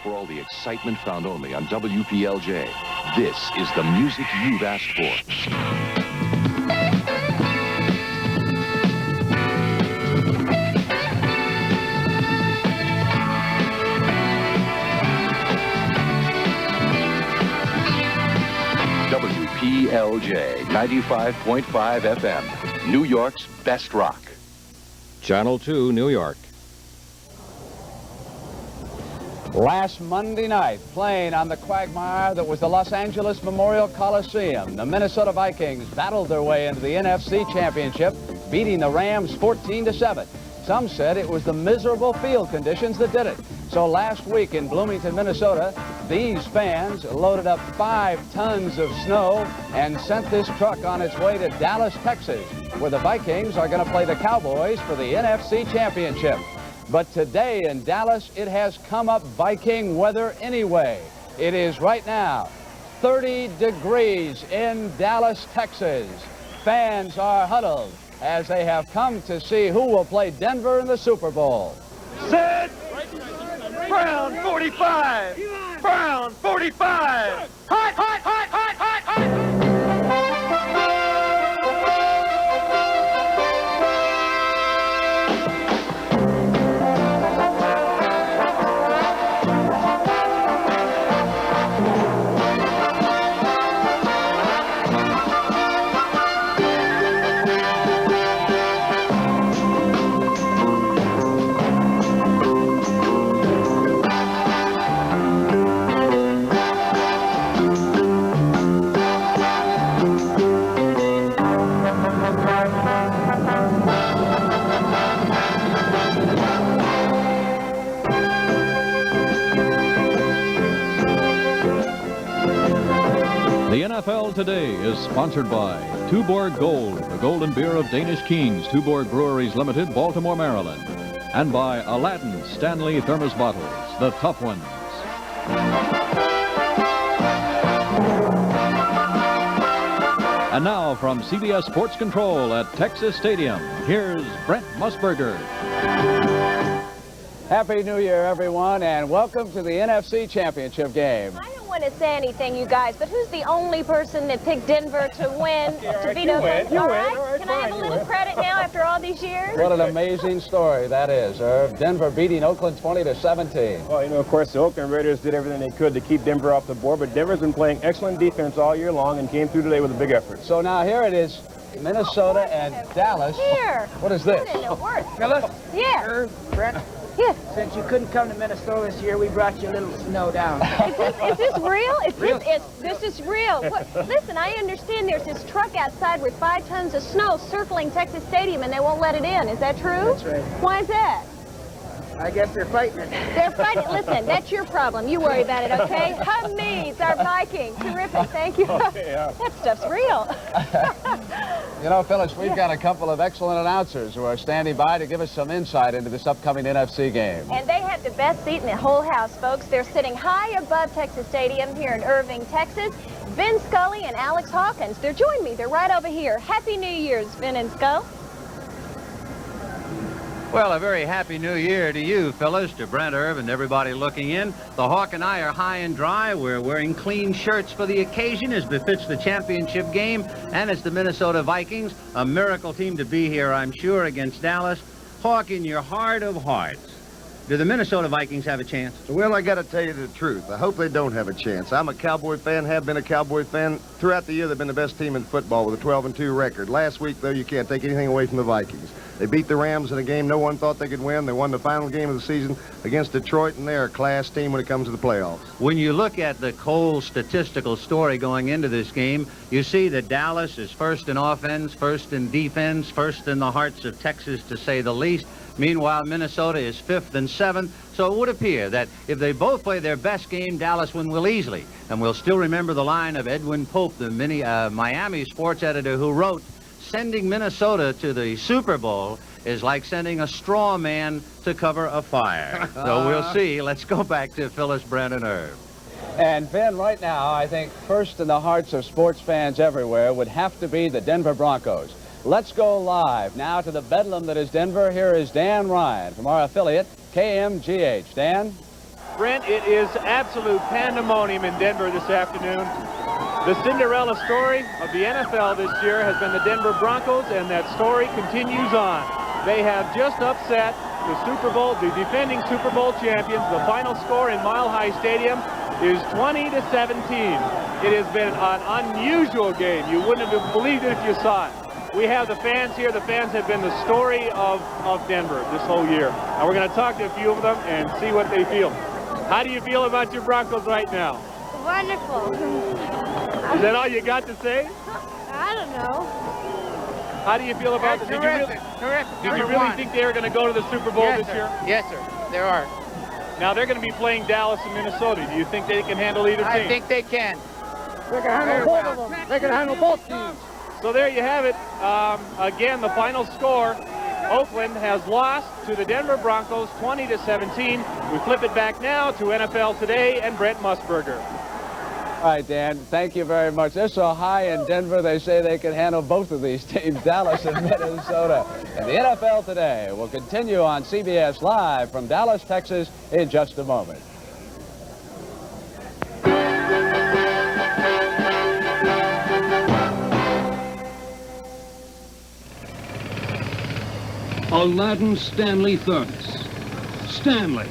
for all the excitement found only on WPLJ. This is the music you've asked for. WPLJ 95.5 FM, New York's best rock. Channel 2, New York. Last Monday night, playing on the quagmire that was the Los Angeles Memorial Coliseum, the Minnesota Vikings battled their way into the NFC Championship, beating the Rams 14-7. Some said it was the miserable field conditions that did it. So last week in Bloomington, Minnesota, these fans loaded up 5 tons of snow and sent this truck on its way to Dallas, Texas, where the Vikings are going to play the Cowboys for the NFC Championship. But today in Dallas, it has come up Viking weather anyway. It is right now 30 degrees in Dallas, Texas. Fans are huddled as they have come to see who will play Denver in the Super Bowl. Set! Brown 45! Brown 45! Hot, hot, hot, hot, hot, hot! The NFL Today is sponsored by Tuborg Gold, the golden beer of Danish kings, Tuborg Breweries Limited, Baltimore, Maryland. And by Aladdin Stanley Thermos Bottles, the tough ones. And now from CBS Sports Control at Texas Stadium, here's Brent Musburger. Happy New Year, everyone, and welcome to the NFC Championship game. I don't want to say anything, you guys, but who's the only person that picked Denver to win, to beat Oakland? All right? Can I have a little credit now after all these years? What an amazing story that is, Irv. Denver beating Oakland 20-17. Well, you know, of course, the Oakland Raiders did everything they could to keep Denver off the board, but Denver's been playing excellent defense all year long and came through today with a big effort. So now here it is, Minnesota and Dallas. Here. What is this? What in the world? Phyllis? Yeah. Irv, Brent? Yeah. Since you couldn't come to Minnesota this year, we brought you a little snow down. Is this real? Real. This is real. What, listen, I understand there's this truck outside with 5 tons of snow circling Texas Stadium and they won't let it in. Is that true? That's right. Why is that? I guess they're fighting it. They're fighting. Listen, that's your problem. You worry about it, okay? Hug me. It's our Viking. Terrific. Thank you. That stuff's real. You know, Phyllis, we've got a couple of excellent announcers who are standing by to give us some insight into this upcoming NFC game. And they have the best seat in the whole house, folks. They're sitting high above Texas Stadium here in Irving, Texas. Ben Scully and Alex Hawkins. They're joining me. They're right over here. Happy New Year's, Ben and Scull. Well, a very happy new year to you, Phyllis, to Brent, Irv, and everybody looking in. The Hawk and I are high and dry. We're wearing clean shirts for the occasion, as befits the championship game. And it's the Minnesota Vikings, a miracle team to be here, I'm sure, against Dallas. Hawk, in your heart of hearts, do the Minnesota Vikings have a chance? Well, I got to tell you the truth. I hope they don't have a chance. I'm a Cowboy fan, have been a Cowboy fan. Throughout the year, they've been the best team in football with a 12-2 record. Last week, though, you can't take anything away from the Vikings. They beat the Rams in a game no one thought they could win. They won the final game of the season against Detroit, and they're a class team when it comes to the playoffs. When you look at the cold statistical story going into this game, you see that Dallas is first in offense, first in defense, first in the hearts of Texas, to say the least. Meanwhile, Minnesota is 5th and 7th, so it would appear that if they both play their best game, Dallas will easily. And we'll still remember the line of Edwin Pope, the Miami sports editor, who wrote, "Sending Minnesota to the Super Bowl is like sending a straw man to cover a fire." So we'll see. Let's go back to Phyllis, Brent, and Irv. And Ben, right now, I think first in the hearts of sports fans everywhere would have to be the Denver Broncos. Let's go live now to the bedlam that is Denver. Here is Dan Ryan from our affiliate, KMGH. Dan? Brent, it is absolute pandemonium in Denver this afternoon. The Cinderella story of the NFL this year has been the Denver Broncos, and that story continues on. They have just upset the defending Super Bowl champions. The final score in Mile High Stadium is 20-17. It has been an unusual game. You wouldn't have believed it if you saw it. We have the fans here. The fans have been the story of Denver this whole year. And we're going to talk to a few of them and see what they feel. How do you feel about your Broncos right now? Wonderful. Is that all you got to say? I don't know. How do you feel about it? Terrific. Did you really think they were going to go to the Super Bowl this year? Yes, sir. There are. Now they're going to be playing Dallas and Minnesota. Do you think they can handle either team? I think they can. They can handle both of them. They can handle both teams. So there you have it. Again, the final score. Oakland has lost to the Denver Broncos 20-17. We flip it back now to NFL Today and Brent Musburger. All right, Dan, thank you very much. They're so high in Denver, they say they can handle both of these teams, Dallas and Minnesota. And the NFL Today will continue on CBS Live from Dallas, Texas in just a moment. Aladdin Stanley Thermos. Stanley,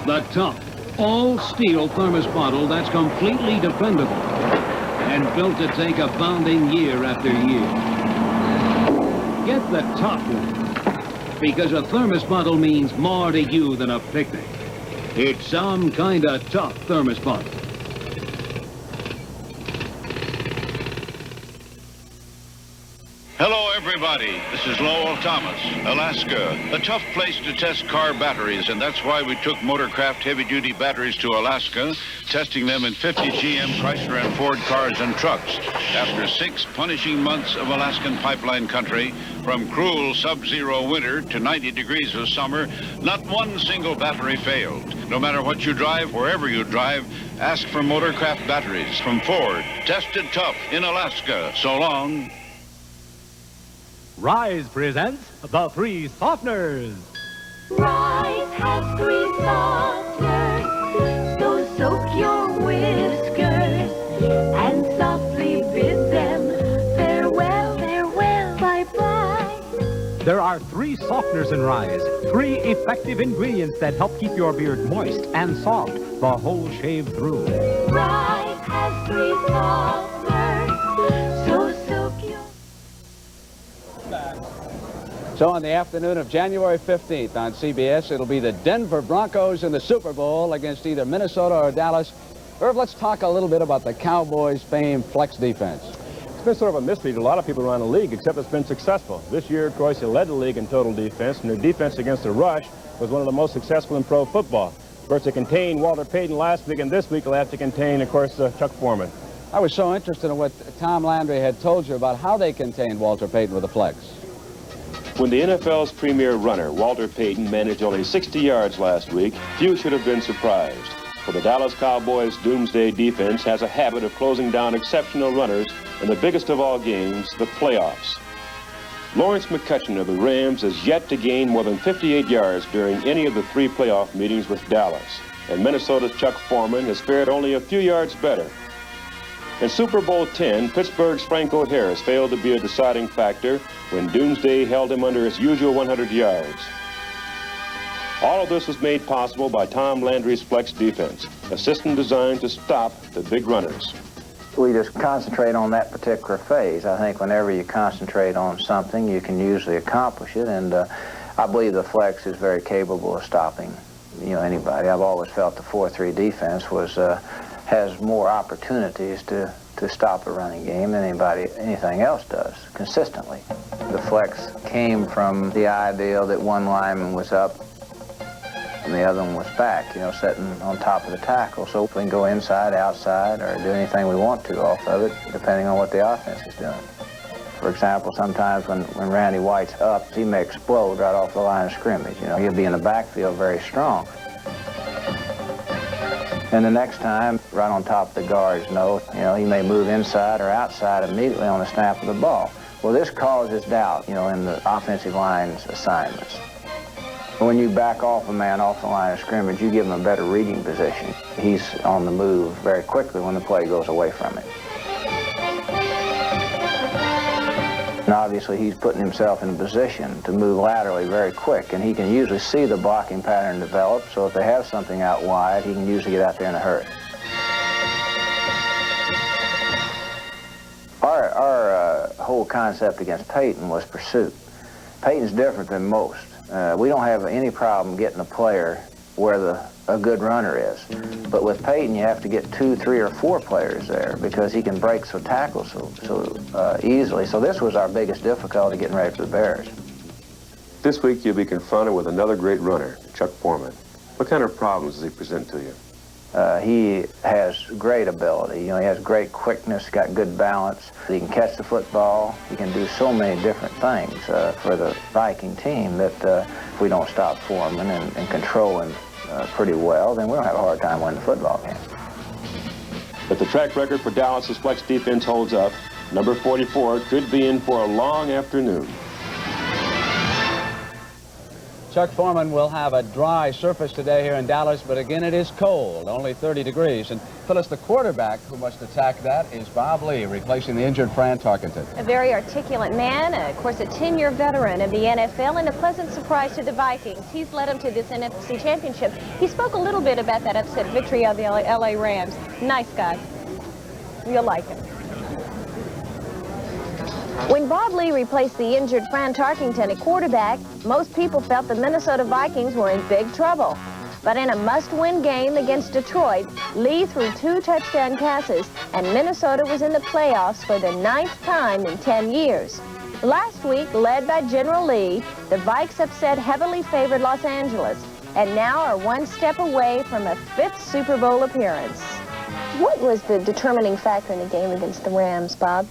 the tough, all-steel thermos bottle that's completely dependable and built to take a pounding year after year. Get the tough one, because a thermos bottle means more to you than a picnic. It's some kind of tough thermos bottle. Hello, everybody. This is Lowell Thomas, Alaska. A tough place to test car batteries, and that's why we took Motorcraft heavy-duty batteries to Alaska, testing them in 50 GM, Chrysler, and Ford cars and trucks. After 6 punishing months of Alaskan pipeline country, from cruel sub-zero winter to 90 degrees of summer, not one single battery failed. No matter what you drive, wherever you drive, ask for Motorcraft batteries from Ford. Tested tough in Alaska. So long. Rise presents the 3 Softeners. Rise has 3 softeners, so soak your whiskers and softly bid them farewell, farewell, bye-bye. There are 3 softeners in Rise, 3 effective ingredients that help keep your beard moist and soft the whole shave through. Rise has 3 softeners, so soak your... So on the afternoon of January 15th on CBS, it'll be the Denver Broncos in the Super Bowl against either Minnesota or Dallas. Irv, let's talk a little bit about the Cowboys' famed flex defense. It's been sort of a mystery to a lot of people around the league, except it's been successful. This year, of course, they led the league in total defense, and their defense against the rush was one of the most successful in pro football. Of course, they contained Walter Payton last week, and this week they'll have to contain, of course, Chuck Foreman. I was so interested in what Tom Landry had told you about how they contained Walter Payton with a flex. When the NFL's premier runner, Walter Payton, managed only 60 yards last week, few should have been surprised. For the Dallas Cowboys' doomsday defense has a habit of closing down exceptional runners in the biggest of all games, the playoffs. Lawrence McCutcheon of the Rams has yet to gain more than 58 yards during any of the 3 playoff meetings with Dallas. And Minnesota's Chuck Foreman has fared only a few yards better. In Super Bowl X, Pittsburgh's Franco Harris failed to be a deciding factor when Doomsday held him under his usual 100 yards. All of this was made possible by Tom Landry's flex defense, a system designed to stop the big runners. We just concentrate on that particular phase. I think whenever you concentrate on something, you can usually accomplish it, and I believe the flex is very capable of stopping, anybody. I've always felt the 4-3 defense has more opportunities to stop a running game than anything else does, consistently. The flex came from the idea that one lineman was up and the other one was back, sitting on top of the tackle. So we can go inside, outside, or do anything we want to off of it, depending on what the offense is doing. For example, sometimes when Randy White's up, he may explode right off the line of scrimmage. He'll be in the backfield very strong. And the next time, right on top of the guard's nose, he may move inside or outside immediately on the snap of the ball. Well, this causes doubt, in the offensive line's assignments. When you back off a man off the line of scrimmage, you give him a better reading position. He's on the move very quickly when the play goes away from it. And obviously, he's putting himself in a position to move laterally very quick, and he can usually see the blocking pattern develop, so if they have something out wide, he can usually get out there in a hurry. Our whole concept against Peyton was pursuit. Peyton's different than most. We don't have any problem getting a player where a good runner is. But with Peyton, you have to get 2, 3, or 4 players there because he can break tackles so easily. So this was our biggest difficulty getting ready for the Bears. This week you'll be confronted with another great runner, Chuck Foreman. What kind of problems does he present to you? He has great ability. You know, he has great quickness, got good balance. He can catch the football. He can do so many different things for the Viking team that if we don't stop Foreman and control him pretty well, then we don't have a hard time winning the football game. If the track record for Dallas's flex defense holds up, number 44 could be in for a long afternoon. Chuck Foreman will have a dry surface today here in Dallas, but again, it is cold, only 30 degrees. And Phyllis, the quarterback who must attack that is Bob Lee, replacing the injured Fran Tarkenton. A very articulate man, of course, a 10-year veteran of the NFL, and a pleasant surprise to the Vikings. He's led them to this NFC championship. He spoke a little bit about that upset victory of the LA Rams. Nice guy. You'll like him. When Bob Lee replaced the injured Fran Tarkenton at quarterback, most people felt the Minnesota Vikings were in big trouble. But in a must-win game against Detroit, Lee threw 2 touchdown passes, and Minnesota was in the playoffs for the 9th time in 10 years. Last week, led by General Lee, the Vikes upset heavily favored Los Angeles, and now are 1 step away from a 5th Super Bowl appearance. What was the determining factor in the game against the Rams, Bob?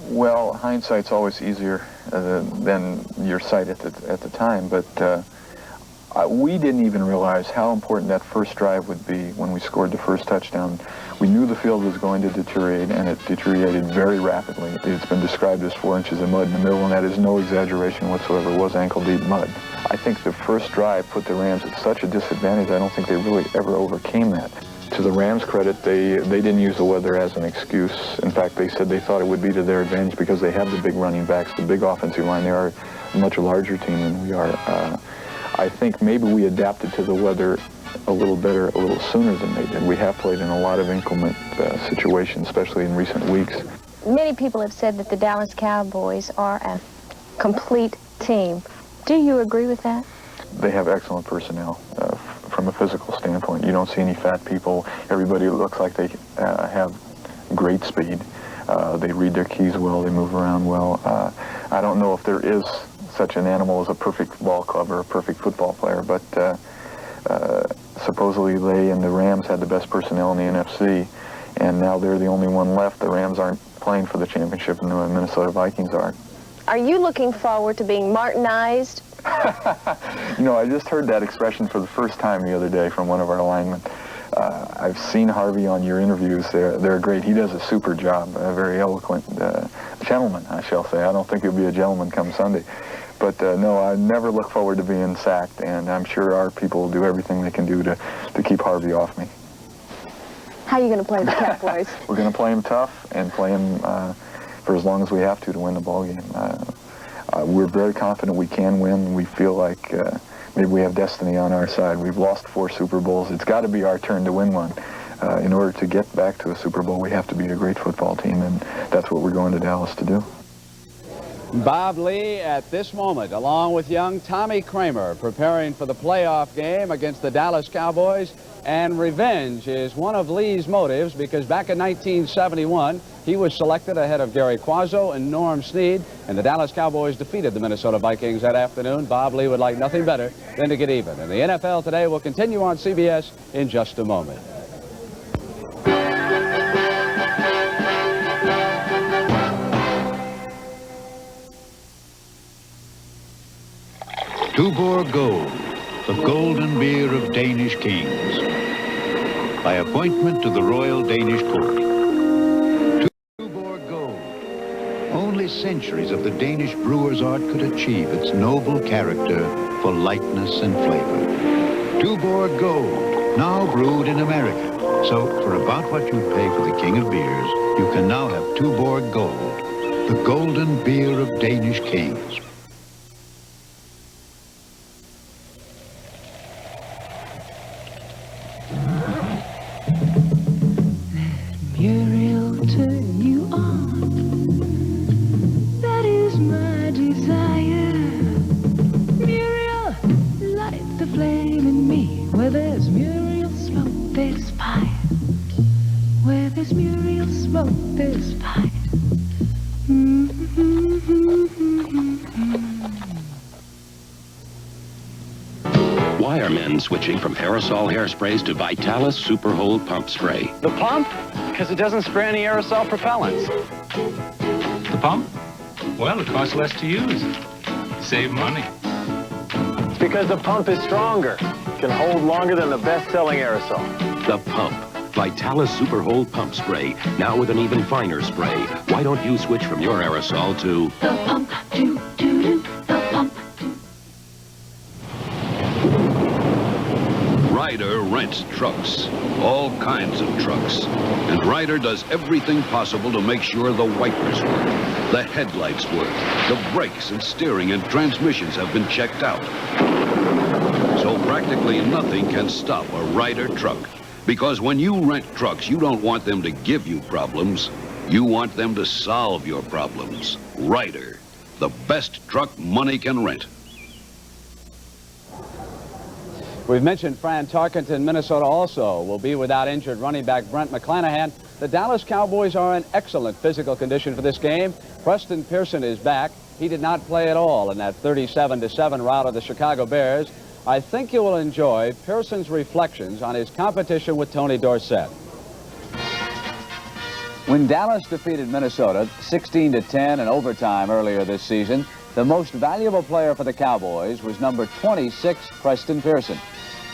Well, hindsight's always easier than your sight at the time, but we didn't even realize how important that first drive would be when we scored the first touchdown. We knew the field was going to deteriorate, and it deteriorated very rapidly. It's been described as 4 inches of mud in the middle, and that is no exaggeration whatsoever. It was ankle-deep mud. I think the first drive put the Rams at such a disadvantage, I don't think they really ever overcame that. To the Rams' credit, they didn't use the weather as an excuse. In fact, they said they thought it would be to their advantage because they have the big running backs, the big offensive line. They are a much larger team than we are. I think maybe we adapted to the weather a little better, a little sooner than they did. We have played in a lot of inclement situations, especially in recent weeks. Many people have said that the Dallas Cowboys are a complete team. Do you agree with that? They have excellent personnel. From a physical standpoint, you don't see any fat people. Everybody looks like they have great speed. They read their keys well. They move around well. I don't know if there is such an animal as a perfect ball club or a perfect football player, but supposedly they and the Rams had the best personnel in the NFC, and now they're the only one left. The Rams aren't playing for the championship, and the Minnesota Vikings are. Are you looking forward to being Martinized? You know, I just heard that expression for the first time the other day from one of our linemen. I've seen Harvey on your interviews. They're great. He does a super job, a very eloquent gentleman, I shall say. I don't think he'll be a gentleman come Sunday. But no, I never look forward to being sacked, and I'm sure our people will do everything they can do to keep Harvey off me. How are you going to play the Cowboys? We're going to play him tough and play him for as long as we have to win the ball game. We're very confident we can win. We feel like maybe we have destiny on our side. We've lost 4 Super Bowls. It's got to be our turn to win one. In order to get back to a Super Bowl, we have to be a great football team, and that's what we're going to Dallas to do. Bob Lee at this moment, along with young Tommy Kramer, preparing for the playoff game against the Dallas Cowboys. And revenge is one of Lee's motives because back in 1971, he was selected ahead of Gary Quazzo and Norm Snead, and the Dallas Cowboys defeated the Minnesota Vikings that afternoon. Bob Lee would like nothing better than to get even. And the NFL Today will continue on CBS in just a moment. Tuborg Gold, the golden beer of Danish kings. By appointment to the Royal Danish Court. Tuborg Gold, only only centuries of the Danish brewer's art could achieve its noble character for lightness and flavor. Tuborg Gold, now brewed in America. So for about what you'd pay for the king of beers, you can now have Tuborg Gold, the golden beer of Danish kings. Muriel, turn you on. That is my desire. Muriel, light the flame in me. Where there's Muriel smoke, there's fire. Where there's Muriel smoke, there's fire. Why are men switching from aerosol hairsprays to Vitalis Super Hold Pump Spray? The pump? Because it doesn't spray any aerosol propellants. The pump? Well, it costs less to use. Save money. It's because the pump is stronger. Can hold longer than the best-selling aerosol. The pump. Vitalis Super Hold Pump Spray. Now with an even finer spray. Why don't you switch from your aerosol to... The pump, the pump. Ryder rents trucks, all kinds of trucks. And Ryder does everything possible to make sure the wipers work, the headlights work, the brakes and steering and transmissions have been checked out. So practically nothing can stop a Ryder truck. Because when you rent trucks, you don't want them to give you problems. You want them to solve your problems. Ryder, the best truck money can rent. We've mentioned Fran Tarkenton. Minnesota also will be without injured running back Brent McClanahan. The Dallas Cowboys are in excellent physical condition for this game. Preston Pearson is back. He did not play at all in that 37-7 rout of the Chicago Bears. I think you will enjoy Pearson's reflections on his competition with Tony Dorsett. When Dallas defeated Minnesota 16-10 in overtime earlier this season, the most valuable player for the Cowboys was number 26, Preston Pearson.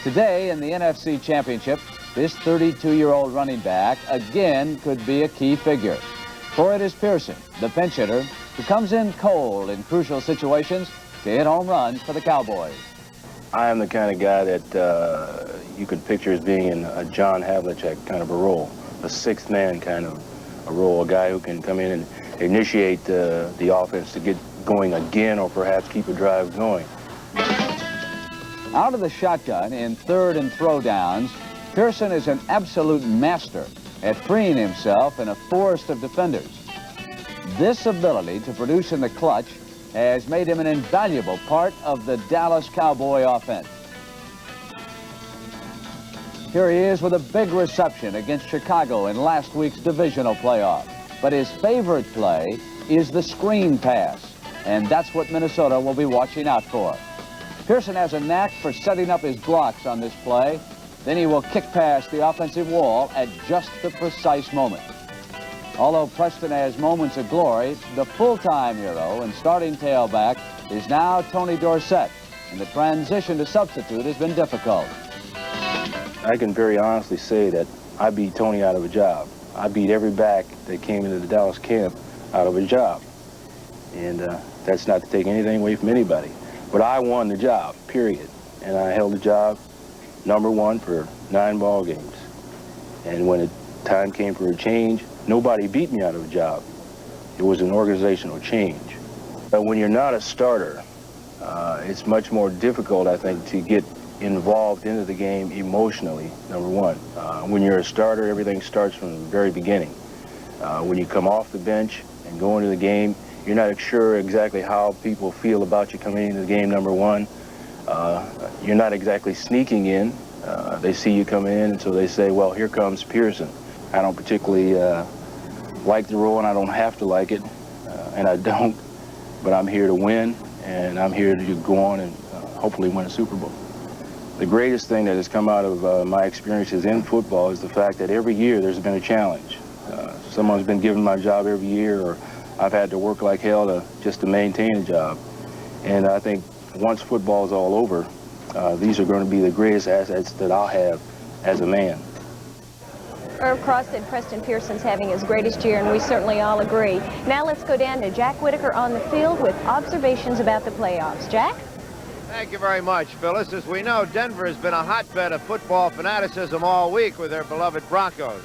Today in the NFC Championship, this 32-year-old running back again could be a key figure. For it is Pearson, the pinch hitter, who comes in cold in crucial situations to hit home runs for the Cowboys. I am the kind of guy that you could picture as being in a John Havlicek kind of a role, a sixth man kind of a role, a guy who can come in and initiate the offense to get going again or perhaps keep a drive going. Out of the shotgun in third and throw downs, Pearson is an absolute master at freeing himself in a forest of defenders. This ability to produce in the clutch has made him an invaluable part of the Dallas Cowboy offense. Here he is with a big reception against Chicago in last week's divisional playoff. But his favorite play is the screen pass, and that's what Minnesota will be watching out for. Pearson has a knack for setting up his blocks on this play. Then he will kick past the offensive wall at just the precise moment. Although Preston has moments of glory, the full-time hero and starting tailback is now Tony Dorsett, and the transition to substitute has been difficult. I can very honestly say that I beat Tony out of a job. I beat every back that came into the Dallas camp out of a job. And that's not to take anything away from anybody. But I won the job, period. And I held the job #1 for 9 ball games. And when the time came for a change, nobody beat me out of a job. It was an organizational change. But when you're not a starter, it's much more difficult, I think, to get involved into the game emotionally, #1. When you're a starter, everything starts from the very beginning. When you come off the bench and go into the game, you're not sure exactly how people feel about you coming into the game, #1. You're not exactly sneaking in. They see you come in, and so they say, well, here comes Pearson. I don't particularly like the role, and I don't have to like it, and I don't, but I'm here to win, and I'm here to go on and hopefully win a Super Bowl. The greatest thing that has come out of my experiences in football is the fact that every year there's been a challenge. Someone's been given my job every year, or I've had to work like hell just to maintain a job. And I think once football is all over, these are going to be the greatest assets that I'll have as a man. Irv Cross said Preston Pearson's having his greatest year, and we certainly all agree. Now let's go down to Jack Whitaker on the field with observations about the playoffs. Jack? Thank you very much, Phyllis. As we know, Denver has been a hotbed of football fanaticism all week with their beloved Broncos.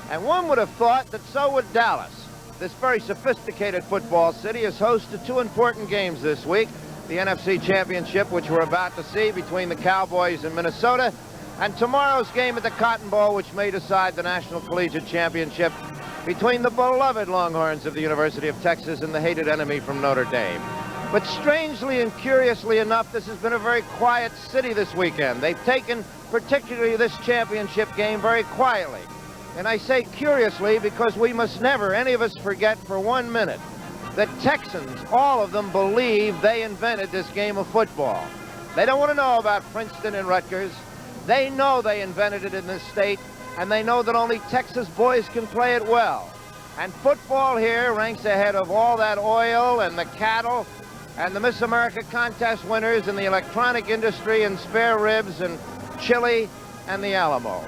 And one would have thought that so would Dallas. This very sophisticated football city is host to two important games this week. The NFC Championship, which we're about to see between the Cowboys and Minnesota, and tomorrow's game at the Cotton Bowl, which may decide the National Collegiate Championship between the beloved Longhorns of the University of Texas and the hated enemy from Notre Dame. But strangely and curiously enough, this has been a very quiet city this weekend. They've taken particularly this championship game very quietly. And I say curiously because we must never, any of us, forget for 1 minute that Texans, all of them, believe they invented this game of football. They don't want to know about Princeton and Rutgers. They know they invented it in this state, and they know that only Texas boys can play it well. And football here ranks ahead of all that oil and the cattle and the Miss America contest winners and the electronic industry and spare ribs and chili and the Alamo.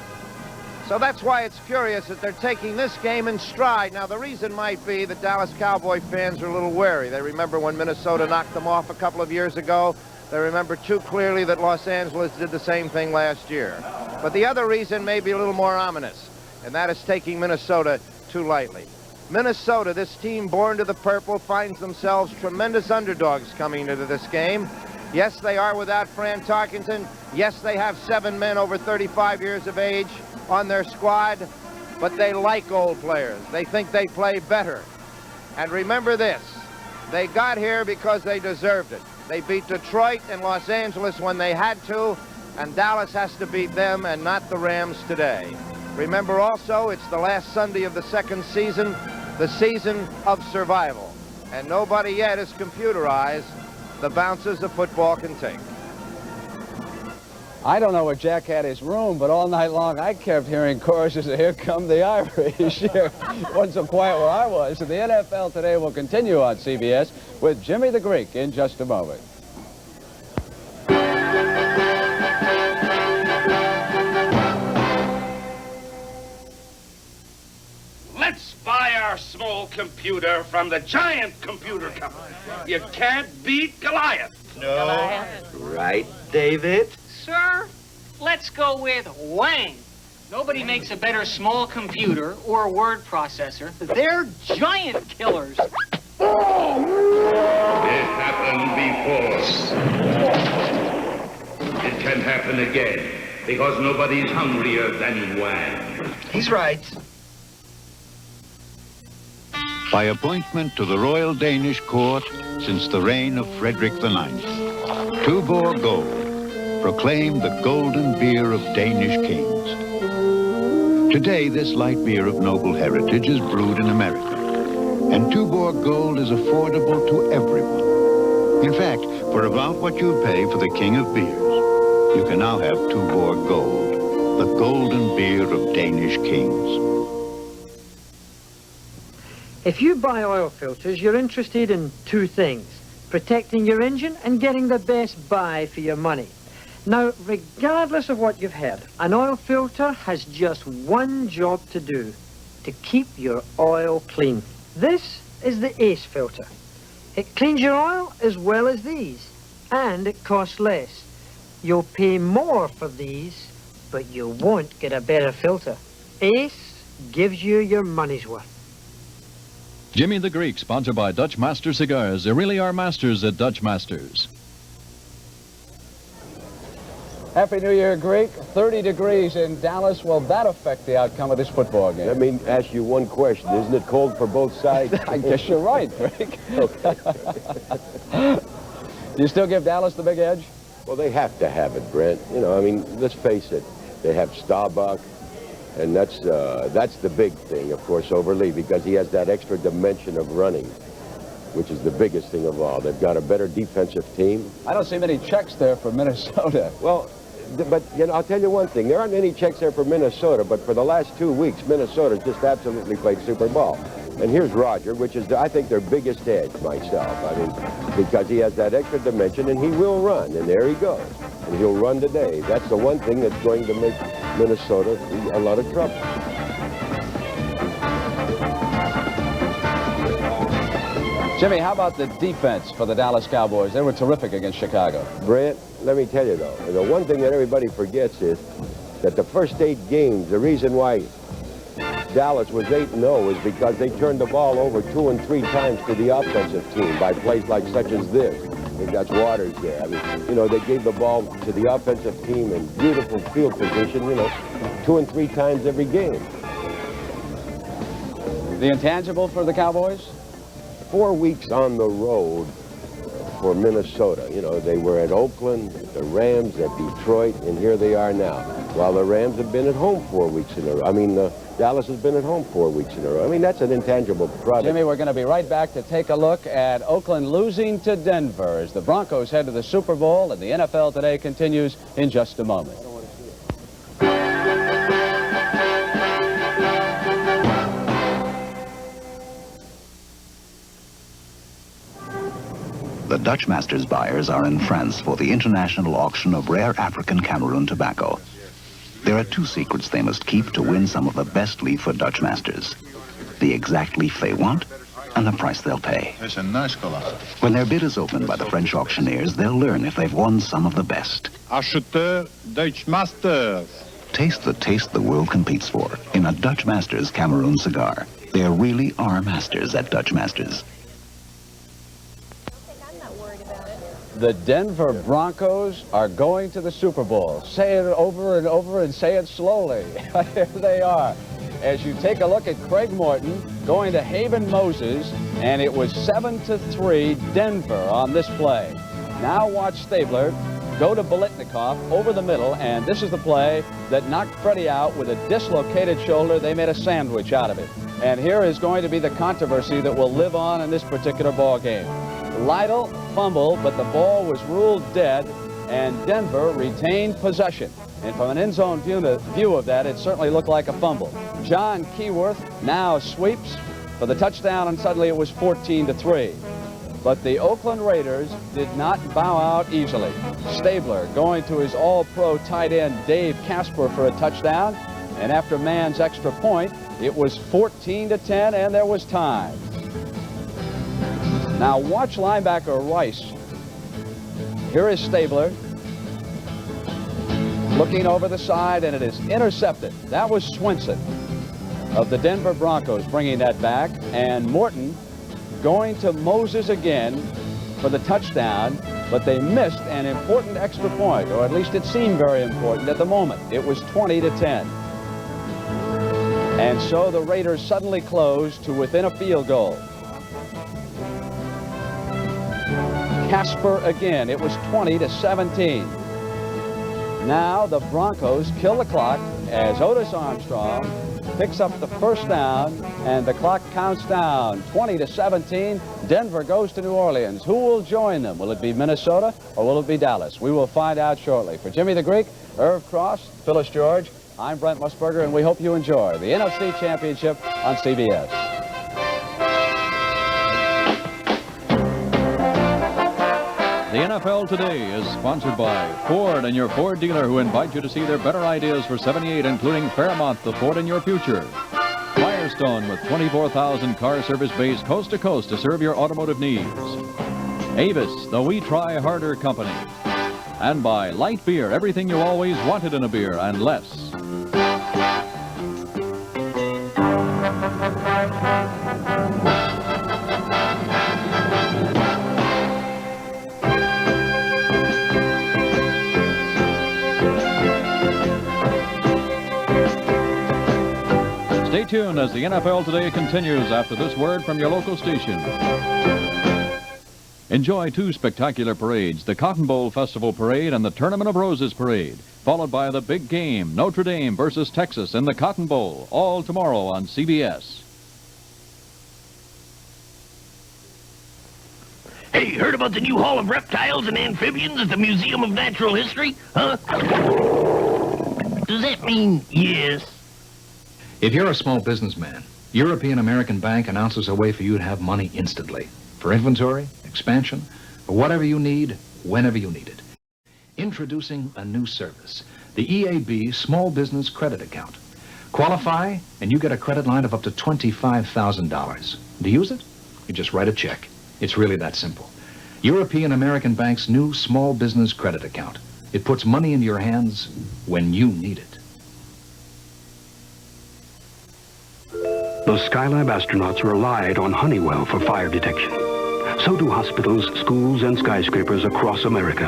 So that's why it's curious that they're taking this game in stride. Now, the reason might be that Dallas Cowboy fans are a little wary. They remember when Minnesota knocked them off a couple of years ago. They remember too clearly that Los Angeles did the same thing last year. But the other reason may be a little more ominous, and that is taking Minnesota too lightly. Minnesota, this team born to the purple, finds themselves tremendous underdogs coming into this game. Yes, they are without Fran Tarkenton. Yes, they have 7 men over 35 years of age on their squad, but they like old players. They think they play better. And remember this, they got here because they deserved it. They beat Detroit and Los Angeles when they had to, and Dallas has to beat them and not the Rams today. Remember also, it's the last Sunday of the second season, the season of survival. And nobody yet has computerized the bounces a football can take. I don't know where Jack had his room, but all night long I kept hearing choruses of "Here Come the Irish." It wasn't so quiet where I was. So the NFL Today will continue on CBS with Jimmy the Greek in just a moment. Let's buy our small computer from the giant computer company. You can't beat Goliath. No. Goliath. Right, David? Sir, let's go with Wang. Nobody makes a better small computer or word processor. They're giant killers. It happened before. It can happen again, because nobody's hungrier than Wang. He's right. By appointment to the Royal Danish Court since the reign of Frederick IX, Tuborg Gold, proclaimed the golden beer of Danish kings. Today, this light beer of noble heritage is brewed in America, and Tuborg Gold is affordable to everyone. In fact, for about what you pay for the king of beers, you can now have Tuborg Gold, the golden beer of Danish kings. If you buy oil filters, you're interested in two things: protecting your engine and getting the best buy for your money. Now, regardless of what you've heard, an oil filter has just one job to do: to keep your oil clean. This is the Ace filter. It cleans your oil as well as these, and it costs less. You'll pay more for these, but you won't get a better filter. Ace gives you your money's worth. Jimmy the Greek, sponsored by Dutch Master Cigars. They really are masters at Dutch Masters. Happy New Year, Greek. 30 degrees in Dallas. Will that affect the outcome of this football game? Let me ask you one question. Isn't it cold for both sides? I guess you're right, Greek. Okay. Do you still give Dallas the big edge? Well, they have to have it, Brent. You know, I mean, let's face it. They have Starbuck, and that's the big thing, of course, over Lee, because he has that extra dimension of running, which is the biggest thing of all. They've got a better defensive team. I don't see many checks there for Minnesota. Well, but you know, I'll tell you one thing. There aren't any checks there for Minnesota, but for the last 2 weeks, Minnesota's just absolutely played super ball. And here's Roger, which is, I think, their biggest edge myself. I mean, because he has that extra dimension, and he will run, and there he goes. And he'll run today. That's the one thing that's going to make Minnesota a lot of trouble. Jimmy, how about the defense for the Dallas Cowboys? They were terrific against Chicago. Brent, let me tell you, though, the one thing that everybody forgets is that the first 8 games, the reason why Dallas was 8-0 is because they turned the ball over 2 and 3 times to the offensive team by plays like such as this. I think that's Waters there. I mean, you know, they gave the ball to the offensive team in beautiful field position, you know, 2 and 3 times every game. The intangible for the Cowboys? 4 weeks on the road for Minnesota. You know, they were at Oakland, the Rams, at Detroit, and here they are now. While the Rams have been at home 4 weeks in a row. I mean, Dallas has been at home 4 weeks in a row. I mean, that's an intangible product. Jimmy, we're going to be right back to take a look at Oakland losing to Denver as the Broncos head to the Super Bowl, and the NFL Today continues in just a moment. The Dutch Masters buyers are in France for the international auction of rare African Cameroon tobacco. There are 2 secrets they must keep to win some of the best leaf for Dutch Masters. The exact leaf they want and the price they'll pay. It's a nice color. When their bid is opened by the French auctioneers, they'll learn if they've won some of the best. Acheteur Dutch Masters. Taste the taste the world competes for in a Dutch Masters Cameroon cigar. There really are masters at Dutch Masters. The Denver Broncos are going to the Super Bowl. Say it over and over and say it slowly. Here they are. As you take a look at Craig Morton going to Haven Moses, and it was 7-3 Denver on this play. Now watch Stabler go to Bolitnikoff over the middle, and this is the play that knocked Freddie out with a dislocated shoulder. They made a sandwich out of it. And here is going to be the controversy that will live on in this particular ball game. Lytle fumbled, but the ball was ruled dead, and Denver retained possession. And from an end zone view of that, it certainly looked like a fumble. John Keyworth now sweeps for the touchdown, and suddenly it was 14-3. But the Oakland Raiders did not bow out easily. Stabler going to his all-pro tight end Dave Casper for a touchdown, and after Mann's extra point, it was 14-10, and there was time. Now watch linebacker Rice. Here is Stabler looking over the side, and it is intercepted. That was Swenson of the Denver Broncos bringing that back, and Morton going to Moses again for the touchdown, but they missed an important extra point, or at least it seemed very important at the moment. It was 20-10. And so the Raiders suddenly closed to within a field goal. Casper again. It was 20-17. Now the Broncos kill the clock as Otis Armstrong picks up the first down, and the clock counts down. 20-17. Denver goes to New Orleans. Who will join them? Will it be Minnesota or will it be Dallas? We will find out shortly. For Jimmy the Greek, Irv Cross, Phyllis George, I'm Brent Musburger, and we hope you enjoy the NFC Championship on CBS. The NFL Today is sponsored by Ford and your Ford dealer, who invite you to see their better ideas for 78, including Fairmont, the Ford in your future. Firestone, with 24,000 car service bays coast to coast to serve your automotive needs. Avis, the We Try Harder company. And by Light Beer, everything you always wanted in a beer and less. Stay tuned as the NFL Today continues after this word from your local station. Enjoy 2 spectacular parades, the Cotton Bowl Festival Parade and the Tournament of Roses Parade, followed by the big game, Notre Dame versus Texas in the Cotton Bowl, all tomorrow on CBS. Hey, heard about the new Hall of Reptiles and Amphibians at the Museum of Natural History? Huh? Does that mean yes? If you're a small businessman, European American Bank announces a way for you to have money instantly. For inventory, expansion, for whatever you need, whenever you need it. Introducing a new service, the EAB Small Business Credit Account. Qualify, and you get a credit line of up to $25,000. To use it, you just write a check. It's really that simple. European American Bank's new small business credit account. It puts money into your hands when you need it. The Skylab astronauts relied on Honeywell for fire detection. So do hospitals, schools, and skyscrapers across America.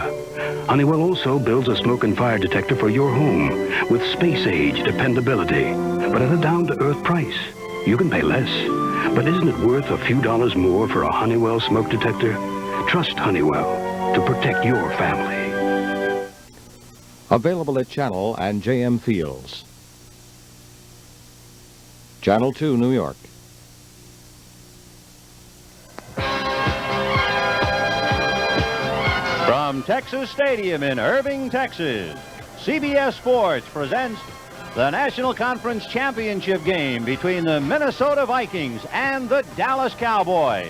Honeywell also builds a smoke and fire detector for your home with space-age dependability, but at a down-to-earth price. You can pay less, but isn't it worth a few dollars more for a Honeywell smoke detector? Trust Honeywell to protect your family. Available at Channel and JM Fields. Channel 2, New York. From Texas Stadium in Irving, Texas, CBS Sports presents the National Conference Championship game between the Minnesota Vikings and the Dallas Cowboys.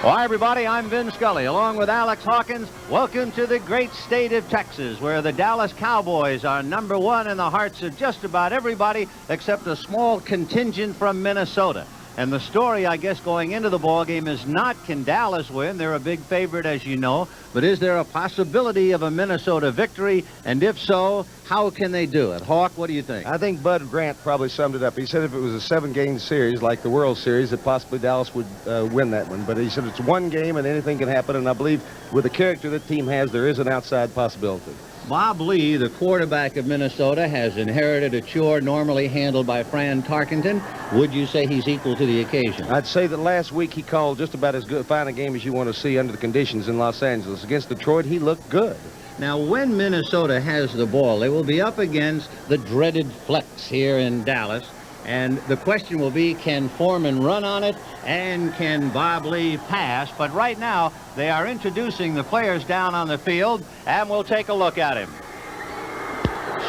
Well, hi, everybody. I'm Vin Scully, along with Alex Hawkins. Welcome to the great state of Texas, where the Dallas Cowboys are #1 in the hearts of just about everybody except a small contingent from Minnesota. And the story, I guess, going into the ball game is not, can Dallas win? They're a big favorite, as you know. But is there a possibility of a Minnesota victory? And if so, how can they do it? Hawk, what do you think? I think Bud Grant probably summed it up. He said if it was a 7-game series like the World Series, that possibly Dallas would win that one. But he said it's one game and anything can happen. And I believe with the character that team has, there is an outside possibility. Bob Lee, the quarterback of Minnesota, has inherited a chore normally handled by Fran Tarkenton. Would you say he's equal to the occasion? I'd say that last week he called just about as fine a game as you want to see under the conditions in Los Angeles. Against Detroit, he looked good. Now, when Minnesota has the ball, they will be up against the dreaded flex here in Dallas. And the question will be, can Foreman run on it, and can Bob Lee pass? But right now, they are introducing the players down on the field, and we'll take a look at him.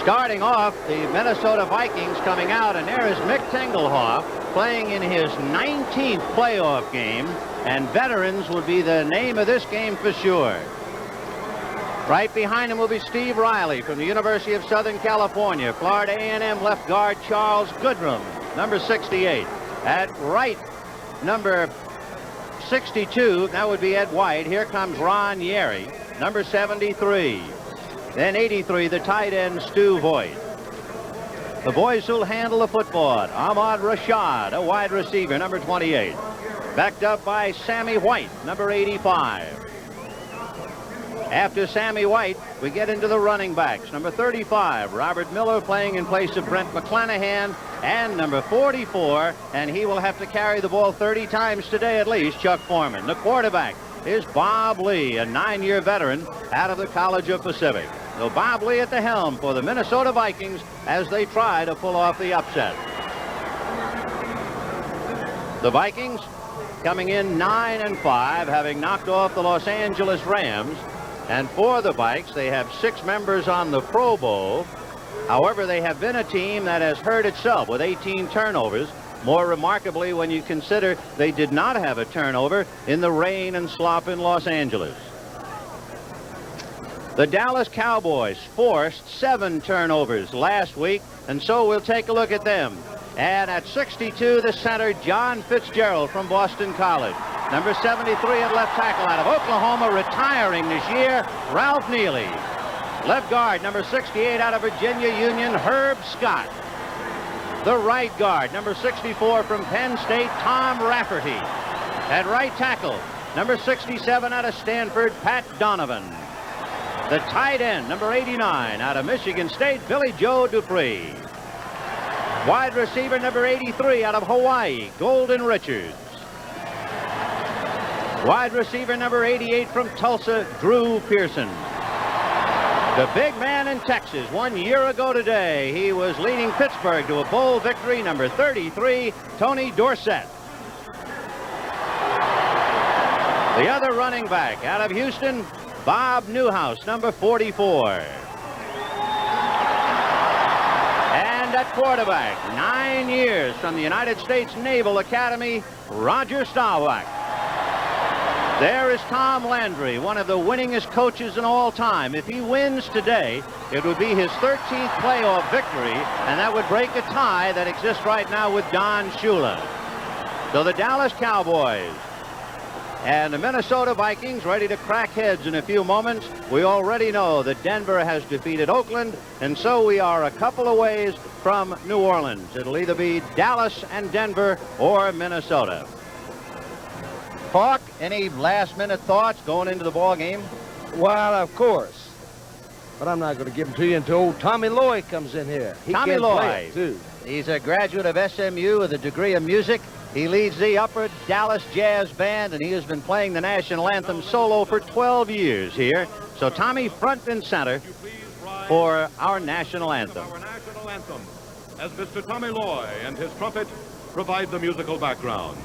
Starting off, the Minnesota Vikings coming out, and there is Mick Tingelhoff playing in his 19th playoff game, and veterans would be the name of this game for sure. Right behind him will be Steve Riley from the University of Southern California. Florida A&M left guard Charles Goodrum, number 68. At right, number 62, that would be Ed White. Here comes Ron Yeri, number 73. Then 83, the tight end Stu Voigt. The boys who'll handle the football, Ahmad Rashad, a wide receiver, number 28. Backed up by Sammy White, number 85. After Sammy White, we get into the running backs. Number 35, Robert Miller playing in place of Brent McClanahan, and number 44, and he will have to carry the ball 30 times today at least, Chuck Foreman. The quarterback is Bob Lee, a 9-year veteran out of the College of Pacific. So Bob Lee at the helm for the Minnesota Vikings as they try to pull off the upset. The Vikings coming in 9-5, having knocked off the Los Angeles Rams. And for the Vikes, they have 6 members on the Pro Bowl. However, they have been a team that has hurt itself with 18 turnovers. More remarkably, when you consider they did not have a turnover in the rain and slop in Los Angeles. The Dallas Cowboys forced 7 turnovers last week, and so we'll take a look at them. And at 62, the center, John Fitzgerald from Boston College. Number 73 at left tackle out of Oklahoma, retiring this year, Ralph Neely. Left guard, number 68 out of Virginia Union, Herb Scott. The right guard, number 64 from Penn State, Tom Rafferty. At right tackle, number 67 out of Stanford, Pat Donovan. The tight end, number 89 out of Michigan State, Billy Joe Dupree. Wide receiver, number 83 out of Hawaii, Golden Richards. Wide receiver number 88 from Tulsa, Drew Pearson. The big man in Texas, 1 year ago today, he was leading Pittsburgh to a bowl victory, number 33, Tony Dorsett. The other running back out of Houston, Bob Newhouse, number 44. And at quarterback, 9 years from the United States Naval Academy, Roger Staubach. There is Tom Landry, one of the winningest coaches in all time. If he wins today, it would be his 13th playoff victory, and that would break a tie that exists right now with Don Shula. So the Dallas Cowboys and the Minnesota Vikings ready to crack heads in a few moments. We already know that Denver has defeated Oakland, and so we are a couple of ways from New Orleans. It'll either be Dallas and Denver or Minnesota. Hawk, any last-minute thoughts going into the ball game? Well, of course. But I'm not going to give them to you until old Tommy Lloyd comes in here. Tommy can play Lloyd, it, too. He's a graduate of SMU with a degree in music. He leads the Upper Dallas Jazz Band, and he has been playing the national anthem solo for 12 years here. So Tommy, front and center for our national anthem. Our national anthem, as Mr. Tommy Lloyd and his trumpet provide the musical background.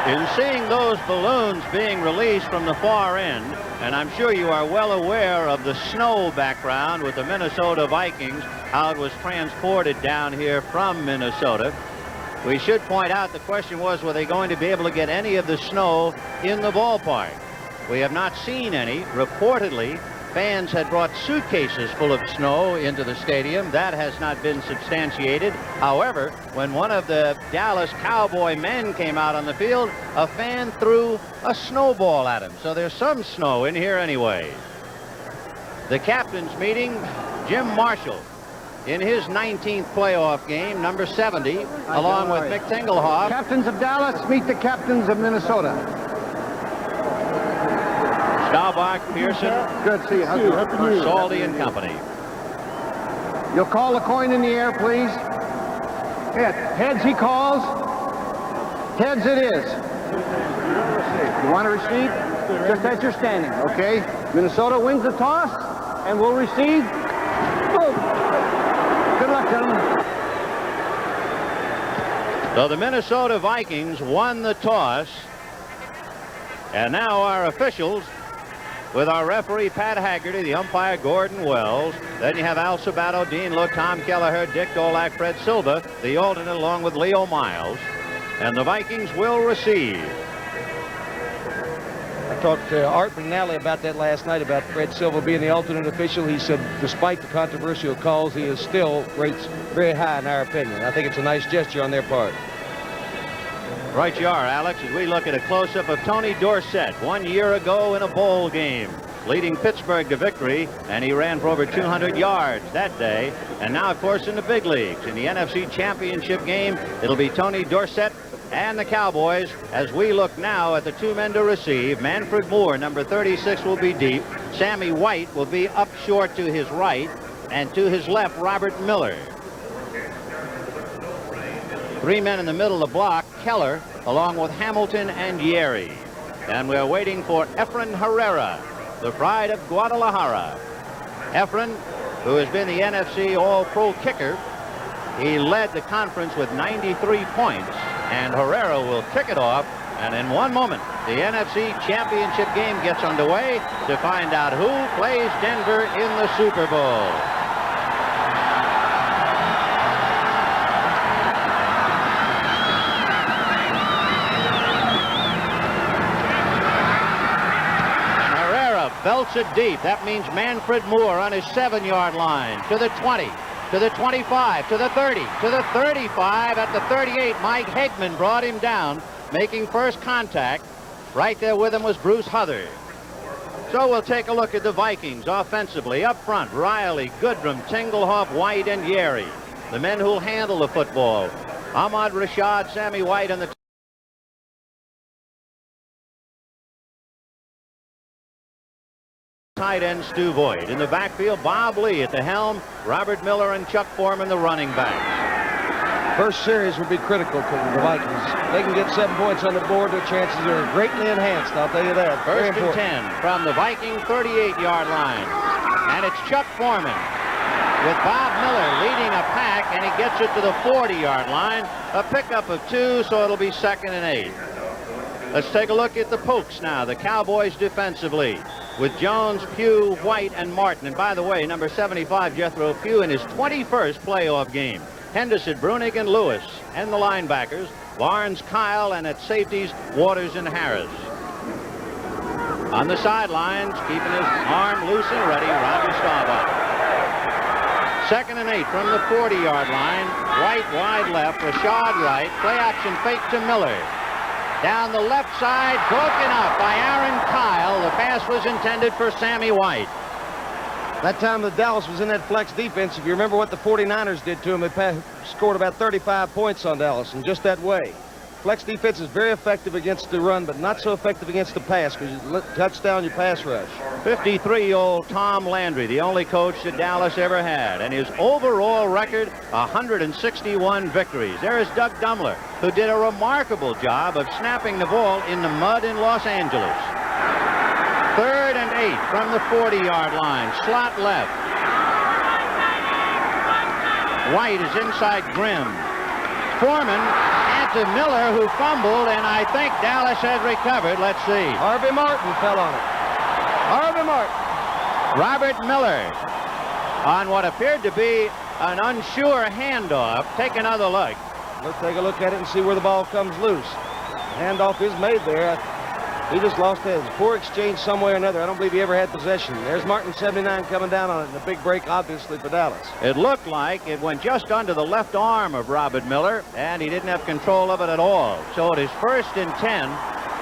In seeing those balloons being released from the far end, and I'm sure you are well aware of the snow background with the Minnesota Vikings, how it was transported down here from Minnesota. We should point out the question was, were they going to be able to get any of the snow in the ballpark? We have not seen any. Reportedly, fans had brought suitcases full of snow into the stadium. That has not been substantiated. However, when one of the Dallas Cowboy men came out on the field, a fan threw a snowball at him. So there's some snow in here anyway. The captain's meeting, Jim Marshall, in his 19th playoff game, number 70, along with Mick Tingelhoff. Captains of Dallas meet the captains of Minnesota. Staubach, Pearson, good to see you. Salty and company. You'll call the coin in the air, please. Heads he calls. Heads it is. You want to receive? Just as you're standing, okay? Minnesota wins the toss and will receive. Oh. Good luck, gentlemen. So the Minnesota Vikings won the toss. And now our officials, with our referee, Pat Haggerty, the umpire, Gordon Wells. Then you have Al Sabato, Dean Look, Tom Kelleher, Dick Dolak, Fred Silva, the alternate, along with Leo Miles. And the Vikings will receive. I talked to Art McNally about that last night, about Fred Silva being the alternate official. He said, despite the controversial calls, he is still rates very high in our opinion. I think it's a nice gesture on their part. Right you are, Alex, as we look at a close-up of Tony Dorsett 1 year ago in a bowl game, leading Pittsburgh to victory, and he ran for over 200 yards that day. And now, of course, in the big leagues, in the NFC Championship game, it'll be Tony Dorsett and the Cowboys as we look now at the two men to receive. Manfred Moore, number 36, will be deep. Sammy White will be up short to his right, and to his left, Robert Miller. Three men in the middle of the block, Keller, along with Hamilton and Yeri. And we're waiting for Efren Herrera, the pride of Guadalajara. Efren, who has been the NFC All-Pro kicker, he led the conference with 93 points, and Herrera will kick it off. And in one moment, the NFC Championship game gets underway to find out who plays Denver in the Super Bowl. belts it deep. That means Manfred Moore on his 7-yard line to the 20, to the 25, to the 30, to the 35. At the 38, Mike Hegman brought him down, making first contact. Right there with him was Bruce Huthard. So we'll take a look at the Vikings offensively. Up front, Riley, Goodrum, Tingelhoff, White, and Yeri. The men who'll handle the football. Ahmad Rashad, Sammy White, and the tight end Stu Boyd. In the backfield, Bob Lee at the helm, Robert Miller and Chuck Foreman, the running backs. First series would be critical to the Vikings. They can get 7 points on the board. Their chances are greatly enhanced, I'll tell you that. First and 10 from the Viking 38-yard line. And it's Chuck Foreman with Bob Miller leading a pack, and he gets it to the 40-yard line. A pickup of 2, so it'll be 2nd and 8. Let's take a look at the Pokes now, the Cowboys defensively, with Jones, Pugh, White, and Martin. And by the way, number 75, Jethro Pugh, in his 21st playoff game. Henderson, Brunig, and Lewis, and the linebackers, Barnes, Kyle, and at safeties, Waters and Harris. On the sidelines, keeping his arm loose and ready, Roger Staubach. 2nd and 8 from the 40-yard line. White wide left, Rashad right, play action fake to Miller. Down the left side, broken up by Aaron Kyle. The pass was intended for Sammy White. That time the Dallas was in that flex defense. If you remember what the 49ers did to him, they scored about 35 points on Dallas in just that way. Flex defense is very effective against the run, but not so effective against the pass because you touch down your pass rush. 53-year-old Tom Landry, the only coach that Dallas ever had, and his overall record, 161 victories. There is Doug Dumler, who did a remarkable job of snapping the ball in the mud in Los Angeles. 3rd and 8 from the 40-yard line. Slot left. White is inside Grimm. Foreman to Miller, who fumbled, and I think Dallas has recovered. Let's see. Harvey Martin fell on it. Harvey Martin. Robert Miller on what appeared to be an unsure handoff. Take another look. Let's take a look at it and see where the ball comes loose. Handoff is made there. He just lost his. Poor exchange some way or another. I don't believe he ever had possession. There's Martin 79 coming down on it, and a big break, obviously, for Dallas. It looked like it went just under the left arm of Robert Miller, and he didn't have control of it at all. So it is 1st and 10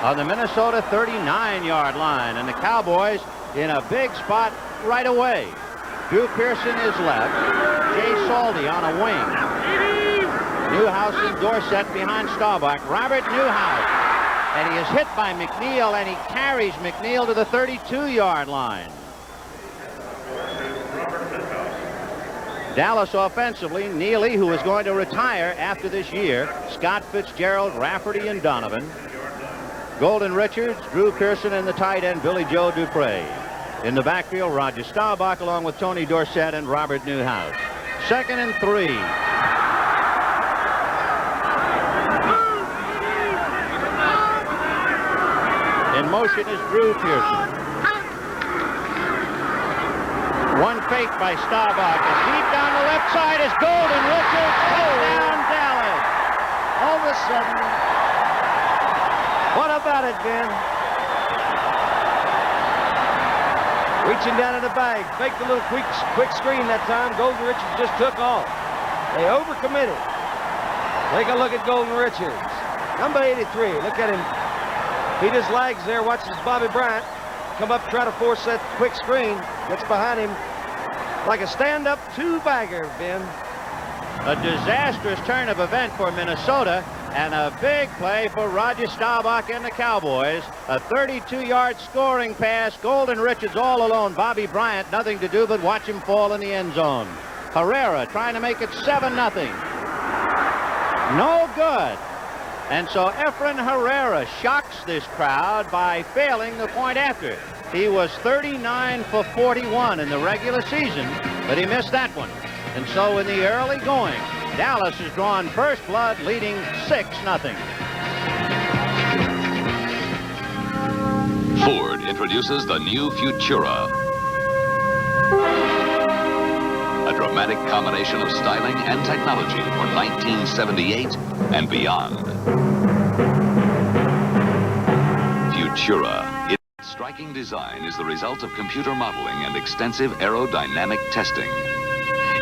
on the Minnesota 39-yard line, and the Cowboys in a big spot right away. Drew Pearson is left. Jay Salty on a wing. Newhouse and Dorsett behind Staubach. Robert Newhouse. And he is hit by McNeil, and he carries McNeil to the 32-yard line. Dallas offensively, Neely, who is going to retire after this year, Scott Fitzgerald, Rafferty, and Donovan. Golden Richards, Drew Pearson, and the tight end, Billy Joe Dupre. In the backfield, Roger Staubach, along with Tony Dorsett and Robert Newhouse. 2nd and 3. In motion is Drew Pearson. One fake by Staubach, and deep down the left side is Golden Richards. Touchdown, Dallas. All of a sudden, what about it, Ben? Reaching down in the bag, faked a little quick screen that time. Golden Richards just took off. They overcommitted. Take a look at Golden Richards. Number 83, look at him. Beat his legs there, watches Bobby Bryant come up, try to force that quick screen. Gets behind him like a stand-up two-bagger, Ben. A disastrous turn of event for Minnesota, and a big play for Roger Staubach and the Cowboys. A 32-yard scoring pass. Golden Richards all alone. Bobby Bryant, nothing to do but watch him fall in the end zone. Herrera trying to make it 7-0. No good. And so Efren Herrera shocks this crowd by failing the point after. He was 39 for 41 in the regular season, but he missed that one. And so in the early going, Dallas has drawn first blood, leading 6-0. Ford introduces the new Futura. A dramatic combination of styling and technology for 1978 and beyond. Futura, it's striking design is the result of computer modeling and extensive aerodynamic testing.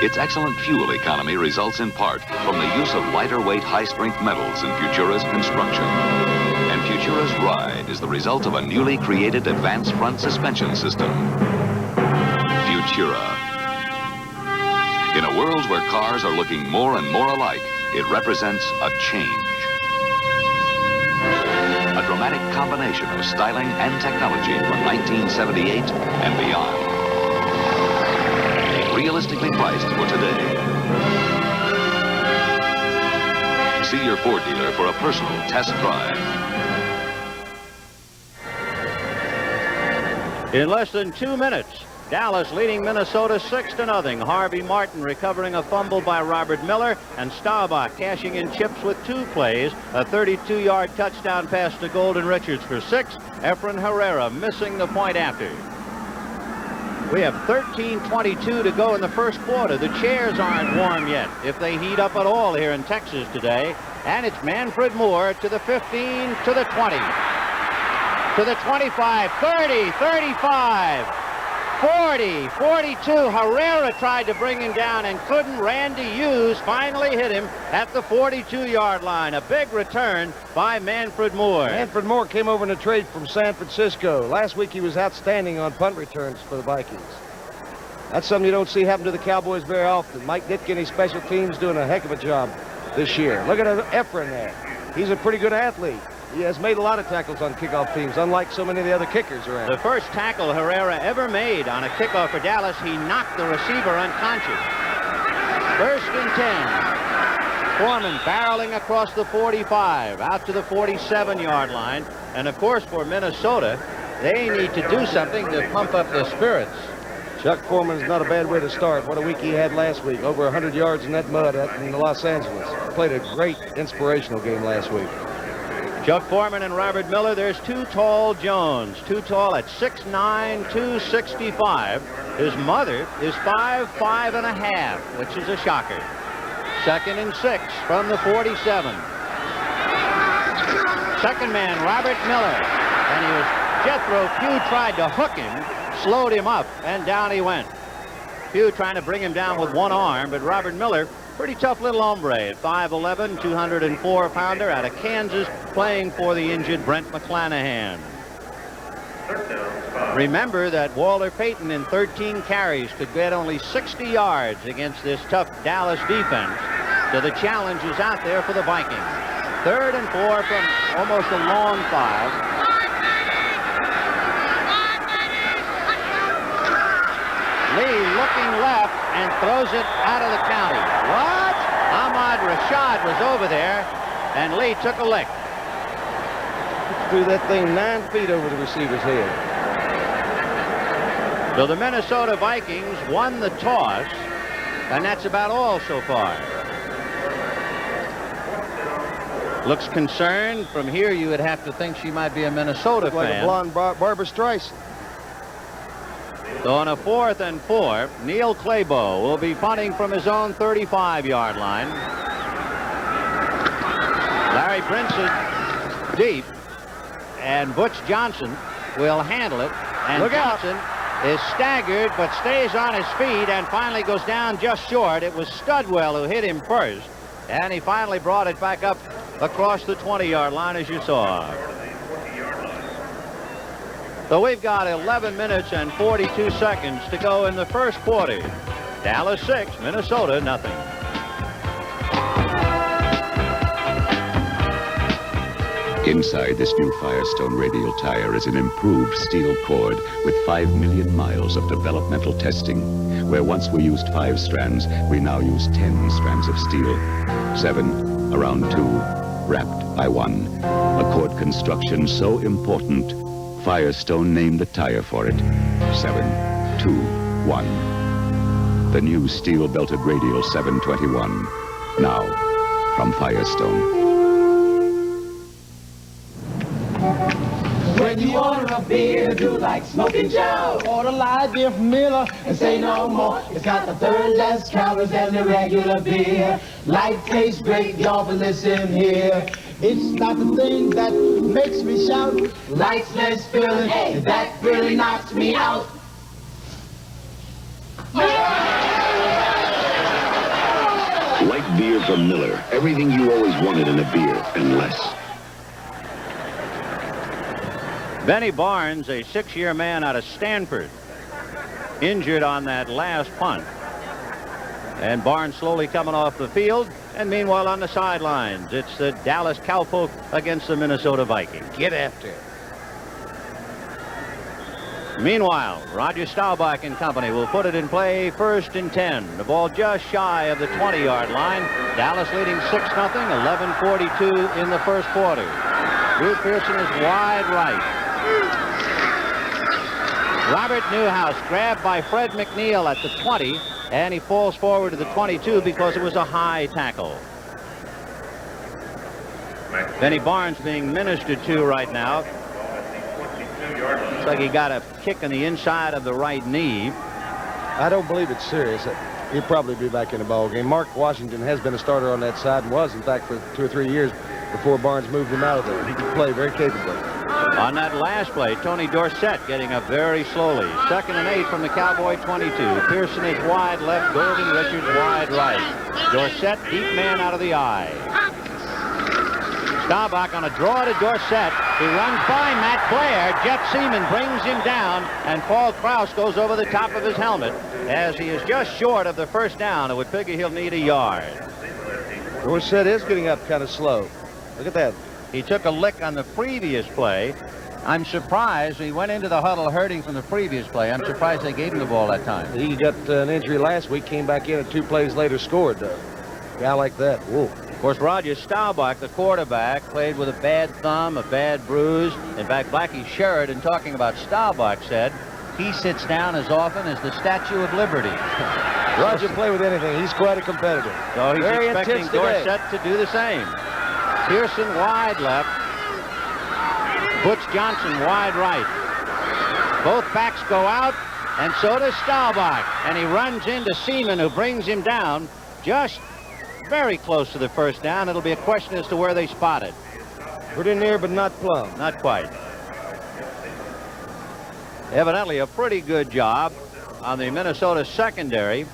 Its excellent fuel economy results in part from the use of lighter weight, high-strength metals in Futura's construction. And Futura's ride is the result of a newly created advanced front suspension system. Futura. In a world where cars are looking more and more alike, it represents a change. A dramatic combination of styling and technology for 1978 and beyond. Realistically priced for today. See your Ford dealer for a personal test drive. In less than 2 minutes, Dallas leading Minnesota 6-0. Harvey Martin recovering a fumble by Robert Miller, and Staubach cashing in chips with 2 plays, a 32-yard touchdown pass to Golden Richards for 6. Efren Herrera missing the point after. We have 13:22 to go in the first quarter. The chairs aren't warm yet, if they heat up at all here in Texas today. And it's Manfred Moore to the 15, to the 20, to the 25, 30, 35, 40, 42. Herrera tried to bring him down and couldn't. Randy Hughes finally hit him at the 42-yard line. A big return by Manfred Moore. Manfred Moore came over in a trade from San Francisco. Last week he was outstanding on punt returns for the Vikings. That's something you don't see happen to the Cowboys very often. Mike Ditka and his special teams doing a heck of a job this year. Look at Efren there. He's a pretty good athlete. He has made a lot of tackles on kickoff teams, unlike so many of the other kickers around. The first tackle Herrera ever made on a kickoff for Dallas, he knocked the receiver unconscious. First and 10. Foreman barreling across the 45, out to the 47-yard line. And, of course, for Minnesota, they need to do something to pump up their spirits. Chuck Foreman is not a bad way to start. What a week he had last week. Over 100 yards in that mud in Los Angeles. Played a great inspirational game last week. Chuck Foreman and Robert Miller. There's Too Tall Jones. Too Tall at 6'9", 265. His mother is 5'5 and a half, which is a shocker. Second and 6 from the 47. Second man, Robert Miller. And he was Jethro Pugh tried to hook him, slowed him up, and down he went. Pugh trying to bring him down with one arm, but Robert Miller, pretty tough little hombre at 5'11", 204-pounder out of Kansas, playing for the injured Brent McClanahan. Remember that Walter Payton in 13 carries could get only 60 yards against this tough Dallas defense. So the challenge is out there for the Vikings. 3rd and 4 from almost a long 5. Lee looking left and throws it out of the county. What? Ahmad Rashad was over there, and Lee took a lick. Threw that thing 9 feet over the receiver's head. So the Minnesota Vikings won the toss, and that's about all so far. Looks concerned. From here, you would have to think she might be a Minnesota fan. Like a blonde Barbara Streisand. So on a 4th and 4, Neil Claybo will be punting from his own 35-yard line. Larry Brinson deep, and Butch Johnson will handle it. And Look Johnson is staggered but stays on his feet and finally goes down just short. It was Studwell who hit him first, and he finally brought it back up across the 20-yard line, as you saw. So we've got 11 minutes and 42 seconds to go in the first quarter. Dallas 6, Minnesota nothing. Inside this new Firestone radial tire is an improved steel cord with 5 million miles of developmental testing. Where once we used 5 strands, we now use 10 strands of steel. 7 around 2, wrapped by 1. A cord construction so important, Firestone named the tire for it. 7, 2, 1. The new steel-belted radial 721. Now, from Firestone. When you order a beer, do like Smoking Joe. Order light beer from Miller and say no more. It's got a third less calories than the regular beer. Light tastes great, y'all, but listen here. It's not the thing that makes me shout. Light's less filling, hey, that really knocks me out. Light beer from Miller. Everything you always wanted in a beer and less. Benny Barnes, a 6-year man out of Stanford, injured on that last punt. And Barnes slowly coming off the field. And meanwhile on the sidelines, it's the Dallas Cowpoke against the Minnesota Vikings. Get after it. Meanwhile, Roger Staubach and company will put it in play, 1st and 10. The ball just shy of the 20-yard line. Dallas leading 6-0, 11:42 in the first quarter. Drew Pearson is wide right. Robert Newhouse grabbed by Fred McNeil at the 20, and he falls forward to the 22 because it was a high tackle. Benny Barnes being ministered to right now. Looks like he got a kick in the inside of the right knee. I don't believe it's serious. He'll probably be back in the ball game. Mark Washington has been a starter on that side and was, in fact, for 2 or 3 years before Barnes moved him out of there. He could play very capably. On that last play, Tony Dorsett getting up very slowly. 2nd and 8 from the Cowboy 22. Pearson is wide left, Golden Richards wide right. Dorsett, deep man out of the eye. Staubach on a draw to Dorsett. He runs by Matt Blair. Jeff Seaman brings him down, and Paul Krause goes over the top of his helmet as he is just short of the first down. It would figure he'll need a yard. Dorsett is getting up kind of slow. Look at that. He took a lick on the previous play. I'm surprised he went into the huddle hurting from the previous play. I'm surprised they gave him the ball that time. He got an injury last week, came back in and 2 plays later scored, though. Guy like that, whoa. Of course, Roger Staubach, the quarterback, played with a bad thumb, a bad bruise. In fact, Blackie Sheridan, talking about Staubach, said he sits down as often as the Statue of Liberty. Roger play with anything. He's quite a competitor. So he's very expecting Dorsett to do the same. Pearson wide left. Butch Johnson wide right. Both backs go out, and so does Staubach. And he runs into Seaman, who brings him down just very close to the first down. It'll be a question as to where they spot it. Pretty near, but not plumb. Not quite. Evidently a pretty good job on the Minnesota secondary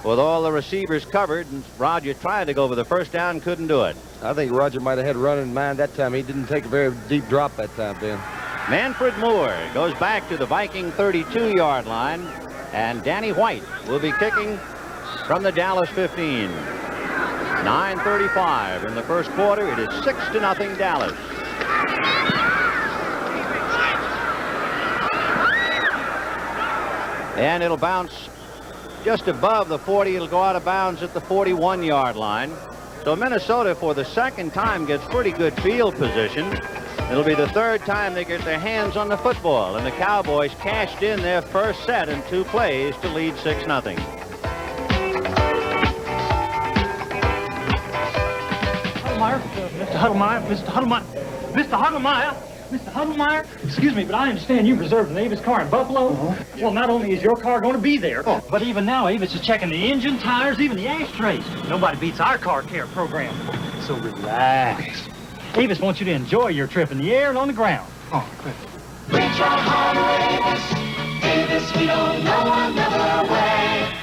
with all the receivers covered, and Roger tried to go for the first down, couldn't do it. I think Roger might have had run in mind that time. He didn't take a very deep drop that time, Ben. Manfred Moore goes back to the Viking 32-yard line, and Danny White will be kicking from the Dallas 15. 9:35 in the first quarter. It is 6-0 Dallas. And it'll bounce just above the 40. It'll go out of bounds at the 41-yard line. So Minnesota, for the second time, gets pretty good field position. It'll be the 3rd time they get their hands on the football, and the Cowboys cashed in their first set in 2 plays to lead 6-0. Mr. Huddlemeyer, Mr. Huddlemeyer, Mr. Huddlemeyer, Mr. Huddlemeyer, excuse me, but I understand you've reserved an Avis car in Buffalo. Well, not only is your car going to be there, but even now Avis is checking the engine, tires, even the ashtrays. Nobody beats our car care program. So relax. Avis wants you to enjoy your trip in the air and on the ground. Oh, good. Reach your heart, Avis. Avis, we don't know another way.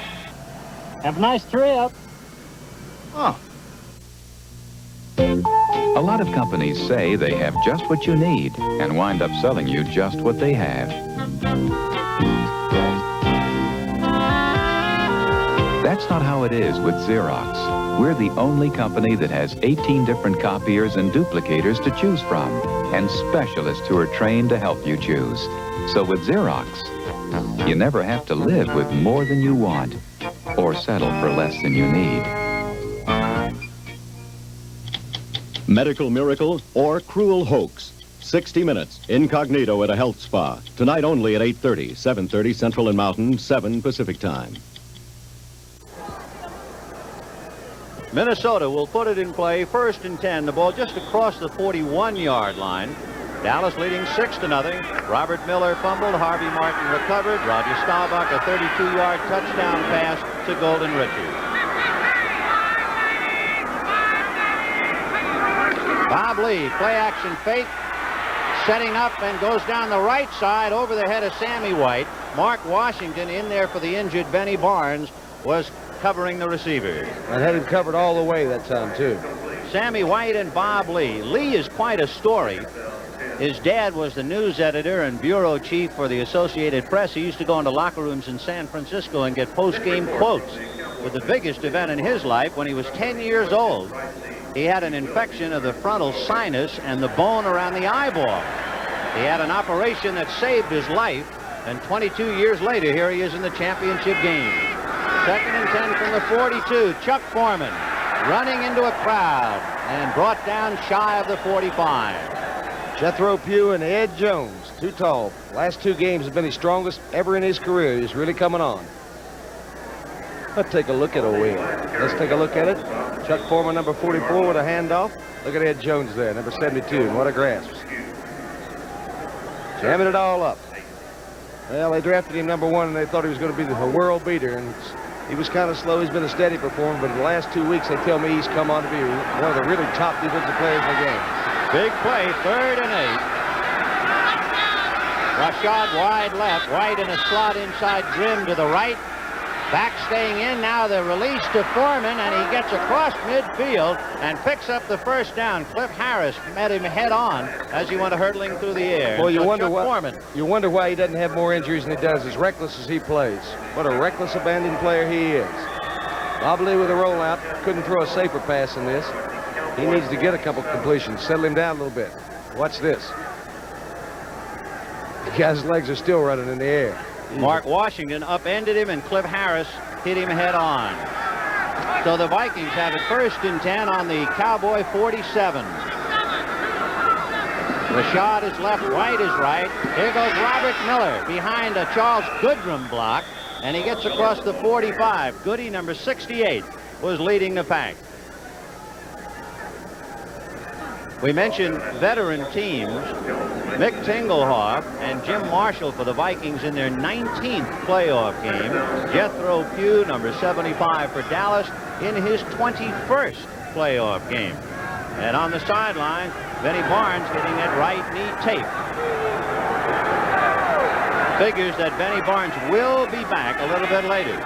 Have a nice trip. Oh. A lot of companies say they have just what you need and wind up selling you just what they have. That's not how it is with Xerox. We're the only company that has 18 different copiers and duplicators to choose from, and specialists who are trained to help you choose. So with Xerox, you never have to live with more than you want or settle for less than you need. Medical miracle or cruel hoax. 60 Minutes, incognito at a health spa. Tonight only at 8:30, 7:30 Central and Mountain, 7 Pacific Time. Minnesota will put it in play, 1st and 10. The ball just across the 41-yard line. Dallas leading 6-0. Robert Miller fumbled. Harvey Martin recovered. Roger Staubach a 32-yard touchdown pass to Golden Richard. Bob Lee, play action fake, setting up and goes down the right side over the head of Sammy White. Mark Washington in there for the injured Benny Barnes was covering the receiver. And had him covered all the way that time, too. Sammy White and Bob Lee. Lee is quite a story. His dad was the news editor and bureau chief for the Associated Press. He used to go into locker rooms in San Francisco and get post-game quotes. With the biggest event in his life, when he was 10 years old, he had an infection of the frontal sinus and the bone around the eyeball. He had an operation that saved his life, and 22 years later, here he is in the championship game. 2nd and 10 from the 42. Chuck Foreman running into a crowd and brought down shy of the 45. Jethro Pugh and Ed Jones, too tall. Last 2 games have been his strongest ever in his career. He's really coming on. Let's take a look at a wheel. Let's take a look at it. Chuck Foreman, number 44, with a handoff. Look at Ed Jones there, number 72, and what a grasp. Jamming it all up. Well, they drafted him number 1, and they thought he was going to be a world beater, and he was kind of slow. He's been a steady performer, but in the last 2 weeks, they tell me he's come on to be one of the really top defensive players in the game. Big play, 3rd and 8. Rashad wide left, White in a slot inside Grimm to the right. Back staying in, now the release to Foreman, and he gets across midfield and picks up the first down. Cliff Harris met him head on as he went hurtling through the air. Well, you So wonder why he doesn't have more injuries than he does, as reckless as he plays. What a reckless, abandoned player he is. Bob Lee with a rollout, couldn't throw a safer pass than this. He needs to get a couple completions, settle him down a little bit. Watch this. The guy's legs are still running in the air. Mark Washington upended him, and Cliff Harris hit him head on. So the Vikings have it 1st and 10 on the Cowboy 47. Rashad is left, White is right. Here goes Robert Miller behind a Charles Goodrum block, and he gets across the 45. Goody, number 68, was leading the pack. We mentioned veteran teams. Mick Tingelhoff and Jim Marshall for the Vikings in their 19th playoff game. Jethro Pugh, number 75 for Dallas, in his 21st playoff game. And on the sideline, Benny Barnes getting that right knee tape. Figures that Benny Barnes will be back a little bit later.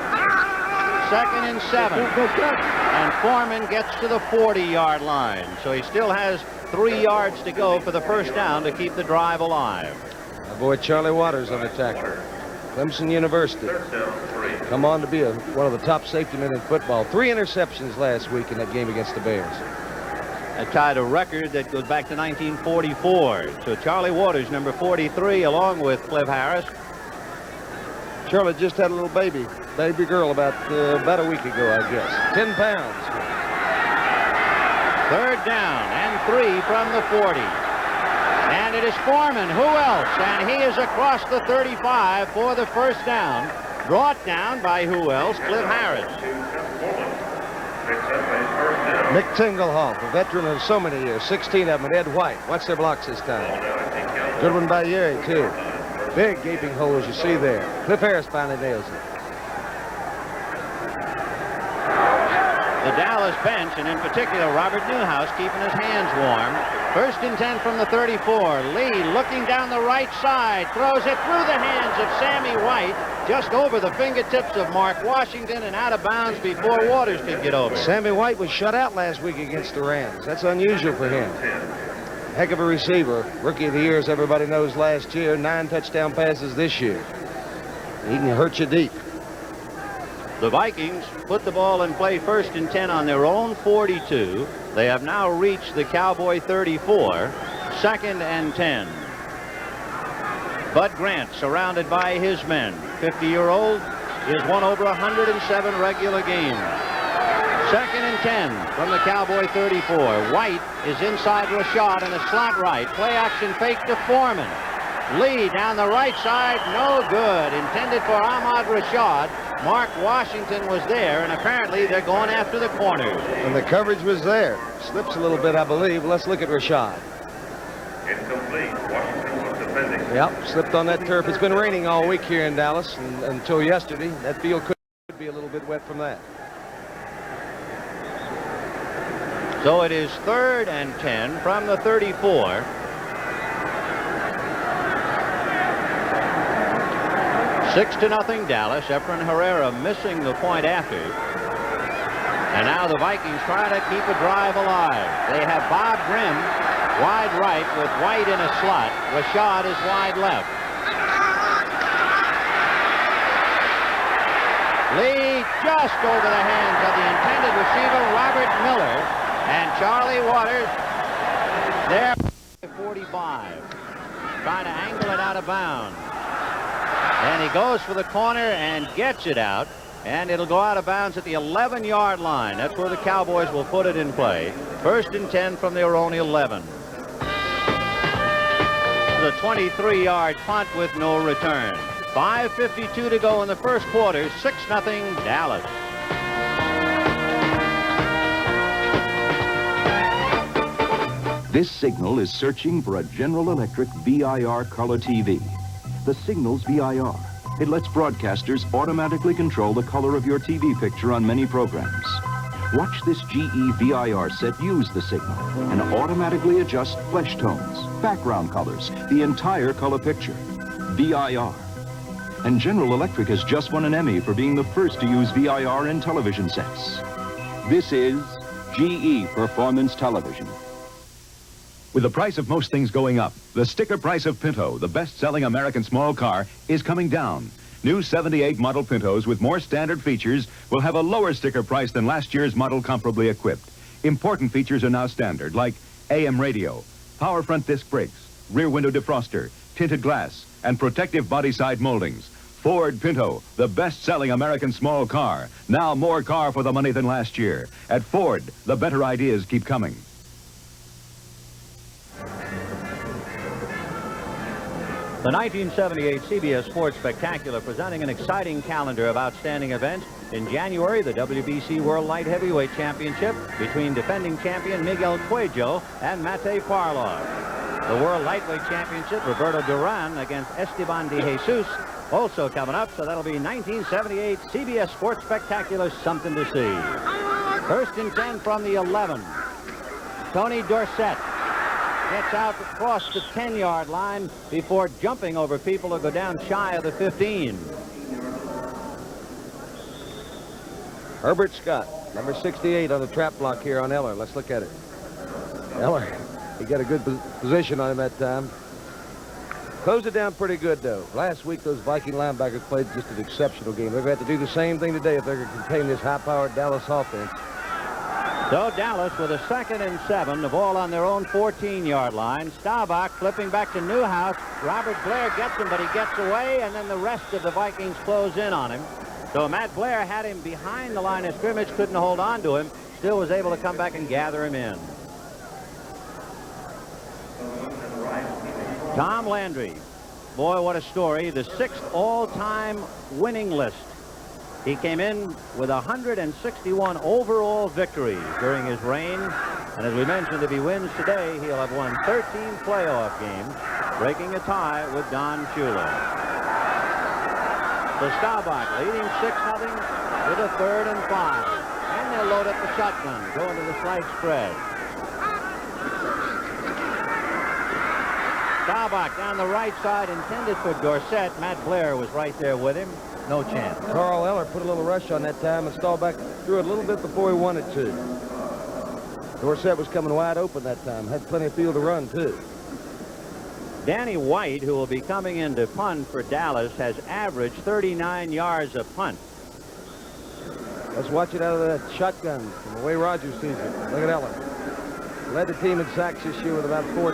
2nd and 7. And Foreman gets to the 40-yard line. So he still has 3 yards to go for the first down to keep the drive alive. My boy Charlie Waters on the tackle. Clemson University. Come on to be one of the top safety men in football. 3 interceptions last week in that game against the Bears. That tied a record that goes back to 1944. So Charlie Waters, number 43, along with Cliff Harris. Charlie just had a little baby girl about a week ago, I guess. 10 pounds. 3rd down and 3 from the 40. And it is Foreman. Who else? And he is across the 35 for the first down. Brought down by who else? Cliff Harris. Mick Tingelhoff, a veteran of so many years. 16 of them, and Ed White. Watch their blocks this time. Good one by Yeri, too. Big gaping hole, as you see there. Cliff Harris finally nails it. The Dallas bench, and in particular Robert Newhouse, keeping his hands warm. 1st and 10 from the 34. Lee looking down the right side, throws it through the hands of Sammy White, just over the fingertips of Mark Washington and out of bounds before Waters could get over. Sammy White was shut out last week against the Rams. That's unusual for him. Heck of a receiver. Rookie of the year, as everybody knows, last year. 9 touchdown passes this year. He can hurt you deep. The Vikings put the ball in play 1st and 10 on their own 42. They have now reached the Cowboy 34. 2nd and 10. Bud Grant surrounded by his men. 50-year-old has won over 107 regular games. 2nd and 10 from the Cowboy 34. White is inside Rashad in a slot right. Play action fake to Foreman. Lee down the right side, no good. Intended for Ahmad Rashad. Mark Washington was there, and apparently they're going after the corners. And the coverage was there. Slips a little bit, I believe. Let's look at Rashad. Yep, slipped on that turf. It's been raining all week here in Dallas and, until yesterday. That field could be a little bit wet from that. So it is 3rd and 10 from the 34. Six to nothing Dallas. Efren Herrera missing the point after. And now the Vikings try to keep a drive alive. They have Bob Grimm wide right with White in a slot. Rashad is wide left. Lee just over the hands of the intended receiver, Robert Miller. And Charlie Waters there, 45. Trying to angle it out of bounds. And he goes for the corner and gets it out. And it'll go out of bounds at the 11-yard line. That's where the Cowboys will put it in play. 1st and 10 from their own 11. The 23-yard punt with no return. 5:52 to go in the first quarter. 6-0 Dallas. This signal is searching for a General Electric VIR color TV. The signal's VIR. It lets broadcasters automatically control the color of your TV picture on many programs. Watch this GE VIR set use the signal and automatically adjust flesh tones, background colors, the entire color picture. VIR. And General Electric has just won an Emmy for being the first to use VIR in television sets. This is GE Performance Television. With the price of most things going up, the sticker price of Pinto, the best-selling American small car, is coming down. New 78 model Pintos with more standard features will have a lower sticker price than last year's model comparably equipped. Important features are now standard, like AM radio, power front disc brakes, rear window defroster, tinted glass, and protective body side moldings. Ford Pinto, the best-selling American small car. Now more car for the money than last year. At Ford, the better ideas keep coming. The 1978 CBS Sports Spectacular presenting an exciting calendar of outstanding events. In January, the WBC World Light Heavyweight Championship between defending champion Miguel Cuello and Mate Parlov. The World Lightweight Championship, Roberto Duran against Esteban de Jesus, also coming up, so that'll be 1978 CBS Sports Spectacular, something to see. 1st and 10 from the 11. Tony Dorsett gets out across the 10-yard line before jumping over people to go down shy of the 15. Herbert Scott, number 68 on the trap block here on Eller. Let's look at it. Eller, he got a good position on him that time. Closed it down pretty good, though. Last week, those Viking linebackers played just an exceptional game. They're going to have to do the same thing today if they're going to contain this high-powered Dallas offense. So Dallas with a 2nd and 7, the ball on their own 14-yard line. Staubach flipping back to Newhouse. Robert Blair gets him, but he gets away, and then the rest of the Vikings close in on him. So Matt Blair had him behind the line of scrimmage, couldn't hold on to him, still was able to come back and gather him in. Tom Landry. Boy, what a story. The 6th all-time winning list. He came in with 161 overall victories during his reign. And as we mentioned, if he wins today, he'll have won 13 playoff games, breaking a tie with Don Shula. So Staubach leading 6-0 with a 3rd and 5. And they'll load up the shotgun, going to the slight spread. Staubach down the right side, intended for Dorsett. Matt Blair was right there with him. No chance. Carl Eller put a little rush on that time and Staubach threw it a little bit before he wanted to. Dorsett was coming wide open that time. Had plenty of field to run, too. Danny White, who will be coming in to punt for Dallas, has averaged 39 yards a punt. Let's watch it out of that shotgun from the way Rogers sees it. Look at Eller. Led the team in sacks this year with about 14.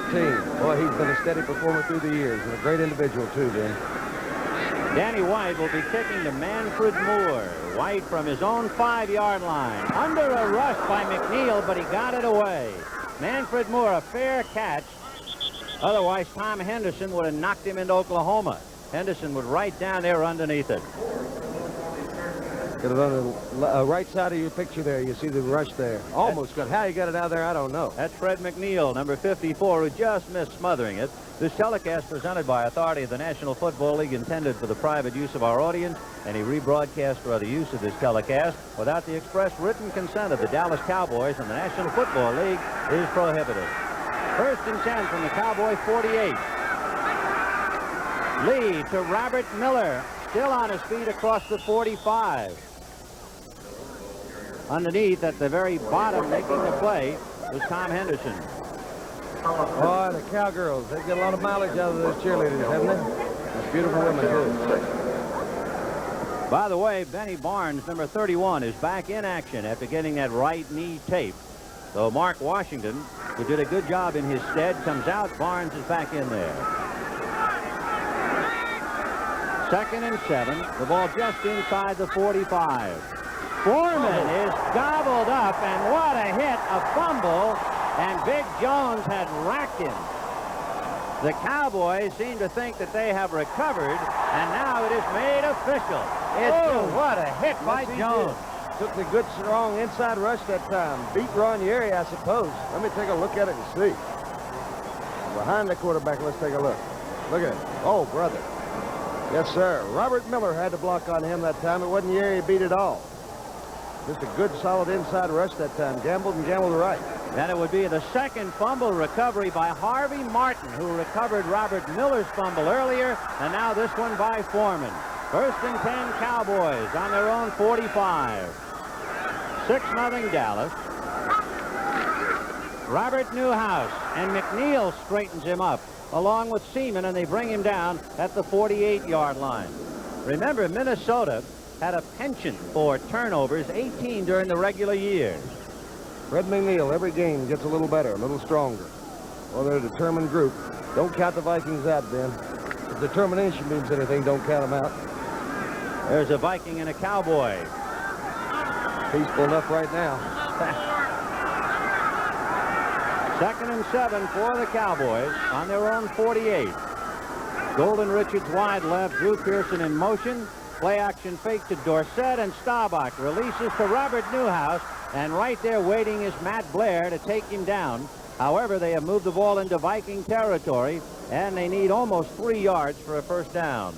Boy, he's been a steady performer through the years and a great individual, too, Ben. Danny White will be kicking to Manfred Moore. White from his own 5-yard line. Under a rush by McNeil, but he got it away. Manfred Moore, a fair catch. Otherwise, Tom Henderson would have knocked him into Oklahoma. Henderson was right down there underneath it. Get it on the right side of your picture there. You see the rush there. Almost got. How you got it out there, I don't know. That's Fred McNeil, number 54, who just missed smothering it. This telecast presented by authority of the National Football League intended for the private use of our audience. Any rebroadcast or other use of this telecast without the express written consent of the Dallas Cowboys and the National Football League is prohibited. 1st and 10 from the Cowboy 48. Lee to Robert Miller, still on his feet across the 45. Underneath at the very bottom making the play was Tom Henderson. Oh, the Cowgirls, they get a lot of mileage out of those cheerleaders, haven't they? Those beautiful women, too. By the way, Benny Barnes, number 31, is back in action after getting that right knee taped. So Mark Washington, who did a good job in his stead, comes out. Barnes is back in there. 2nd and 7. The ball just inside the 45. Foreman is gobbled up, and what a hit, a fumble, and Big Jones had racked him. The Cowboys seem to think that they have recovered, and now it is made official. What a hit by Jones. Took the good, strong inside rush that time. Beat Ron Yeri, I suppose. Let me take a look at it and see. Behind the quarterback, let's take a look. Look at it. Oh, brother. Yes, sir. Robert Miller had the block on him that time. It wasn't Yeri beat at all. Just a good, solid inside rush that time. Gambled and gambled right. Then it would be the 2nd fumble recovery by Harvey Martin, who recovered Robert Miller's fumble earlier, and now this one by Foreman. 1st and 10 Cowboys on their own 45. 6-0 Dallas. Robert Newhouse, and McNeil straightens him up along with Seaman, and they bring him down at the 48-yard line. Remember, Minnesota had a penchant for turnovers, 18 during the regular year. Fred McNeil, every game gets a little better, a little stronger. Well, they're a determined group. Don't count the Vikings out, Ben. If determination means anything, don't count them out. There's a Viking and a Cowboy. Peaceful enough right now. 2nd and 7 for the Cowboys on their own 48. Golden Richards wide left, Drew Pearson in motion. Play action fake to Dorsett, and Staubach releases to Robert Newhouse, and right there waiting is Matt Blair to take him down. However, they have moved the ball into Viking territory, and they need almost 3 yards for a first down.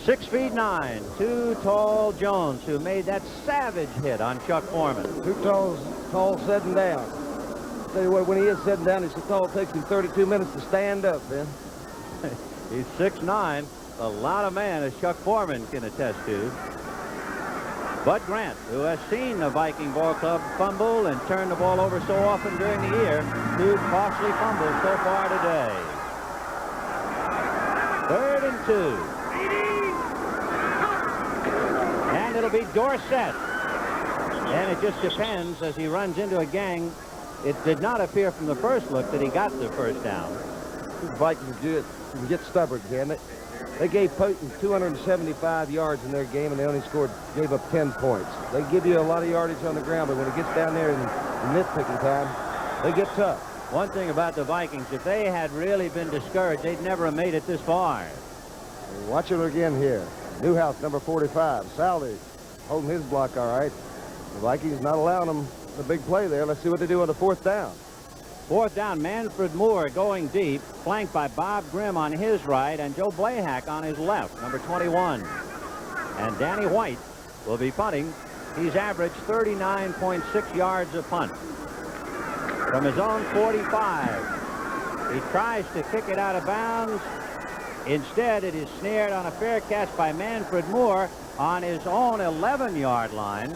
6'9", too tall Jones, who made that savage hit on Chuck Foreman. Too tall sitting down. Tell you what, when he is sitting down, he's so tall, it takes him 32 minutes to stand up, Ben. He's 6'9", a lot of man, as Chuck Foreman can attest to. Bud Grant, who has seen the Viking ball club fumble and turn the ball over so often during the year, 2 costly fumbles so far today. 3rd and 2. And it'll be Dorsett. And it just depends as he runs into a gang. It did not appear from the first look that he got the first down. The Vikings can get stubborn, can they? They gave Peyton 275 yards in their game, and they only gave up 10 points. They give you a lot of yardage on the ground, but when it gets down there in nitpicking time, they get tough. One thing about the Vikings, if they had really been discouraged, they'd never have made it this far. Watch it again here. Newhouse, number 45. Saldy holding his block all right. The Vikings not allowing them the big play there. Let's see what they do on the 4th down. 4th down, Manfred Moore going deep, flanked by Bob Grimm on his right and Joe Blahak on his left, number 21. And Danny White will be punting. He's averaged 39.6 yards a punt. From his own 45, he tries to kick it out of bounds. Instead, it is snared on a fair catch by Manfred Moore on his own 11-yard line.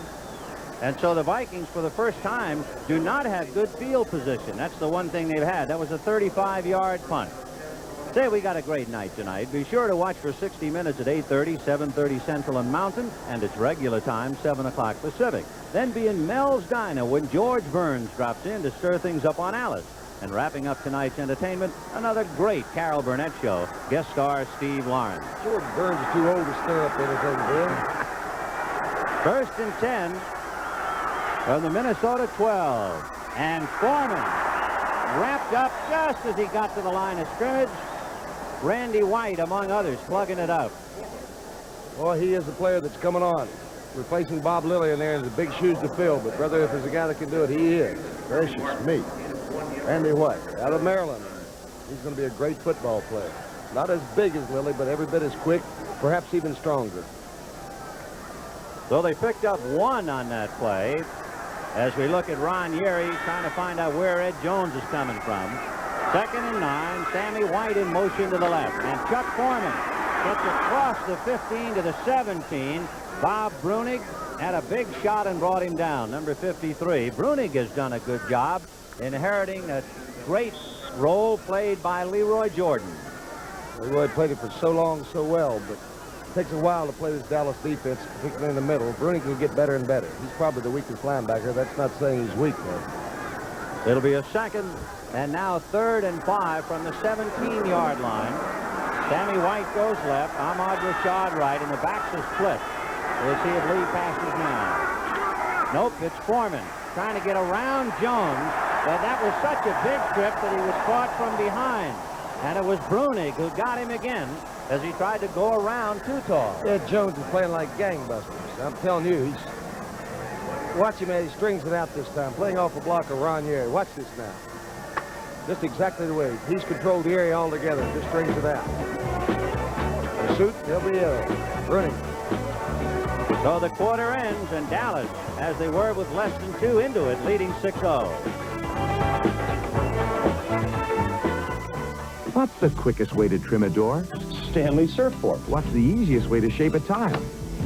And so the Vikings, for the first time, do not have good field position. That's the one thing they've had. That was a 35-yard punt. Say, we got a great night tonight. Be sure to watch for 60 Minutes at 8:30, 7:30 Central and Mountain, and its regular time, 7 o'clock Pacific. Then be in Mel's Diner when George Burns drops in to stir things up on Alice. And wrapping up tonight's entertainment, another great Carol Burnett show. Guest star Steve Lawrence. George Burns is too old to stir up anything, Bill. 1st and 10. From the Minnesota 12. And Foreman wrapped up just as he got to the line of scrimmage. Randy White, among others, plugging it up. Boy, he is the player that's coming on. Replacing Bob Lilly in there is a big shoes to fill, but brother, if there's a guy that can do it, he is. Gracious me. Randy White, out of Maryland. He's going to be a great football player. Not as big as Lilly, but every bit as quick, perhaps even stronger. So they picked up 1 on that play. As we look at Ron Yeri trying to find out where Ed Jones is coming from. 2nd and 9, Sammy White in motion to the left. And Chuck Foreman gets across the 15 to the 17. Bob Brunig had a big shot and brought him down, number 53. Brunig has done a good job inheriting a great role played by Leroy Jordan. Leroy played it for so long, so well, but it takes a while to play this Dallas defense, particularly in the middle. Brunig will get better and better. He's probably the weakest linebacker. That's not saying he's weak, though. It'll be a 2nd and now 3rd and 5 from the 17-yard line. Sammy White goes left, Ahmad Rashad right, and the backs are split. We'll see if Lee passes now. Nope, it's Foreman trying to get around Jones, but that was such a big trip that he was caught from behind. And it was Brunig who got him again as he tried to go around too tall. Yeah, Jones is playing like gangbusters. I'm telling you, he's... Watch him, man. He strings it out this time, playing off a block of Ron Yeri. Watch this now. Just exactly the way. He's controlled the area altogether. Just strings it out. Pursuit, he'll be running. So the quarter ends, and Dallas, as they were with less than 2 into it, leading 6-0. What's the quickest way to trim a door? Stanley Surfform. What's the easiest way to shape a tile?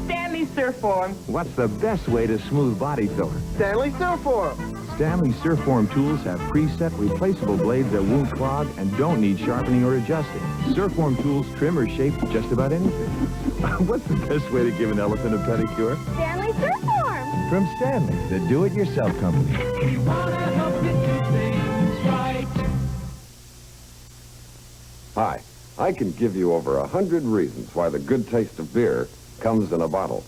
Stanley Surfform. What's the best way to smooth body filler? Stanley Surfform. Stanley Surfform tools have preset replaceable blades that won't clog and don't need sharpening or adjusting. Surfform tools trim or shape just about anything. What's the best way to give an elephant a pedicure? Stanley Surfform. From Stanley, the do-it-yourself company. We wanna help you do things right. Hi, I can give you over 100 reasons why the good taste of beer comes in a bottle.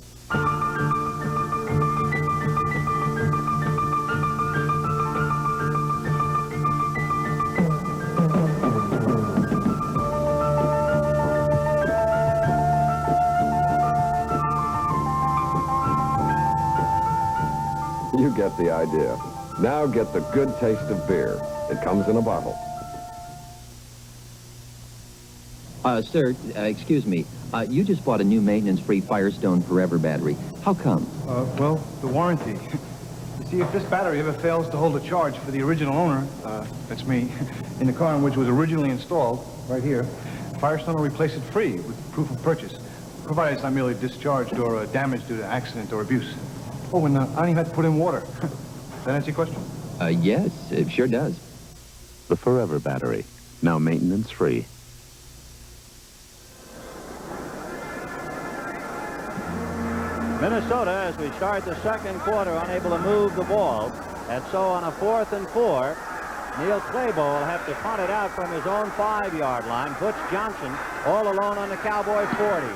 You get the idea. Now get the good taste of beer. It comes in a bottle. Sir, excuse me. You just bought a new maintenance-free Firestone Forever battery. How come? Well, the warranty. You see, if this battery ever fails to hold a charge for the original owner, that's me, in the car in which it was originally installed, right here, Firestone will replace it free with proof of purchase, provided it's not merely discharged or damaged due to accident or abuse. Oh, and I don't even have to put in water. Does that answer your question? Yes, it sure does. The Forever battery, now maintenance-free. Minnesota, as we start the second quarter, unable to move the ball. And so on a 4th and 4, Neil Clabo will have to punt it out from his own 5-yard line. Butch Johnson all alone on the Cowboy 40.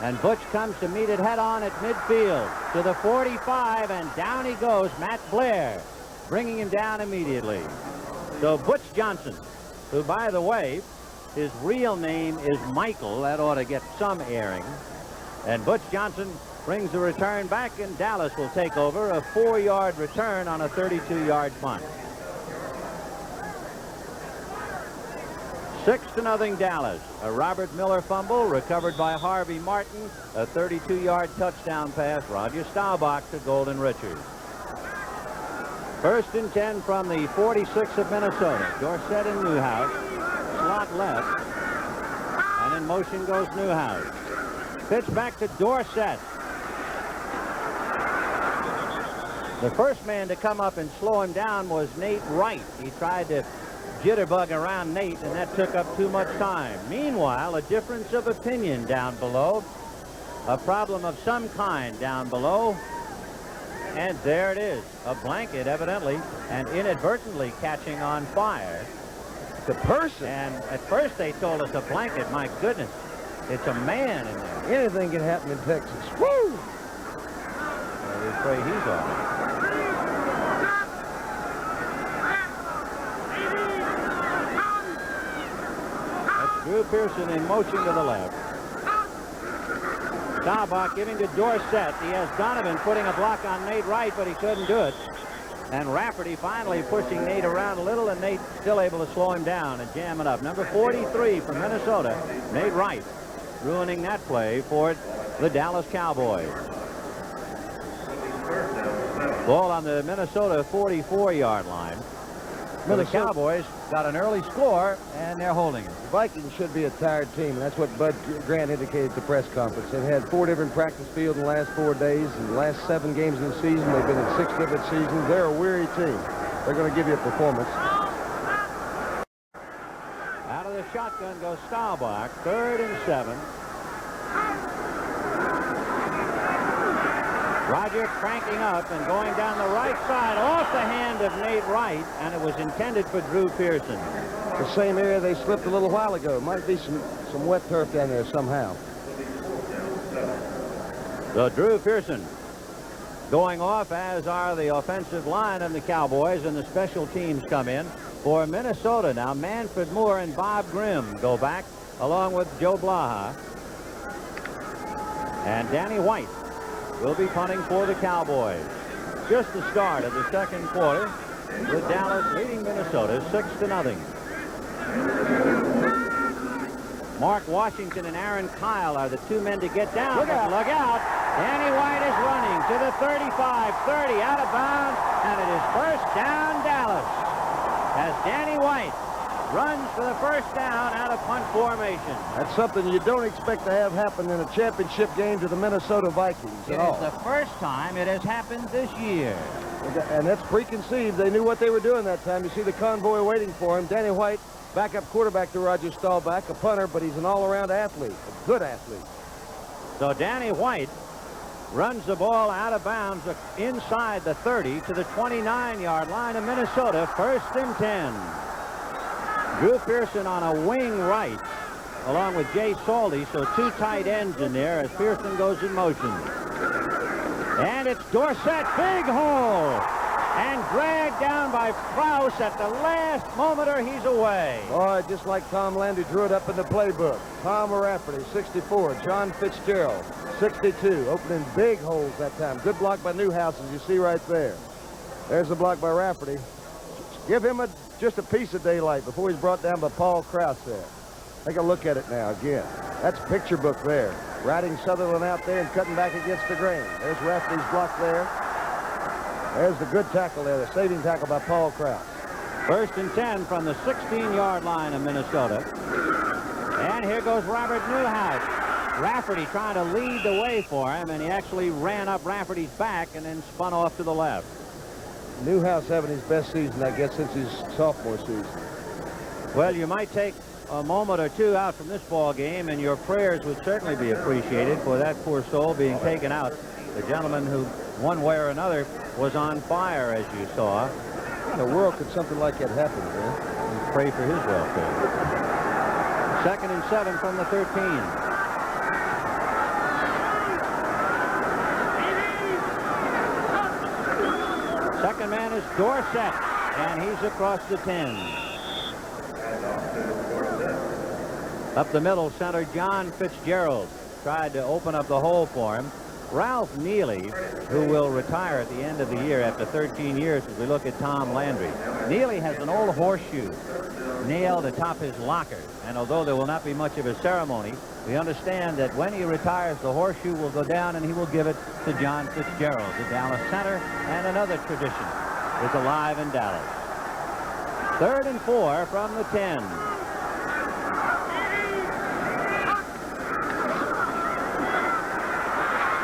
And Butch comes to meet it head-on at midfield to the 45, and down he goes, Matt Blair, bringing him down immediately. So Butch Johnson, who, by the way, his real name is Michael. That ought to get some airing. And Butch Johnson brings the return back, and Dallas will take over a 4-yard return on a 32-yard punt. 6-0 Dallas. A Robert Miller fumble recovered by Harvey Martin. A 32-yard touchdown pass. Roger Staubach to Golden Richards. 1st and 10 from the 46 of Minnesota. Dorsett and Newhouse. Slot left. And in motion goes Newhouse. Pitch back to Dorsett. The first man to come up and slow him down was Nate Wright. He tried to jitterbug around Nate, and that took up too much time. Meanwhile, a difference of opinion down below. A problem of some kind down below. And there it is. A blanket, evidently, and inadvertently catching on fire. The person. And at first they told us a blanket. My goodness. It's a man in there. Anything can happen in Texas. Woo! Well, we pray he's all right. That's Drew Pearson in motion to the left. Staubach giving to Dorsett. He has Donovan putting a block on Nate Wright, but he couldn't do it. And Rafferty finally pushing Nate around a little, and Nate still able to slow him down and jam it up. Number 43 from Minnesota, Nate Wright, ruining that play for the Dallas Cowboys. Ball on the Minnesota 44-yard line. Well, the Cowboys got an early score, and they're holding it. The Vikings should be a tired team. That's what Bud Grant indicated at the press conference. They've had 4 different practice fields in the last 4 days. In the last 7 games in the season, they've been in 6 different seasons. They're a weary team. They're going to give you a performance. Out of the shotgun goes Staubach, 3rd and 7. Roger cranking up and going down the right side off the hand of Nate Wright, and it was intended for Drew Pearson. The same area they slipped a little while ago. Might be some wet turf down there somehow. So Drew Pearson going off, as are the offensive line of the Cowboys, and the special teams come in for Minnesota. Now Manfred Moore and Bob Grimm go back along with Joe Blaha. And Danny White will be punting for the Cowboys. Just the start of the second quarter, with Dallas leading Minnesota 6-0. Mark Washington and Aaron Kyle are the 2 men to get down. Look out. Danny White is running to the 35, 30, out of bounds, and it is first down Dallas, as Danny White runs for the first down out of punt formation. That's something you don't expect to have happen in a championship game to the Minnesota Vikings It is the first time it has happened this year. And that's preconceived. They knew what they were doing that time. You see the convoy waiting for him. Danny White, backup quarterback to Roger Staubach, a punter, but he's an all-around athlete, a good athlete. So Danny White runs the ball out of bounds inside the 30 to the 29-yard line of Minnesota, 1st and 10. Drew Pearson on a wing right, along with Jay Salty, so 2 tight ends in there as Pearson goes in motion. And it's Dorsett, big hole, and dragged down by Krause at the last moment, or he's away. Boy, just like Tom Landry drew it up in the playbook. Tom Rafferty, 64. John Fitzgerald, 62. Opening big holes that time. Good block by Newhouse, as you see right there. There's the block by Rafferty. Give him just a piece of daylight before he's brought down by Paul Krause there. Take a look at it now again. That's picture book there. Riding Sutherland out there and cutting back against the grain. There's Rafferty's block there. There's the good tackle there, the saving tackle by Paul Krause. 1st and 10 from the 16-yard line of Minnesota. And here goes Robert Newhouse. Rafferty trying to lead the way for him, and he actually ran up Rafferty's back and then spun off to the left. Newhouse having his best season, I guess, since his sophomore season. Well, you might take a moment or 2 out from this ball game, and your prayers would certainly be appreciated for that poor soul being taken out. The gentleman who, one way or another, was on fire, as you saw. In the world could something like that happen, man? And pray for his welfare. 2nd and 7 from the 13. Second man is Dorsett, and he's across the 10. Up the middle, center John Fitzgerald tried to open up the hole for him. Ralph Neely, who will retire at the end of the year after 13 years as we look at Tom Landry. Neely has an old horseshoe nailed atop his locker, and although there will not be much of a ceremony, we understand that when he retires, the horseshoe will go down and he will give it to John Fitzgerald, the Dallas center, and another tradition is alive in Dallas. 3rd and 4 from the 10.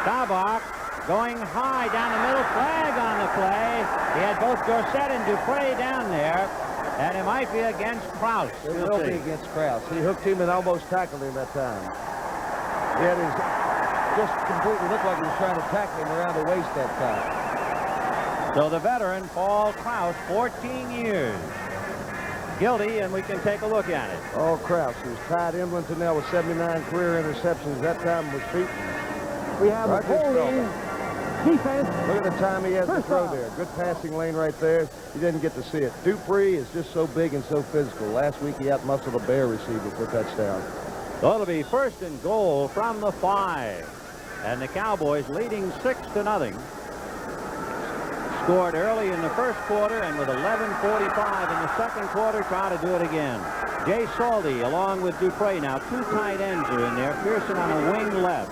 Staubach going high down the middle, flag on the play. He had both Dorsett and Dupre down there, and it might be against Krause. It will be against Krause. He hooked him and almost tackled him that time. He had his, just completely looked like he was trying to tackle him around the waist that time. So the veteran, Paul Krause, 14 years. Guilty, and we can take a look at it. Oh, Krause, who's tied Emlyn Tunnell with 79 career interceptions. That time was beaten. We have a holding defense. Look at the time he has to throw there. Good passing lane right there. You didn't get to see it. Dupree is just so big and so physical. Last week he outmuscled a Bear receiver for a touchdown. So it'll be 1st and goal from the 5. And the Cowboys leading 6-0. Scored early in the first quarter, and with 11:45 in the second quarter, try to do it again. Jay Salty along with Dupre. Now 2 tight ends are in there. Pearson on a wing left.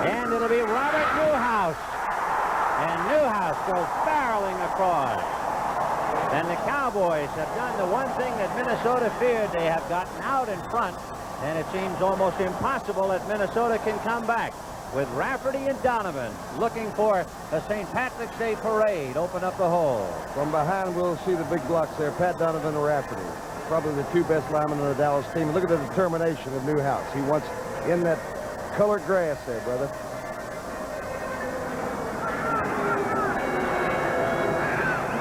And it'll be Robert Newhouse. And Newhouse goes barreling across. And the Cowboys have done the one thing that Minnesota feared. They have gotten out in front, and it seems almost impossible that Minnesota can come back. With Rafferty and Donovan looking for a St. Patrick's Day parade. Open up the hole. From behind, we'll see the big blocks there. Pat Donovan and Rafferty. Probably the 2 best linemen on the Dallas team. Look at the determination of Newhouse. He wants in that colored grass there, brother.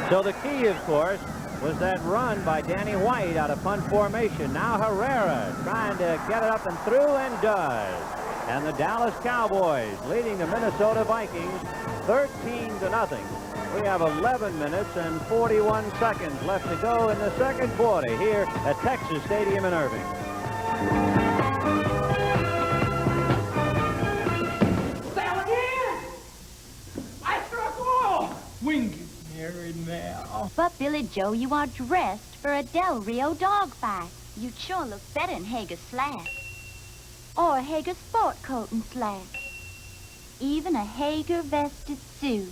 So the key, of course, was that run by Danny White out of punt formation. Now Herrera trying to get it up and through, and does. And the Dallas Cowboys leading the Minnesota Vikings 13-0. We have 11 minutes and 41 seconds left to go in the second quarter here at Texas Stadium in Irving. Sell again! I struck oil! Wing gets married now. But, Billy Joe, you are dressed for a Del Rio dogfight. You'd sure look better in Hager's slacks. Or a Hager sport coat and slacks. Even a Hager vested suit.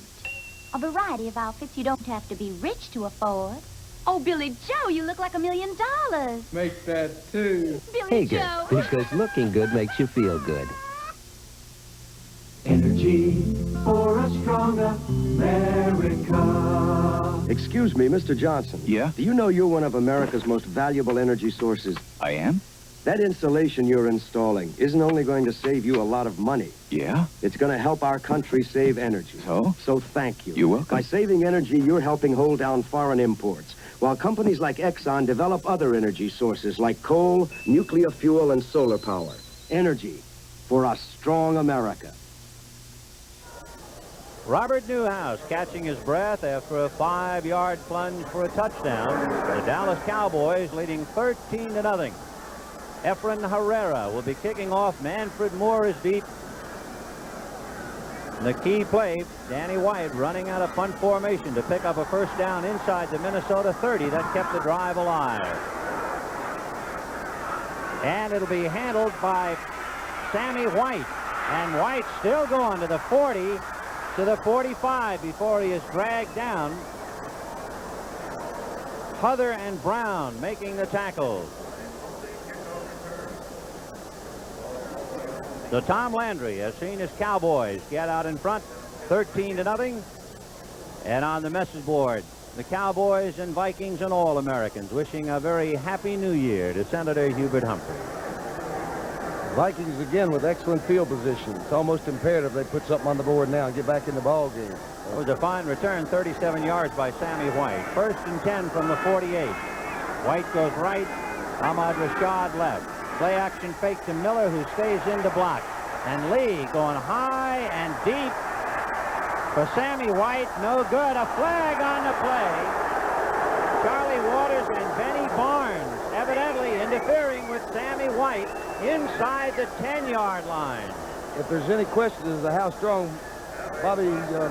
A variety of outfits you don't have to be rich to afford. Oh, Billy Joe, you look like $1 million. Make that 2. Billy Joe. Because looking good makes you feel good. Energy for a stronger America. Excuse me, Mr. Johnson. Yeah? Do you know you're one of America's most valuable energy sources? I am? That insulation you're installing isn't only going to save you a lot of money. Yeah? It's going to help our country save energy. So? So thank you. You're welcome. By saving energy, you're helping hold down foreign imports, while companies like Exxon develop other energy sources like coal, nuclear fuel, and solar power. Energy for a strong America. Robert Newhouse catching his breath after a 5-yard plunge for a touchdown. The Dallas Cowboys leading 13-0. Efren Herrera will be kicking off. Manfred Moore is deep. The key play, Danny White running out of punt formation to pick up a first down inside the Minnesota 30. That kept the drive alive. And it'll be handled by Sammy White. And White still going to the 40, to the 45 before he is dragged down. Huther and Brown making the tackles. So Tom Landry has seen his Cowboys get out in front 13-0. And on the message board, the Cowboys and Vikings and All-Americans wishing a very happy new year to Senator Hubert Humphrey. Vikings again with excellent field position. It's almost imperative they put something on the board now and get back in the ball game. It was a fine return, 37 yards by Sammy White. 1st and 10 from the 48. White goes right, Ahmad Rashad left. Play action fake to Miller, who stays in to block. And Lee going high and deep for Sammy White. No good. A flag on the play. Charlie Waters and Benny Barnes evidently interfering with Sammy White inside the 10-yard line. If there's any question as to how strong Bobby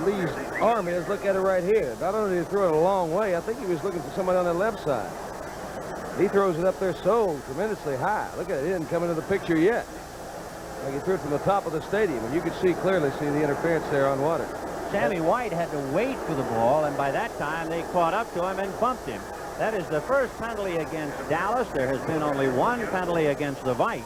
Lee's arm is, look at it right here. Not only did he throw it a long way, I think he was looking for somebody on the left side. He throws it up there so tremendously high. Look at it. He didn't come into the picture yet. Like he threw it from the top of the stadium, and you could clearly see the interference there on Waters. Sammy White had to wait for the ball, and by that time they caught up to him and bumped him. That is the first penalty against Dallas. There has been only one penalty against the Vikes.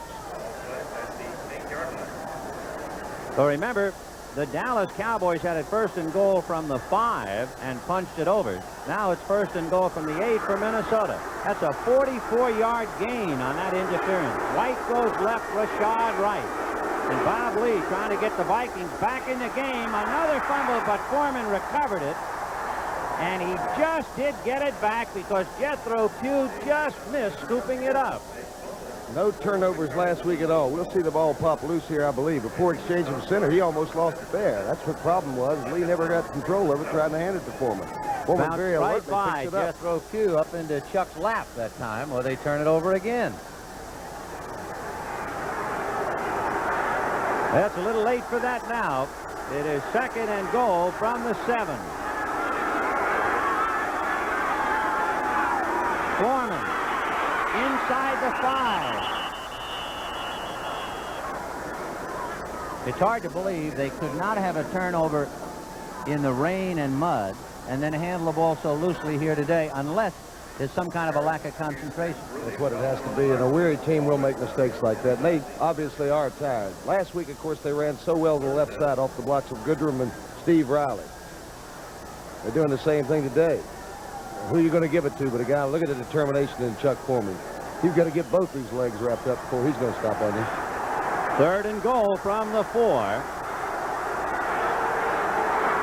So remember, the Dallas Cowboys had it 1st and goal from the 5 and punched it over. Now it's 1st and goal from the 8 for Minnesota. That's a 44-yard gain on that interference. White goes left, Rashad right. And Bob Lee trying to get the Vikings back in the game. Another fumble, but Foreman recovered it. And he just did get it back because Jethro Pugh just missed scooping it up. No turnovers last week at all. We'll see the ball pop loose here, I believe. Before exchange from center, he almost lost it there. That's what the problem was. Lee never got control of it, trying to hand it to Foreman. Foreman very right alertly by picks it up. Jethro Pugh up into Chuck's lap that time, or they turn it over again. That's a little late for that now. It is 2nd and goal from the 7. Foreman inside the 5. It's hard to believe they could not have a turnover in the rain and mud and then handle the ball so loosely here today unless there's some kind of a lack of concentration. That's what it has to be, and a weary team will make mistakes like that. And they obviously are tired. Last week, of course, they ran so well to the left side off the blocks of Goodrum and Steve Riley. They're doing the same thing today. Who are you going to give it to but a guy? Look at the determination in Chuck Foreman. You've got to get both these legs wrapped up before he's going to stop on you. 3rd and goal from the 4.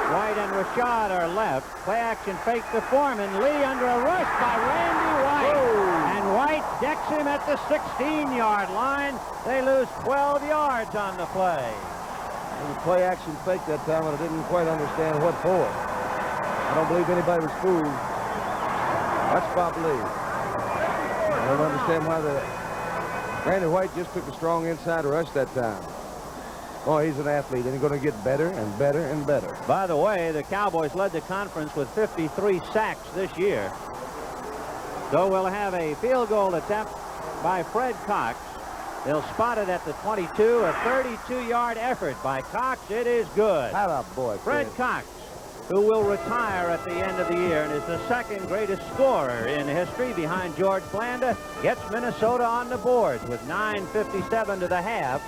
White and Rashad are left. Play action fake to Foreman. Lee under a rush by Randy White. Whoa. And White decks him at the 16-yard line. They lose 12 yards on the play. It was play action fake that time, and I didn't quite understand what for. I don't believe anybody was fooled. Watch Bob Lee. I don't understand why Randy White just took a strong inside rush that time. Oh, he's an athlete, and he's going to get better and better and better. By the way, the Cowboys led the conference with 53 sacks this year. So we'll have a field goal attempt by Fred Cox. They'll spot it at the 22, a 32-yard effort by Cox. It is good. How boy, Fred Cox, who will retire at the end of the year and is the 2nd greatest scorer in history behind George Blanda, gets Minnesota on the board with 9:57 to the half.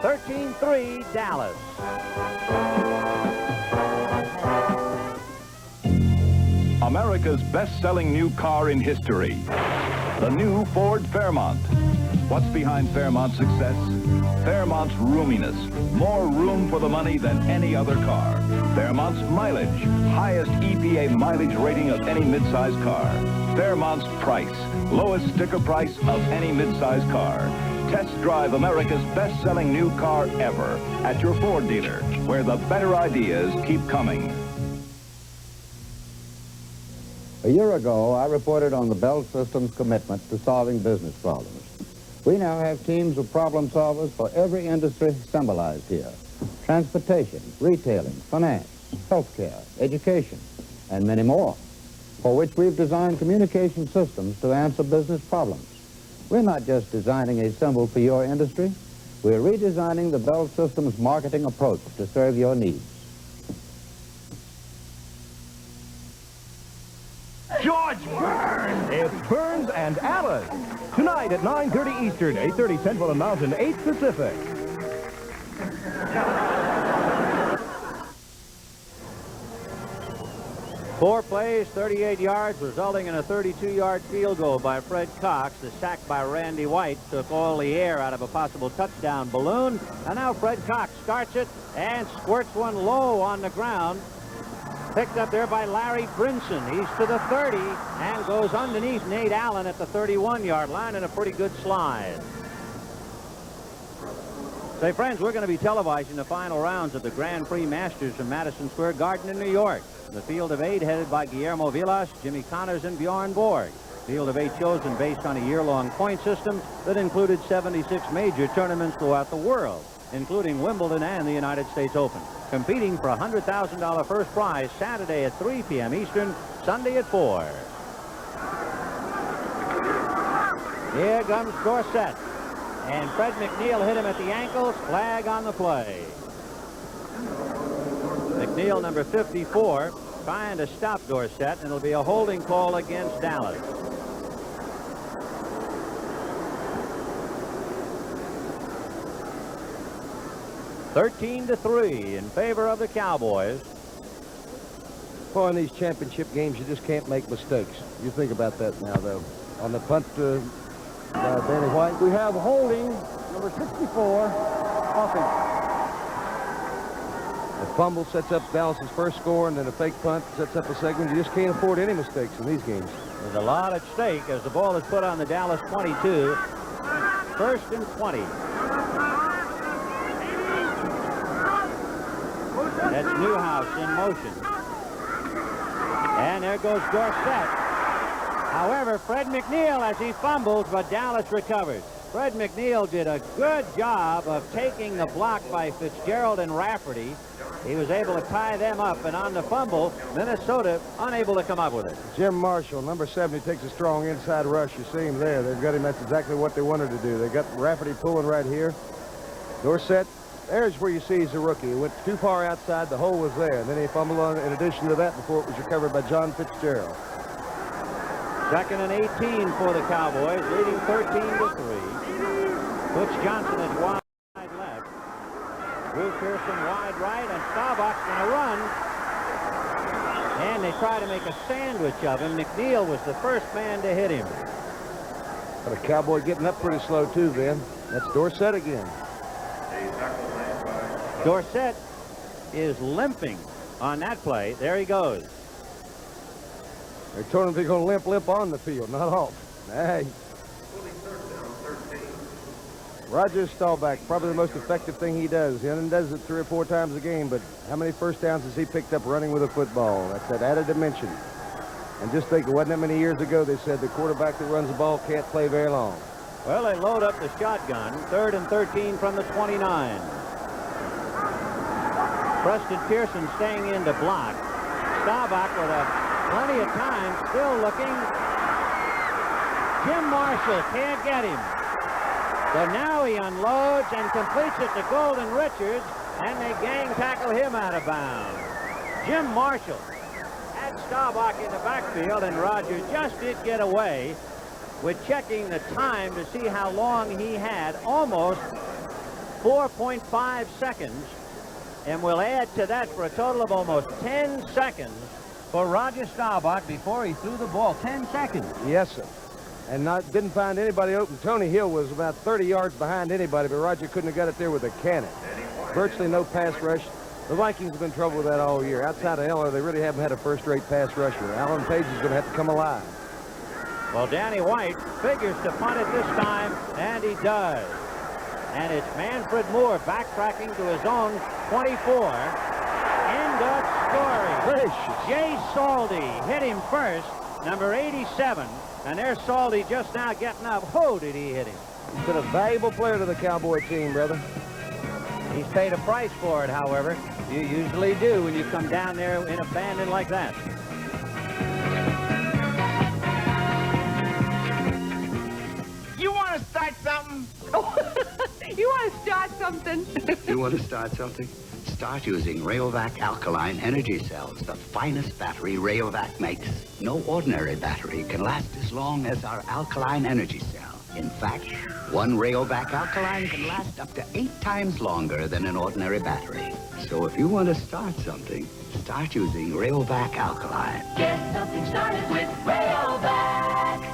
13-3 Dallas. America's best-selling new car in history, the new Ford Fairmont. What's behind Fairmont's success? Fairmont's roominess. More room for the money than any other car. Fairmont's mileage. Highest EPA mileage rating of any midsize car. Fairmont's price. Lowest sticker price of any midsize car. Test drive America's best-selling new car ever at your Ford dealer, where the better ideas keep coming. A year ago, I reported on the Bell System's commitment to solving business problems. We now have teams of problem solvers for every industry symbolized here. Transportation, retailing, finance, healthcare, education, and many more, for which we've designed communication systems to answer business problems. We're not just designing a symbol for your industry. We're redesigning the Bell System's marketing approach to serve your needs. George Burns! It's Burns and Alice. Tonight at 9:30 Eastern, 8:30 Central and Mountain, 8 Pacific. 4 plays, 38 yards, resulting in a 32-yard field goal by Fred Cox. The sack by Randy White took all the air out of a possible touchdown balloon. And now Fred Cox starts it and squirts one low on the ground. Picked up there by Larry Brinson. He's to the 30 and goes underneath Nate Allen at the 31-yard line in a pretty good slide. Say, friends, we're going to be televising the final rounds of the Grand Prix Masters from Madison Square Garden in New York. The field of 8 headed by Guillermo Vilas, Jimmy Connors, and Bjorn Borg. Field of 8 chosen based on a year-long point system that included 76 major tournaments throughout the world, including Wimbledon and the United States Open. Competing for a $100,000 first prize Saturday at 3 p.m. Eastern, Sunday at 4. Here comes Dorsett. And Fred McNeil hit him at the ankles. Flag on the play. McNeil, number 54, trying to stop Dorsett, and it'll be a holding call against Dallas. (13-3) in favor of the Cowboys. Well, in these championship games, you just can't make mistakes. You think about that now, though. On the punt, Danny White. We have holding, number 64, Hawkins. A fumble sets up Dallas's first score, and then a fake punt sets up a second. You just can't afford any mistakes in these games. There's a lot at stake as the ball is put on the Dallas 22. 1st and 20. That's Newhouse in motion. And there goes Dorsett. However, Fred McNeil as he fumbles, but Dallas recovers. Fred McNeil did a good job of taking the block by Fitzgerald and Rafferty. He was able to tie them up, and on the fumble, Minnesota unable to come up with it. Jim Marshall, number 70, takes a strong inside rush. You see him there. They've got him. That's exactly what they wanted to do. They got Rafferty pulling right here. Dorsett, there's where you see he's a rookie. He went too far outside. The hole was there. And then he fumbled on in addition to that before it was recovered by John Fitzgerald. 2nd and 18 for the Cowboys, leading 13-3. Butch Johnson is wide left. Drew Pearson wide right, and Staubach's going to run. And they try to make a sandwich of him. McNeil was the first man to hit him. But a Cowboy getting up pretty slow, too, then. That's Dorsett again. Dorsett is limping on that play. There he goes. They're told him they're going to limp on the field, not off. Hey. Roger Staubach, probably the most effective thing he does. He only does it 3 or 4 times a game, but how many first downs has he picked up running with a football? That's that added dimension. And just think, it wasn't that many years ago they said the quarterback that runs the ball can't play very long. Well, they load up the shotgun. 3rd and 13 from the 29. Preston Pearson staying in to block. Staubach with plenty of time, still looking. Jim Marshall can't get him. So now he unloads and completes it to Golden Richards, and they gang tackle him out of bounds. Jim Marshall had Staubach in the backfield, and Roger just did get away with checking the time to see how long he had, almost 4.5 seconds, and we'll add to that for a total of almost 10 seconds for Roger Staubach before he threw the ball. 10 seconds. Yes, sir. And didn't find anybody open. Tony Hill was about 30 yards behind anybody, but Roger couldn't have got it there with a cannon. Virtually no pass rush. The Vikings have been in trouble with that all year. Outside of Eller, they really haven't had a first-rate pass rusher. Alan Page is going to have to come alive. Well, Danny White figures to punt it this time, and he does. And it's Manfred Moore backtracking to his own 24. End of story. Jay Saldy hit him first, number 87. And there's Saldy just now getting up. Who did he hit him? He's been a valuable player to the Cowboy team, brother. He's paid a price for it, however. You usually do when you come down there in abandon like that. You want to start something? You want to start something? You want to start something? Start using Rayovac alkaline energy cells, the finest battery Rayovac makes. No ordinary battery can last as long as our alkaline energy cell. In fact, one Rayovac alkaline can last up to 8 times longer than an ordinary battery. So if you want to start something, start using Rayovac alkaline. Get something started with Rayovac.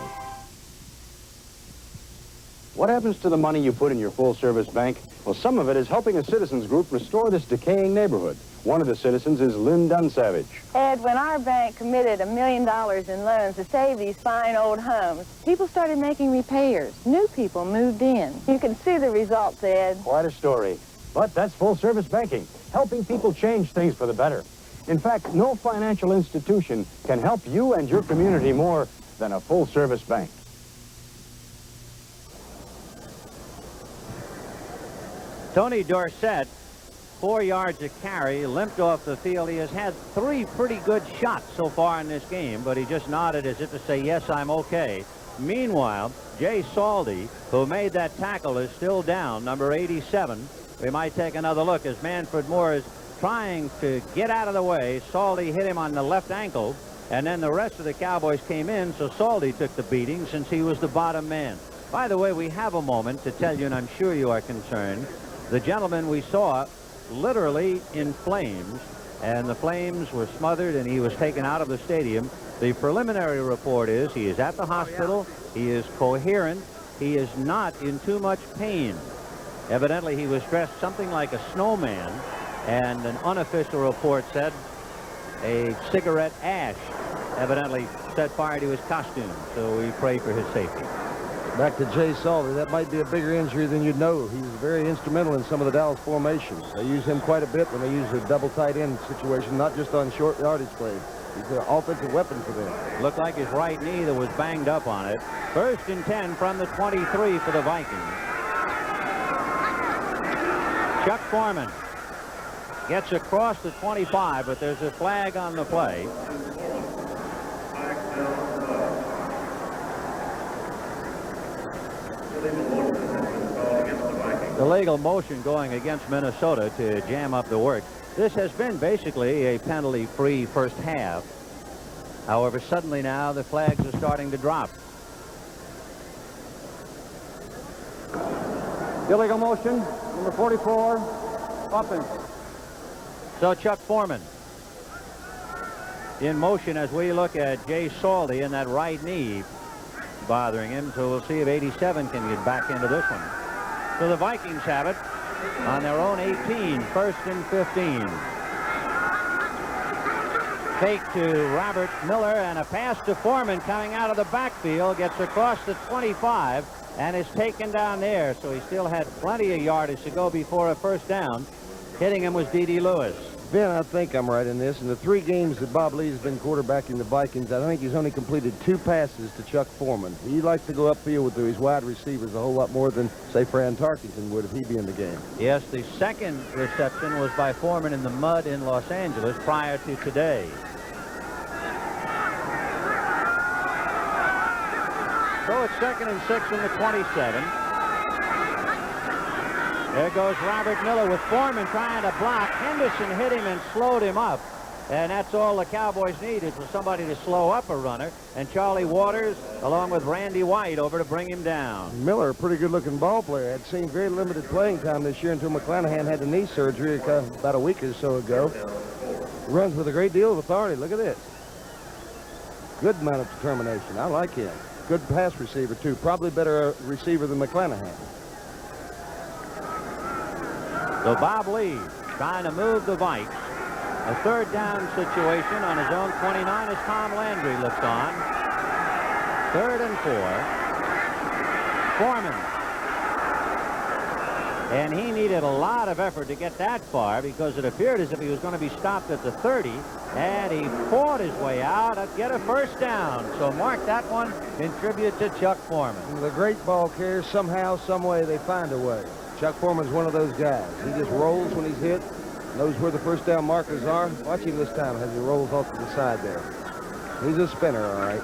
What happens to the money you put in your full-service bank? Well, some of it is helping a citizens group restore this decaying neighborhood. One of the citizens is Lynn Dunsavage. Ed, when our bank committed $1 million in loans to save these fine old homes, people started making repairs. New people moved in. You can see the results, Ed. Quite a story. But that's full-service banking, helping people change things for the better. In fact, no financial institution can help you and your community more than a full-service bank. Tony Dorsett, 4 yards a carry, limped off the field. He has had 3 pretty good shots so far in this game, but he just nodded as if to say, yes, I'm okay. Meanwhile, Jay Saldy, who made that tackle, is still down, number 87. We might take another look as Manfred Moore is trying to get out of the way. Saldy hit him on the left ankle, and then the rest of the Cowboys came in, so Saldy took the beating since he was the bottom man. By the way, we have a moment to tell you, and I'm sure you are concerned, the gentleman we saw literally in flames, and the flames were smothered and he was taken out of the stadium. The preliminary report is he is at the hospital, he is coherent, he is not in too much pain. Evidently he was dressed something like a snowman, and an unofficial report said a cigarette ash evidently set fire to his costume, so we pray for his safety. Back to Jay Saldy, that might be a bigger injury than you'd know. He was very instrumental in some of the Dallas formations. They use him quite a bit when they use a double tight end situation, not just on short yardage plays. He's an offensive weapon for them. Looked like his right knee that was banged up on it. 1st and 10 from the 23 for the Vikings. Chuck Foreman gets across the 25, but there's a flag on the play. Illegal motion going against Minnesota to jam up the work. This has been basically a penalty-free first half. However, suddenly now the flags are starting to drop. Illegal motion, number 44, Hawkins. So Chuck Foreman in motion as we look at Jay Salty and that right knee bothering him. So we'll see if 87 can get back into this one. So the Vikings have it on their own 18, 1st and 15. Fake to Robert Miller and a pass to Foreman coming out of the backfield, gets across the 25 and is taken down there. So he still had plenty of yardage to go before a first down. Hitting him was D.D. Lewis. Ben, I think I'm right in this. In the 3 games that Bob Lee has been quarterbacking the Vikings, I think he's only completed 2 passes to Chuck Foreman. He likes to go upfield with his wide receivers a whole lot more than, say, Fran Tarkington would if he'd be in the game. Yes, the second reception was by Foreman in the mud in Los Angeles prior to today. So it's 2nd and 6 in the 27. There goes Robert Miller with Foreman trying to block. Henderson hit him and slowed him up. And that's all the Cowboys needed, for somebody to slow up a runner. And Charlie Waters, along with Randy White, over to bring him down. Miller, a pretty good-looking ball player, had seen very limited playing time this year until McClanahan had the knee surgery about a week or so ago. Runs with a great deal of authority. Look at this. Good amount of determination. I like him. Good pass receiver, too. Probably better receiver than McClanahan. So Bob Lee trying to move the Vikes. A 3rd down situation on his own 29 as Tom Landry looks on. 3rd and 4. Foreman. And he needed a lot of effort to get that far because it appeared as if he was going to be stopped at the 30. And he fought his way out to get a first down. So mark that one in tribute to Chuck Foreman. The great ball carriers, somehow, some way, they find a way. Chuck Foreman's one of those guys. He just rolls when he's hit, knows where the first down markers are. Watch him this time as he rolls off to the side there. He's a spinner, all right.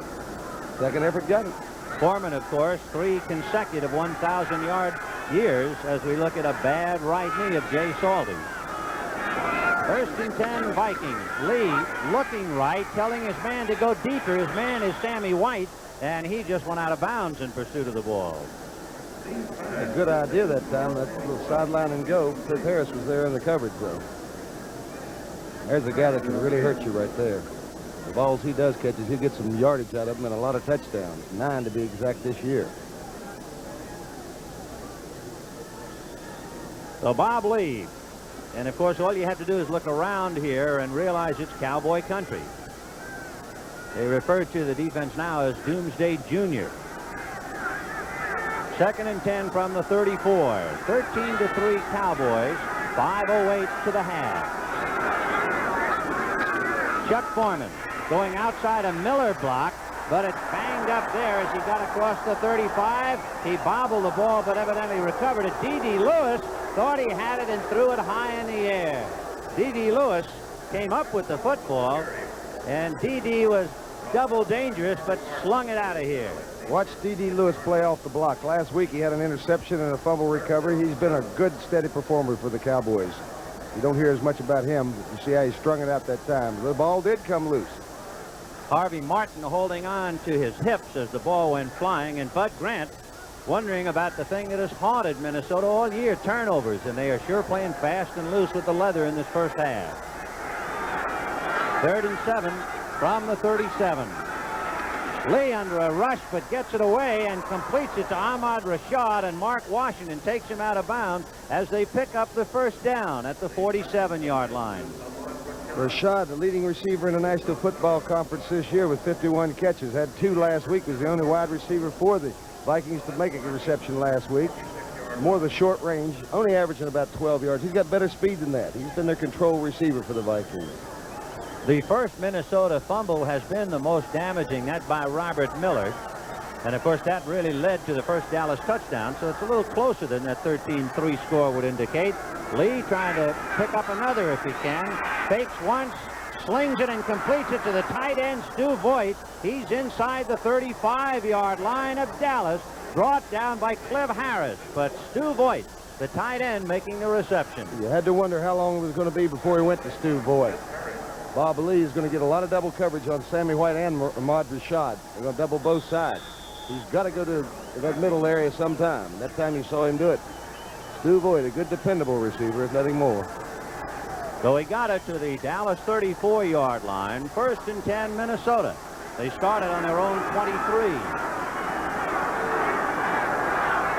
2nd effort got it. Foreman, of course, 3 consecutive 1,000-yard years as we look at a bad right knee of Jay Salty. 1st and 10 Vikings. Lee looking right, telling his man to go deeper. His man is Sammy White, and he just went out of bounds in pursuit of the ball. A good idea that time. That little sideline and go. Cliff Harris was there in the coverage, though. There's a guy that can really hurt you right there. The balls he does catch, he'll get some yardage out of them and a lot of touchdowns. 9 to be exact this year. So Bob Lee. And, of course, all you have to do is look around here and realize it's Cowboy country. They refer to the defense now as Doomsday Junior. 2nd and 10 from the 34. 13-3 Cowboys. 5:08 to the half. Chuck Foreman going outside a Miller block, but it's banged up there as he got across the 35. He bobbled the ball, but evidently recovered it. D.D. Lewis thought he had it and threw it high in the air. D.D. Lewis came up with the football, and D.D. was double dangerous, but slung it out of here. Watch D.D. Lewis play off the block. Last week he had an interception and a fumble recovery. He's been a good, steady performer for the Cowboys. You don't hear as much about him, but you see how he strung it out that time. The ball did come loose. Harvey Martin holding on to his hips as the ball went flying, and Bud Grant wondering about the thing that has haunted Minnesota all year, turnovers, and they are sure playing fast and loose with the leather in this first half. 3rd and 7 from the 37. Lee under a rush, but gets it away and completes it to Ahmad Rashad, and Mark Washington takes him out of bounds as they pick up the first down at the 47-yard line. Rashad, the leading receiver in the National Football Conference this year with 51 catches. Had 2 last week, was the only wide receiver for the Vikings to make a reception last week. More of the short range, only averaging about 12 yards. He's got better speed than that. He's been their control receiver for the Vikings. The first Minnesota fumble has been the most damaging, that by Robert Miller. And, of course, that really led to the first Dallas touchdown, so it's a little closer than that 13-3 score would indicate. Lee trying to pick up another if he can. Fakes once, slings it and completes it to the tight end, Stu Voigt. He's inside the 35-yard line of Dallas, brought down by Cliff Harris. But Stu Voigt, the tight end, making the reception. You had to wonder how long it was going to be before he went to Stu Voigt. Bob Lee is going to get a lot of double coverage on Sammy White and Ahmad Rashad. They're going to double both sides. He's got to go to that middle area sometime. That time you saw him do it. Stu Voigt, a good dependable receiver, if nothing more. So he got it to the Dallas 34-yard line. 1st and 10, Minnesota. They started on their own 23.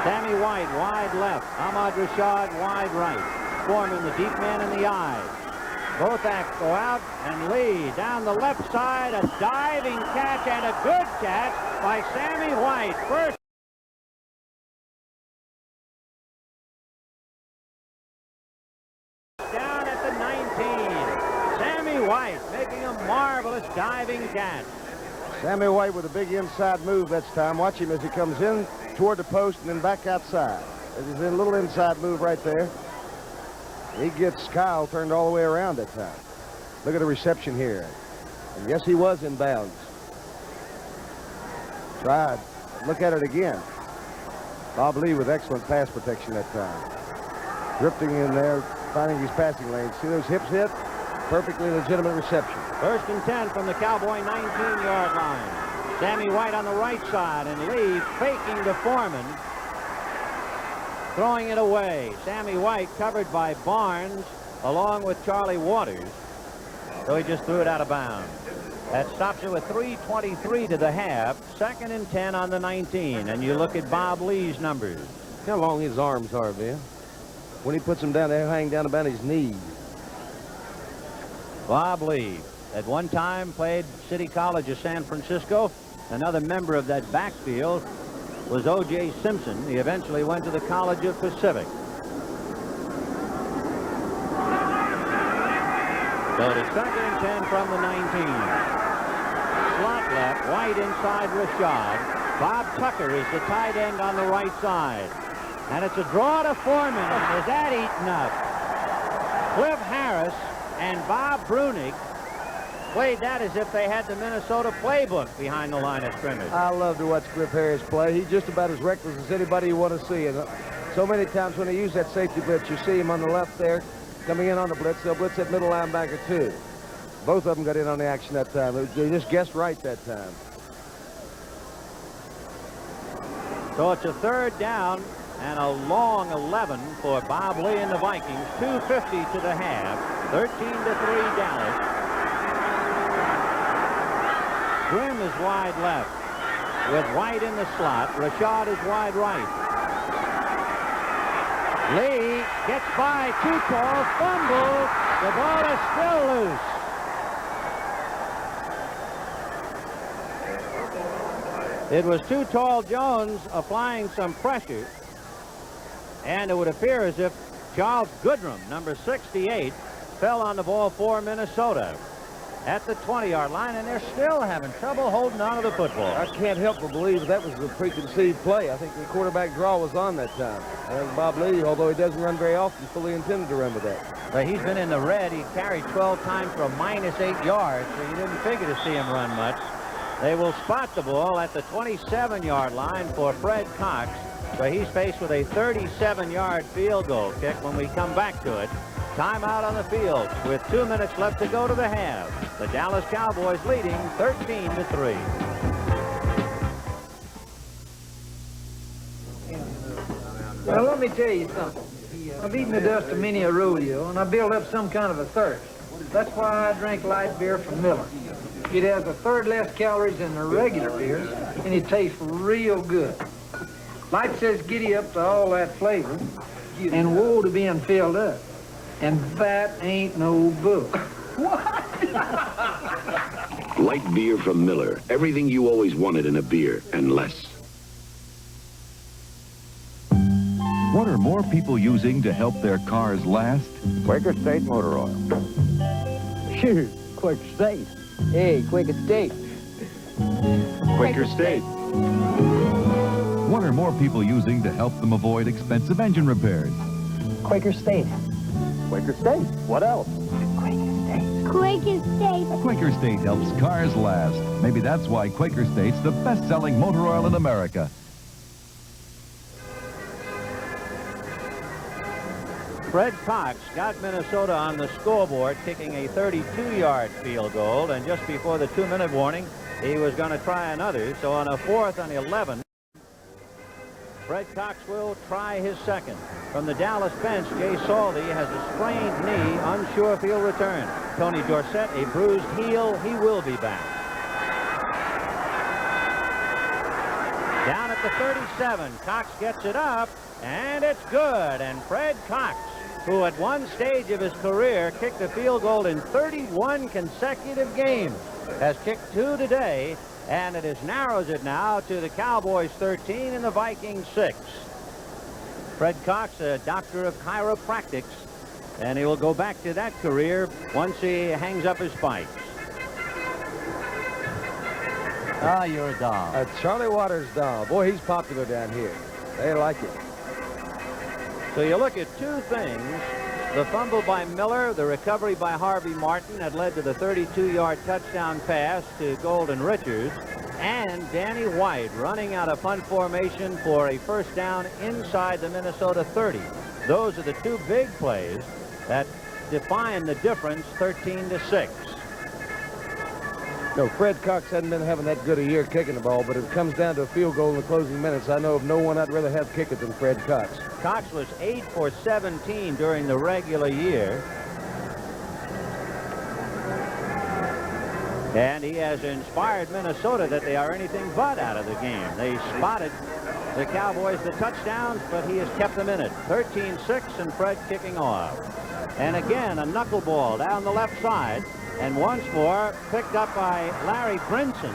Sammy White wide left. Ahmad Rashad wide right. Foreman the deep man in the eye. Both backs go out, and Lee down the left side, a diving catch and a good catch by Sammy White. First down at the 19. Sammy White making a marvelous diving catch. Sammy White with a big inside move this time. Watch him as he comes in toward the post and then back outside. There's a little inside move right there. He gets Kyle turned all the way around that time. Look at the reception here. And yes, he was in bounds. Tried. Look at it again. Bob Lee with excellent pass protection that time. Drifting in there, finding his passing lane. See those hips hit? Perfectly legitimate reception. 1st and 10 from the Cowboy 19-yard line. Sammy White on the right side, and Lee faking to Foreman. Throwing it away. Sammy White covered by Barnes along with Charlie Waters. So he just threw it out of bounds. That stops it with 3:23 to the half. 2nd and 10 on the 19. And you look at Bob Lee's numbers. How long his arms are, man. When he puts them down, they hang down about his knees. Bob Lee, at one time played City College of San Francisco. Another member of that backfield was O.J. Simpson. He eventually went to the College of Pacific. So to 2nd and 10 from the 19. Slot left, White inside Rashad. Bob Tucker is the tight end on the right side. And it's a draw to Foreman, and is that eaten up? Cliff Harris and Bob Brunig played that as if they had the Minnesota playbook behind the line of scrimmage. I love to watch Cliff Harris play. He's just about as reckless as anybody you want to see. And so many times when they use that safety blitz, you see him on the left there coming in on the blitz. They'll blitz that middle linebacker too. Both of them got in on the action that time. They just guessed right that time. So it's a 3rd down and a long 11 for Bob Lee and the Vikings. 2:50 to the half. 13-3 Dallas. Grimm is wide left with White in the slot. Rashad is wide right. Lee gets by, too tall, fumble. The ball is still loose. It was Too Tall Jones applying some pressure, and it would appear as if Charles Goodrum, number 68, fell on the ball for Minnesota at the 20-yard line, and they're still having trouble holding on to the football. I can't help but believe that was a preconceived play. I think the quarterback draw was on that time. I think Bob Lee, although he doesn't run very often, fully intended to run with that. But he's been in the red. He carried 12 times for a -8 yards, so you didn't figure to see him run much. They will spot the ball at the 27-yard line for Fred Cox, but he's faced with a 37-yard field goal kick when we come back to it. Timeout on the field with 2 minutes left to go to the half. The Dallas Cowboys leading 13-3. Now, let me tell you something. I've eaten the dust of many a rodeo, and I built up some kind of a thirst. That's why I drink light beer from Miller. It has 1/3 less calories than the regular beers, and it tastes real good. Light says giddy up to all that flavor, and woe to being filled up. And that ain't no book. Light beer from Miller. Everything you always wanted in a beer, and less. What are more people using to help their cars last? Quaker State Motor Oil. Shoot, Quaker State. Hey, Quaker State. Quaker State. What are more people using to help them avoid expensive engine repairs? Quaker State. Quaker State. What else? Quaker State. Quaker State helps cars last. Maybe that's why Quaker State's the best-selling motor oil in America. Fred Cox got Minnesota on the scoreboard, kicking a 32-yard field goal, and just before the 2-minute warning, he was going to try another. So on a 4th and 11, Fred Cox will try his second. From the Dallas bench, Jay Saldy has a sprained knee, unsure if he'll return. Tony Dorsett, a bruised heel. He will be back. Down at the 37, Cox gets it up, and it's good. And Fred Cox, who at one stage of his career kicked a field goal in 31 consecutive games, has kicked 2 today, and it narrows it now to the Cowboys 13 and the Vikings 6. Fred Cox, a doctor of chiropractics, and he will go back to that career once he hangs up his spikes. Ah, you're a doll. A Charlie Waters doll. Boy, he's popular down here. They like it. So you look at two things. The fumble by Miller, the recovery by Harvey Martin that led to the 32-yard touchdown pass to Golden Richards, and Danny White running out of punt formation for a first down inside the Minnesota 30. Those are the two big plays that define the difference, 13-6. No, Fred Cox hadn't been having that good a year kicking the ball, but if it comes down to a field goal in the closing minutes, I know of no one I'd rather have kick it than Fred Cox. Cox was 8 for 17 during the regular year. And he has inspired Minnesota that they are anything but out of the game. They spotted the Cowboys the touchdowns, but he has kept them in it. 13-6 and Fred kicking off. And again, a knuckleball down the left side. And once more, picked up by Larry Brinson.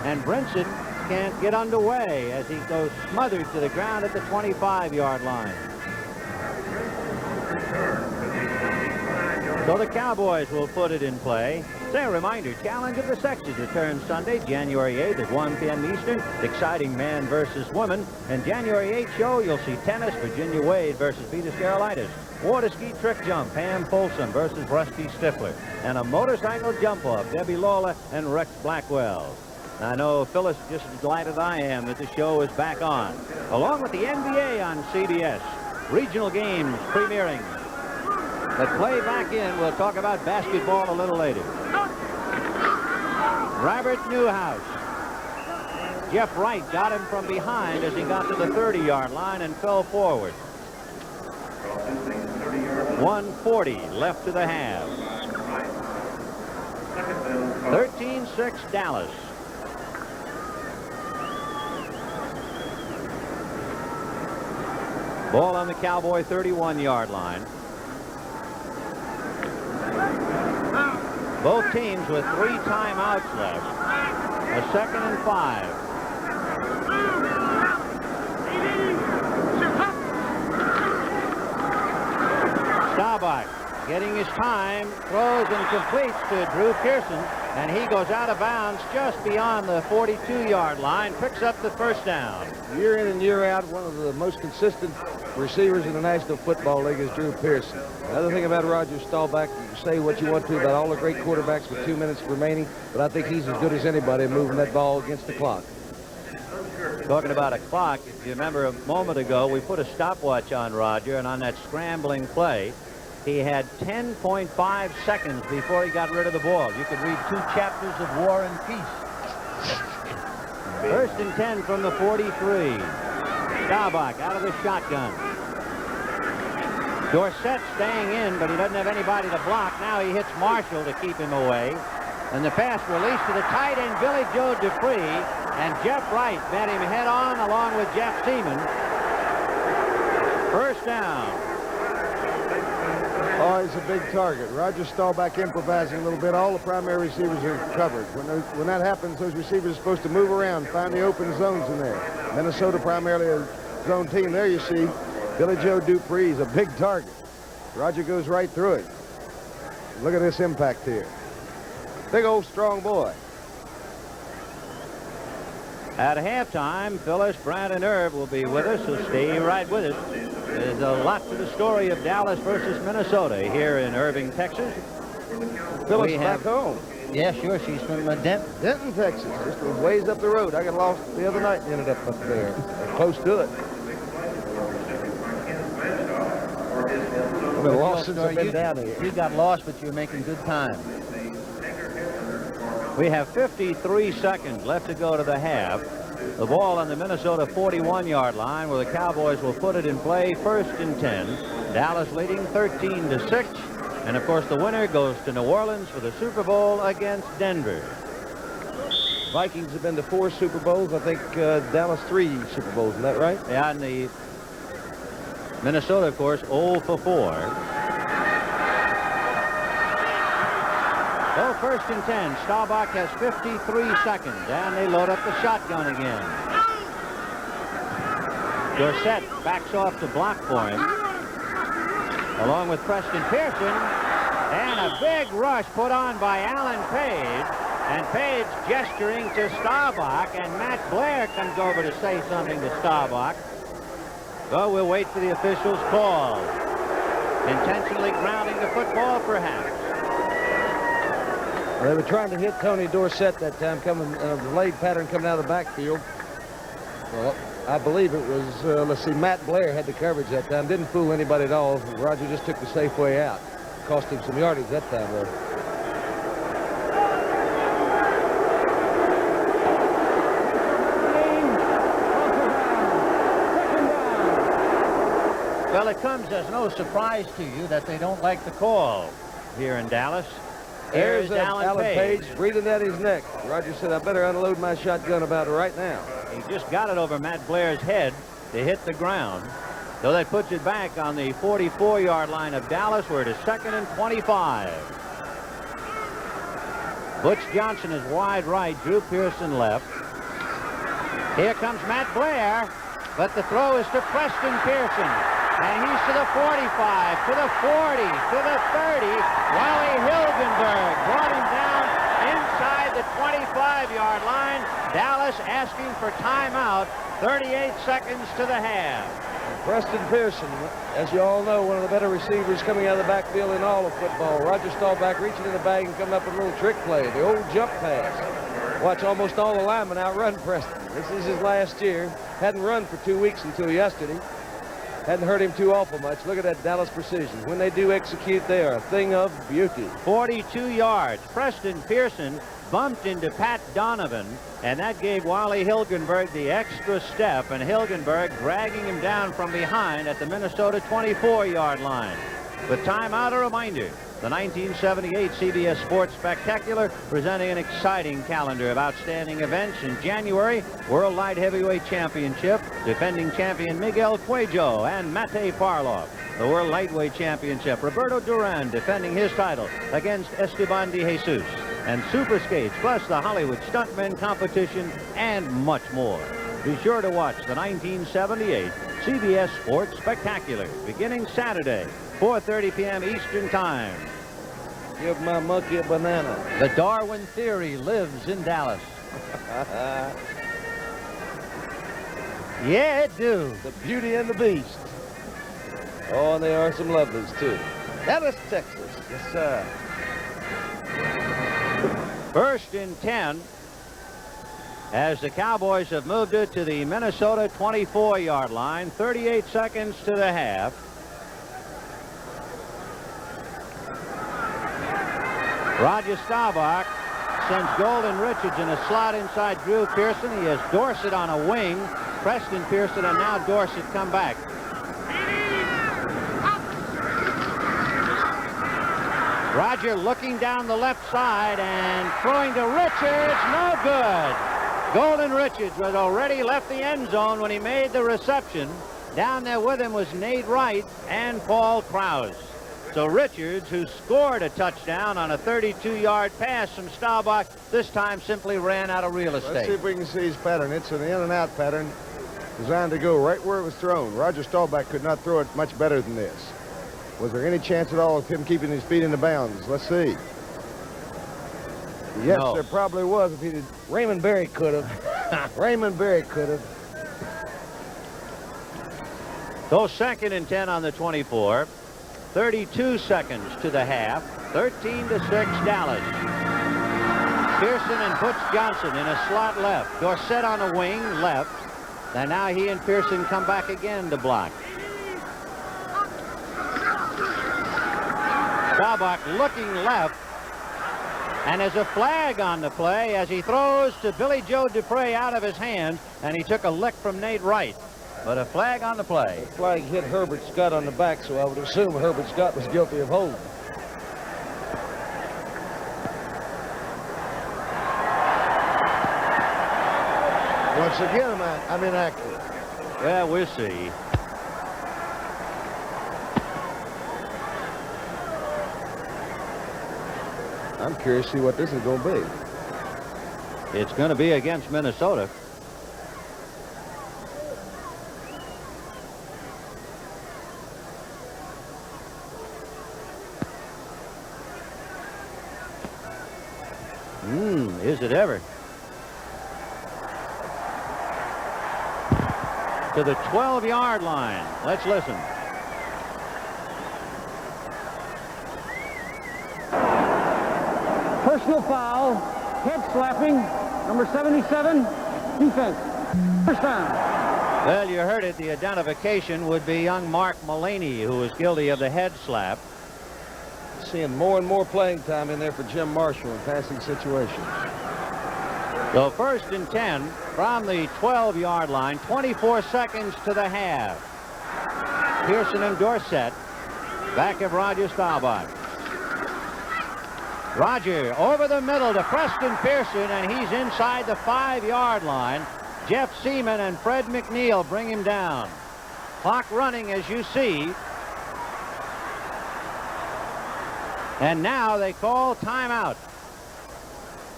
And Brinson can't get underway as he goes smothered to the ground at the 25-yard line. So the Cowboys will put it in play. Say a reminder, Challenge of the Sexes returns Sunday, January 8th at 1 p.m. Eastern. Exciting man versus woman. And January 8th show, you'll see tennis, Virginia Wade versus Peter Scarolitis. Water ski trick jump, Pam Folsom versus Rusty Stifler. And a motorcycle jump-off, Debbie Lawler and Rex Blackwell. I know Phyllis just as delighted as I am that the show is back on. Along with the NBA on CBS. Regional games premiering. But play back in. We'll talk about basketball a little later. Robert Newhouse. Jeff Wright got him from behind as he got to the 30-yard line and fell forward. 1:40 left to the half. 13-6 Dallas. Ball on the Cowboy 31-yard line. Both teams with 3 timeouts left. A 2nd and 5. Staubach getting his time, throws and completes to Drew Pearson, and he goes out of bounds just beyond the 42-yard line, picks up the first down. Year in and year out, one of the most consistent receivers in the National Football League is Drew Pearson. Another thing about Roger Staubach, you can say what you want to about all the great quarterbacks with 2 minutes remaining, but I think he's as good as anybody moving that ball against the clock. Talking about a clock, if you remember a moment ago, we put a stopwatch on Roger, and on that scrambling play, he had 10.5 seconds before he got rid of the ball. You could read 2 chapters of War and Peace. 1st and 10 from the 43. Staubach out of the shotgun. Dorsett staying in, but he doesn't have anybody to block. Now he hits Marshall to keep him away. And the pass released to the tight end, Billy Joe Dupree. And Jeff Wright met him head on along with Jeff Seaman. First down. Oh, he's a big target. Roger Staubach improvising a little bit. All the primary receivers are covered. When that happens, those receivers are supposed to move around, find the open zones in there. Minnesota primarily a zone team. There you see Billy Joe Dupree is a big target. Roger goes right through it. Look at this impact here. Big old strong boy. At halftime, Phyllis, Brad, and Herb will be with us, so stay right with us. There's a lot to the story of Dallas versus Minnesota here in Irving, Texas. Phyllis back home. Yeah, sure. She's from Denton, Texas. Just a ways up the road. I got lost the other night and ended up there. Close to it. I've been lost since I've been down here. You got lost, but you're making good time. We have 53 seconds left to go to the half. The ball on the Minnesota 41-yard line, where the Cowboys will put it in play, 1st and 10. Dallas leading 13-6. And, of course, the winner goes to New Orleans for the Super Bowl against Denver. Vikings have been to 4 Super Bowls. I think Dallas 3 Super Bowls. Isn't that right? Yeah, and the Minnesota, of course, 0 for 4. So 1st and 10. Staubach has 53 seconds, and they load up the shotgun again. Dorsett backs off to block for him, along with Preston Pearson, and a big rush put on by Alan Page, and Page gesturing to Staubach, and Matt Blair comes over to say something to Staubach. So we'll wait for the official's call. Intentionally grounding the football, perhaps. They were trying to hit Tony Dorsett that time, coming delayed pattern coming out of the backfield. Well, I believe it was, let's see, Matt Blair had the coverage that time. Didn't fool anybody at all. Roger just took the safe way out. Cost him some yardage that time, though. Well, it comes as no surprise to you that they don't like the call here in Dallas. There's Alan Page breathing down his neck. Roger said, I better unload my shotgun about right now. He just got it over Matt Blair's head to hit the ground. So that puts it back on the 44-yard line of Dallas, where it is 2nd and 25. Butch Johnson is wide right, Drew Pearson left. Here comes Matt Blair, but the throw is to Preston Pearson. And he's to the 45, to the 40, to the 30. Wally Hilgenberg brought him down inside the 25-yard line. Dallas asking for timeout. 38 seconds to the half. Preston Pearson, as you all know, one of the better receivers coming out of the backfield in all of football. Roger Staubach reaching in the bag and coming up with a little trick play, the old jump pass. Watch almost all the linemen outrun Preston. This is his last year. Hadn't run for 2 weeks until yesterday. Hadn't hurt him too awful much. Look at that Dallas precision. When they do execute, they are a thing of beauty. 42 yards. Preston Pearson bumped into Pat Donovan, and that gave Wally Hilgenberg the extra step, and Hilgenberg dragging him down from behind at the Minnesota 24-yard line. With timeout, a reminder, the 1978 CBS Sports Spectacular presenting an exciting calendar of outstanding events. In January, World Light Heavyweight Championship, defending champion Miguel Cuello and Mate Parloff. The World Lightweight Championship, Roberto Duran defending his title against Esteban de Jesus. And Super Skates, plus the Hollywood Stuntmen competition, and much more. Be sure to watch the 1978 CBS Sports Spectacular, beginning Saturday, 4:30 p.m. Eastern Time. Give my monkey a banana. The Darwin theory lives in Dallas. Yeah, it do. The Beauty and the Beast. Oh, and there are some lovelies, too. Dallas, Texas. Yes, sir. 1st and 10, as the Cowboys have moved it to the Minnesota 24-yard line. 38 seconds to the half. Roger Staubach sends Golden Richards in a slot inside Drew Pearson. He has Dorsett on a wing. Preston Pearson, and now Dorsett come back. Roger looking down the left side and throwing to Richards. No good. Golden Richards had already left the end zone when he made the reception. Down there with him was Nate Wright and Paul Krause. So Richards, who scored a touchdown on a 32-yard pass from Staubach, this time simply ran out of real estate. Let's see if we can see his pattern. It's an in-and-out pattern designed to go right where it was thrown. Roger Staubach could not throw it much better than this. Was there any chance at all of him keeping his feet in the bounds? Let's see. Yes, No. there probably was. If he did, Raymond Berry could have. Raymond Berry could have. So 2nd and 10 on the 24. 32 seconds to the half. 13-6 Dallas. Pearson and Butch Johnson in a slot left. Dorsett on the wing left. And now he and Pearson come back again to block. Staubach looking left. And there's a flag on the play as he throws to Billy Joe Dupre out of his hands. And he took a lick from Nate Wright. But a flag on the play. The flag hit Herbert Scott on the back, so I would assume Herbert Scott was guilty of holding. Once again, I'm inaccurate. Well, we'll see. I'm curious to see what this is going to be. It's going to be against Minnesota. Is it ever? To the 12-yard line. Let's listen. Personal foul, head slapping, number 77, defense. First down. Well, you heard it. The identification would be young Mark Mullaney, who was guilty of the head slap. Seeing more and more playing time in there for Jim Marshall in passing situations. So 1st and 10 from the 12-yard line, 24 seconds to the half. Pearson and Dorsett back of Roger Staubach. Roger over the middle to Preston Pearson, and he's inside the 5-yard line. Jeff Seaman and Fred McNeil bring him down. Clock running, as you see. And now they call timeout.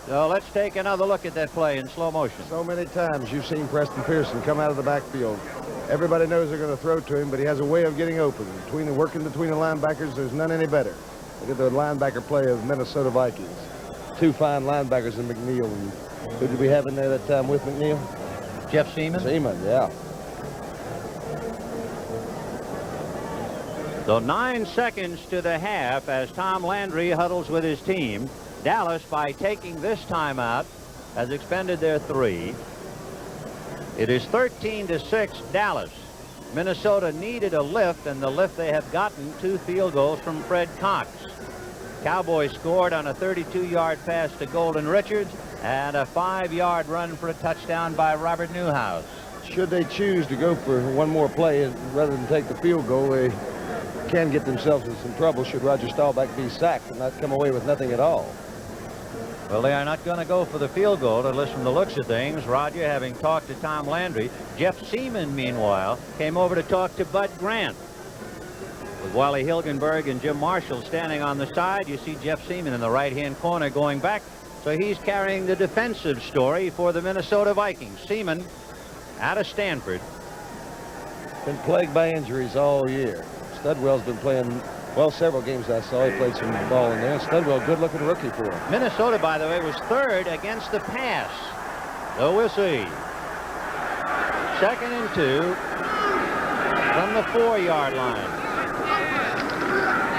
So let's take another look at that play in slow motion. So many times you've seen Preston Pearson come out of the backfield. Everybody knows they're going to throw to him, but he has a way of getting open. Working between the linebackers, there's none any better. Look at the linebacker play of Minnesota Vikings. Two fine linebackers in McNeil. And who did we have in there that time with McNeil? Jeff Seaman. Seaman, yeah. So 9 seconds to the half as Tom Landry huddles with his team. Dallas, by taking this timeout, has expended their 3. It is 13-6 Dallas. Minnesota needed a lift, and the lift they have gotten, 2 field goals from Fred Cox. Cowboys scored on a 32-yard pass to Golden Richards and a 5-yard run for a touchdown by Robert Newhouse. Should they choose to go for one more play rather than take the field goal, they can get themselves in some trouble should Roger Staubach be sacked and not come away with nothing at all. Well, they are not going to go for the field goal, at least from the looks of things. Roger, having talked to Tom Landry. Jeff Seaman, meanwhile, came over to talk to Bud Grant. With Wally Hilgenberg and Jim Marshall standing on the side, you see Jeff Seaman in the right-hand corner going back. So he's carrying the defensive story for the Minnesota Vikings. Seaman out of Stanford. Been plagued by injuries all year. Studwell's been playing, well, several games I saw. He played some ball in there. Studwell, good-looking rookie for him. Minnesota, by the way, was 3rd against the pass. So we'll see. 2nd and 2 from the 4-yard line.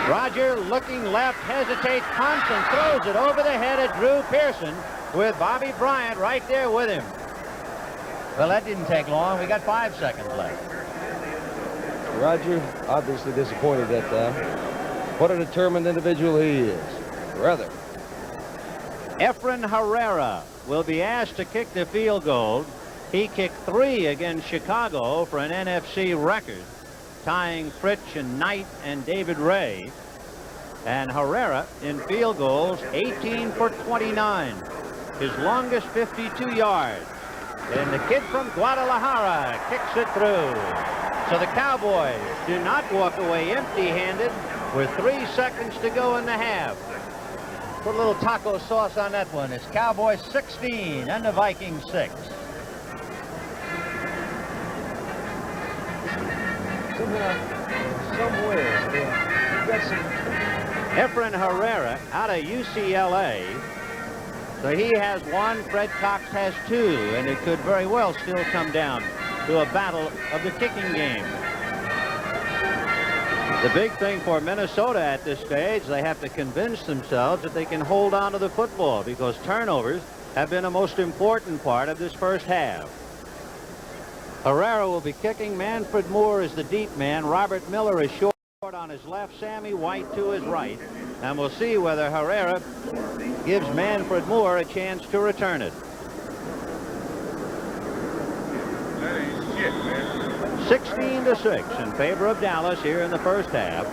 Roger looking left, hesitates, punts, and throws it over the head of Drew Pearson with Bobby Bryant right there with him. Well, that didn't take long. We got 5 seconds left. Roger, obviously disappointed that time. What a determined individual he is. Brother. Efren Herrera will be asked to kick the field goal. He kicked 3 against Chicago for an NFC record, tying Fritsch and Knight and David Ray. And Herrera in field goals, 18 for 29. His longest 52 yards. And the kid from Guadalajara kicks it through. So the Cowboys do not walk away empty-handed with 3 seconds to go in the half. Put a little taco sauce on that one. It's Cowboys 16 and the Vikings 6. Efren Herrera out of UCLA So he has one, Fred Cox has two, and it could very well still come down to a battle of the kicking game. The big thing for Minnesota at this stage, they have to convince themselves that they can hold on to the football, because turnovers have been a most important part of this first half. Herrera will be kicking. Manfred Moore is the deep man. Robert Miller is short on his left. Sammy White to his right. And we'll see whether Herrera gives Manfred Moore a chance to return it. 16-6 in favor of Dallas here in the first half.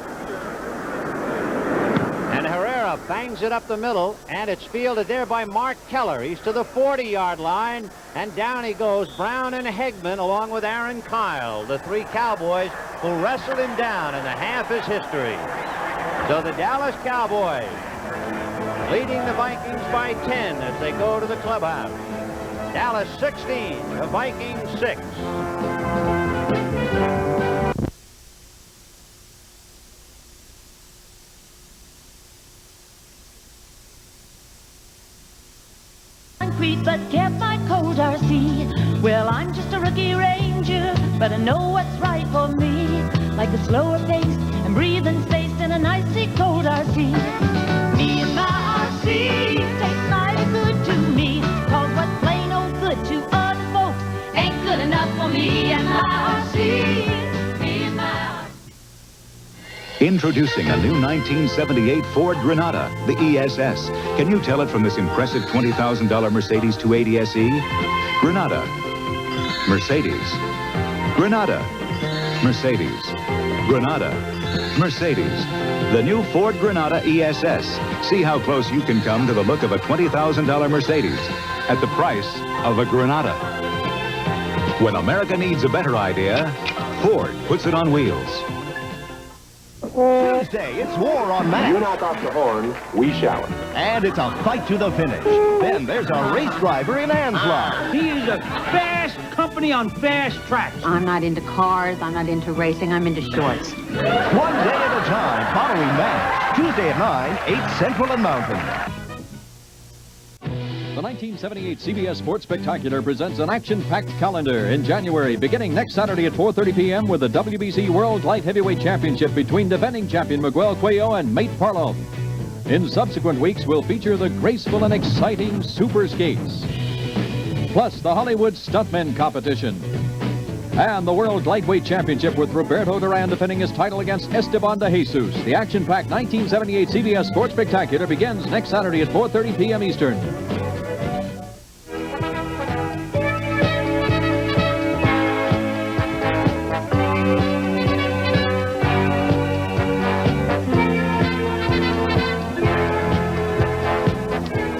And Herrera bangs it up the middle, and it's fielded there by Mark Keller. He's to the 40-yard line, and down he goes. Brown and Hegman along with Aaron Kyle, the three Cowboys who wrestled him down, and the half is history. So the Dallas Cowboys leading the Vikings by 10 as they go to the clubhouse. Dallas 16, the Vikings 6. But kept my cold RC. Well, I'm just a rookie ranger, but I know what's right for me. Like a slower pace and breathing space in an icy cold RC. Me and my RC tastes mighty good to me, cause what's plain old good to other folks ain't good enough for me and my RC. Me and my RC. Introducing a new 1978 Ford Granada, the ESS. Can you tell it from this impressive $20,000 Mercedes 280 SE? Granada. Mercedes. Granada. Mercedes. Granada. Mercedes. The new Ford Granada ESS. See how close you can come to the look of a $20,000 Mercedes at the price of a Granada. When America needs a better idea, Ford puts it on wheels. Tuesday, it's war on Max. You knock off the horn, we shower. And it's a fight to the finish. Then there's a race driver in Anslar. He is a fast company on fast tracks. I'm not into cars. I'm not into racing. I'm into shorts. 1 day at a time, following Max. Tuesday at 9, 8 Central and Mountain. The 1978 CBS Sports Spectacular presents an action-packed calendar in January, beginning next Saturday at 4:30 p.m. with the WBC World Light Heavyweight Championship between defending champion Miguel Cuello and Mate Parlov. In subsequent weeks, we'll feature the graceful and exciting Super Skates, plus the Hollywood Stuntmen Competition, and the World Lightweight Championship with Roberto Duran defending his title against Esteban de Jesus. The action-packed 1978 CBS Sports Spectacular begins next Saturday at 4:30 p.m. Eastern.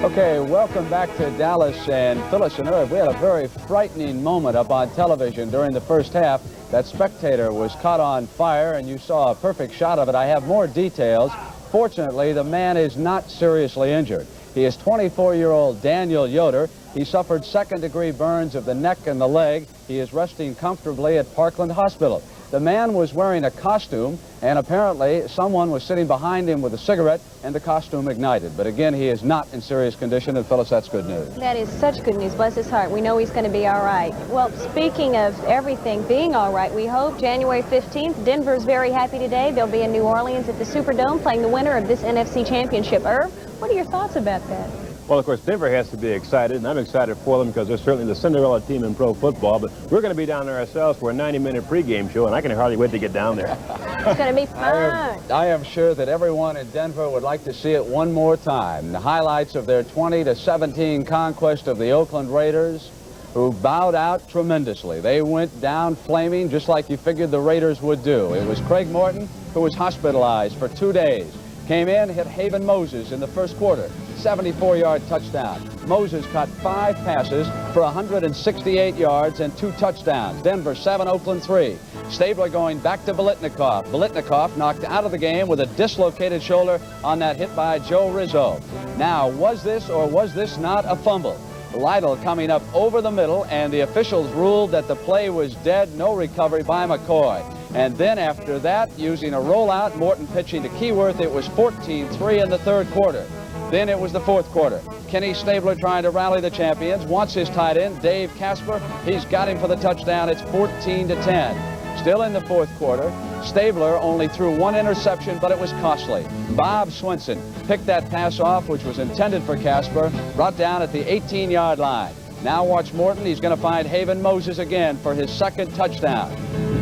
Okay, welcome back to Dallas. And Phyllis and Irv, we had a very frightening moment up on television during the first half. That spectator was caught on fire, and you saw a perfect shot of it. I have more details. Fortunately, the man is not seriously injured. He is 24-year-old Daniel Yoder. He suffered second-degree burns of the neck and the leg. He is resting comfortably at Parkland Hospital. The man was wearing a costume, and apparently someone was sitting behind him with a cigarette, and the costume ignited. But again, he is not in serious condition, and Phyllis, that's good news. That is such good news. Bless his heart. We know he's going to be all right. Well, speaking of everything being all right, we hope January 15th, Denver's very happy today. They'll be in New Orleans at the Superdome playing the winner of this NFC championship. Irv, what are your thoughts about that? Well, of course, Denver has to be excited, and I'm excited for them because they're certainly the Cinderella team in pro football. But we're going to be down there ourselves for a 90-minute pregame show, and I can hardly wait to get down there. It's going to be fun. I am sure that everyone in Denver would like to see it one more time. The highlights of their 20-17 conquest of the Oakland Raiders, who bowed out tremendously. They went down flaming just like you figured the Raiders would do. It was Craig Morton who was hospitalized for 2 days. Came in, hit Haven Moses in the first quarter. 74-yard touchdown. Moses caught 5 passes for 168 yards and 2 touchdowns. Denver 7, Oakland 3. Stabler going back to Bolitnikoff. Bolitnikoff knocked out of the game with a dislocated shoulder on that hit by Joe Rizzo. Now, was this or was this not a fumble? Lytle coming up over the middle, and the officials ruled that the play was dead. No recovery by McCoy. And then after that, using a rollout, Morton pitching to Keyworth, it was 14-3 in the third quarter. Then it was the fourth quarter. Kenny Stabler trying to rally the champions. Wants his tight end, Dave Casper. He's got him for the touchdown. It's 14-10. Still in the fourth quarter. Stabler only threw one interception, but it was costly. Bob Swinson picked that pass off, which was intended for Casper, brought down at the 18-yard line. Now watch Morton. He's going to find Haven Moses again for his second touchdown.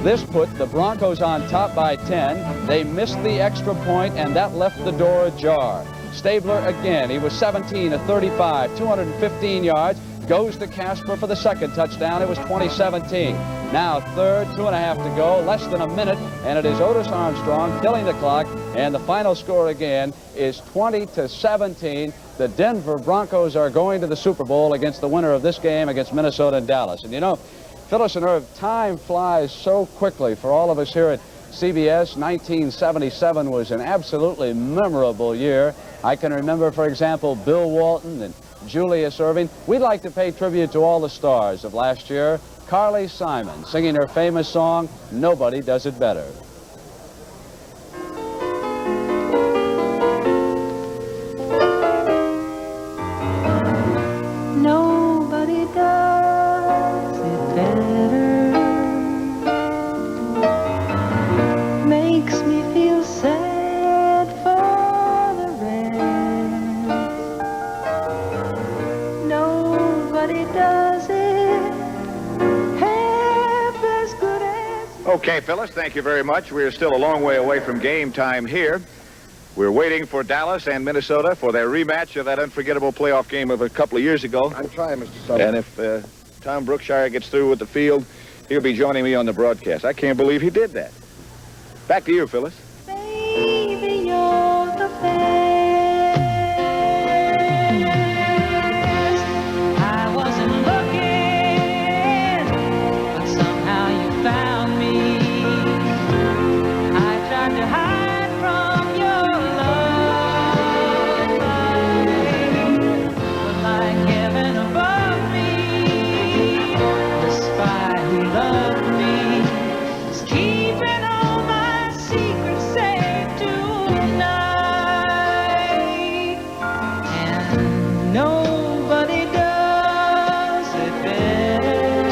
This put the Broncos on top by 10. They missed the extra point, and that left the door ajar. Stabler again. He was 17 of 35, 215 yards. Goes to Casper for the second touchdown. It was 20-17. Now third, 2.5 to go, less than a minute, and it is Otis Armstrong killing the clock, and the final score again is 20-17. The Denver Broncos are going to the Super Bowl against the winner of this game against Minnesota and Dallas. And you know, Phyllis and Irv, time flies so quickly for all of us here at CBS. 1977 was an absolutely memorable year. I can remember, for example, Bill Walton and Julius Erving. We'd like to pay tribute to all the stars of last year. Carly Simon singing her famous song, Nobody Does It Better. Nobody does it better. Makes me feel sad for the rest. Nobody does it half as good as. Okay, Phyllis, thank you very much. We're still a long way away from game time here. We're waiting for Dallas and Minnesota for their rematch of that unforgettable playoff game of a couple of years ago. I'm trying, Mr. Sullivan. And if Tom Brookshire gets through with the field, he'll be joining me on the broadcast. I can't believe he did that. Back to you, Phyllis. Baby, you're the best. I wasn't looking, but somehow you found me. I tried to hide from your love, but like heaven above me, the spy who loved me is keeping all my secrets safe tonight, and nobody does it better.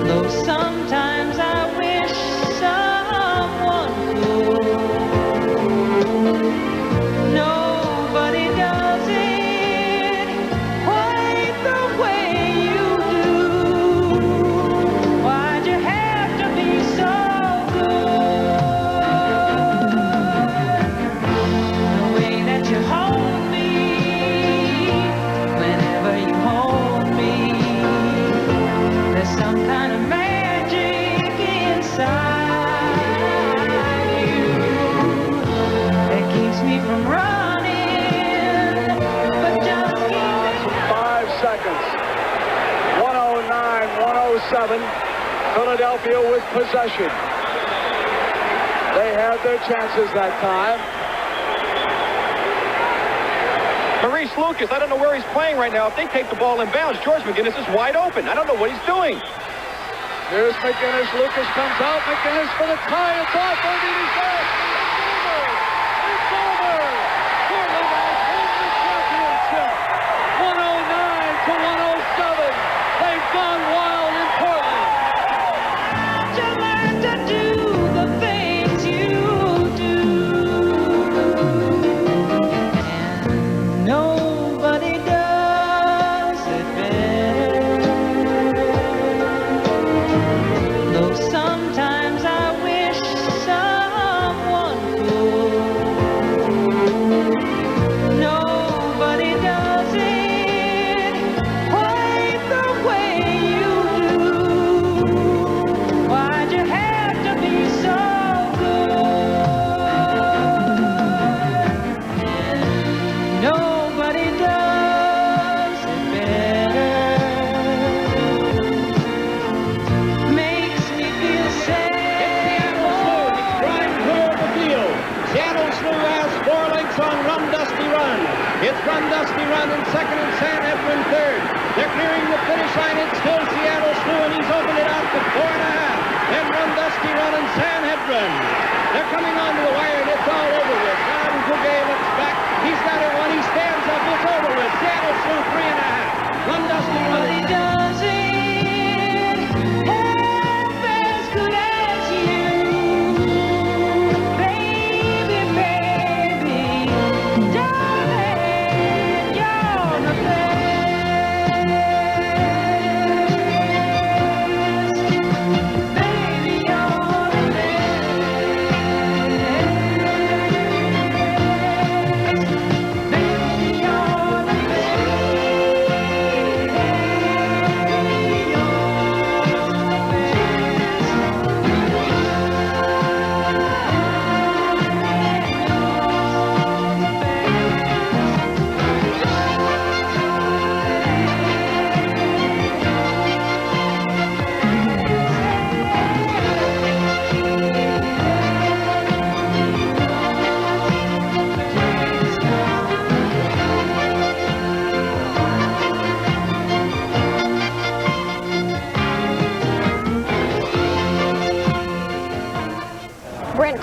Though sometimes I wish someone could. Nobody does it quite the way you do. Why'd you have to be so good? The way that you hold me, whenever you hold me, there's some kind of magic inside you that keeps me from running, but just keep me. 5 seconds. 109-107. Philadelphia with possession. They had their chances that time. Maurice Lucas, I don't know where he's playing right now. If they take the ball in bounds, George McGinnis is wide open. I don't know what he's doing. Here's McGinnis. Lucas comes out. McGinnis for the tie. It's off. It's there. It's over. Portland has won the championship. 109-107. They've gone wild in Portland. You learn to do the things you do, and nobody does it better. Though sometimes I wish someone could. Nobody does it quite the way you do. Why'd you have to be so good? Nobody does it better. Makes me feel sad. Drive clear of the field. Seattle Slew has 4 lengths on Run Dusty Run. It's Run Dusty Run in second and San Edwin third. They're clearing the finish line. It's still Seattle Slew, and he's opened it out to 4.5. Then Run Dusty Run and San Hedron. They're coming onto the wire, and it's all over with. Now Bouguet looks back. He's got it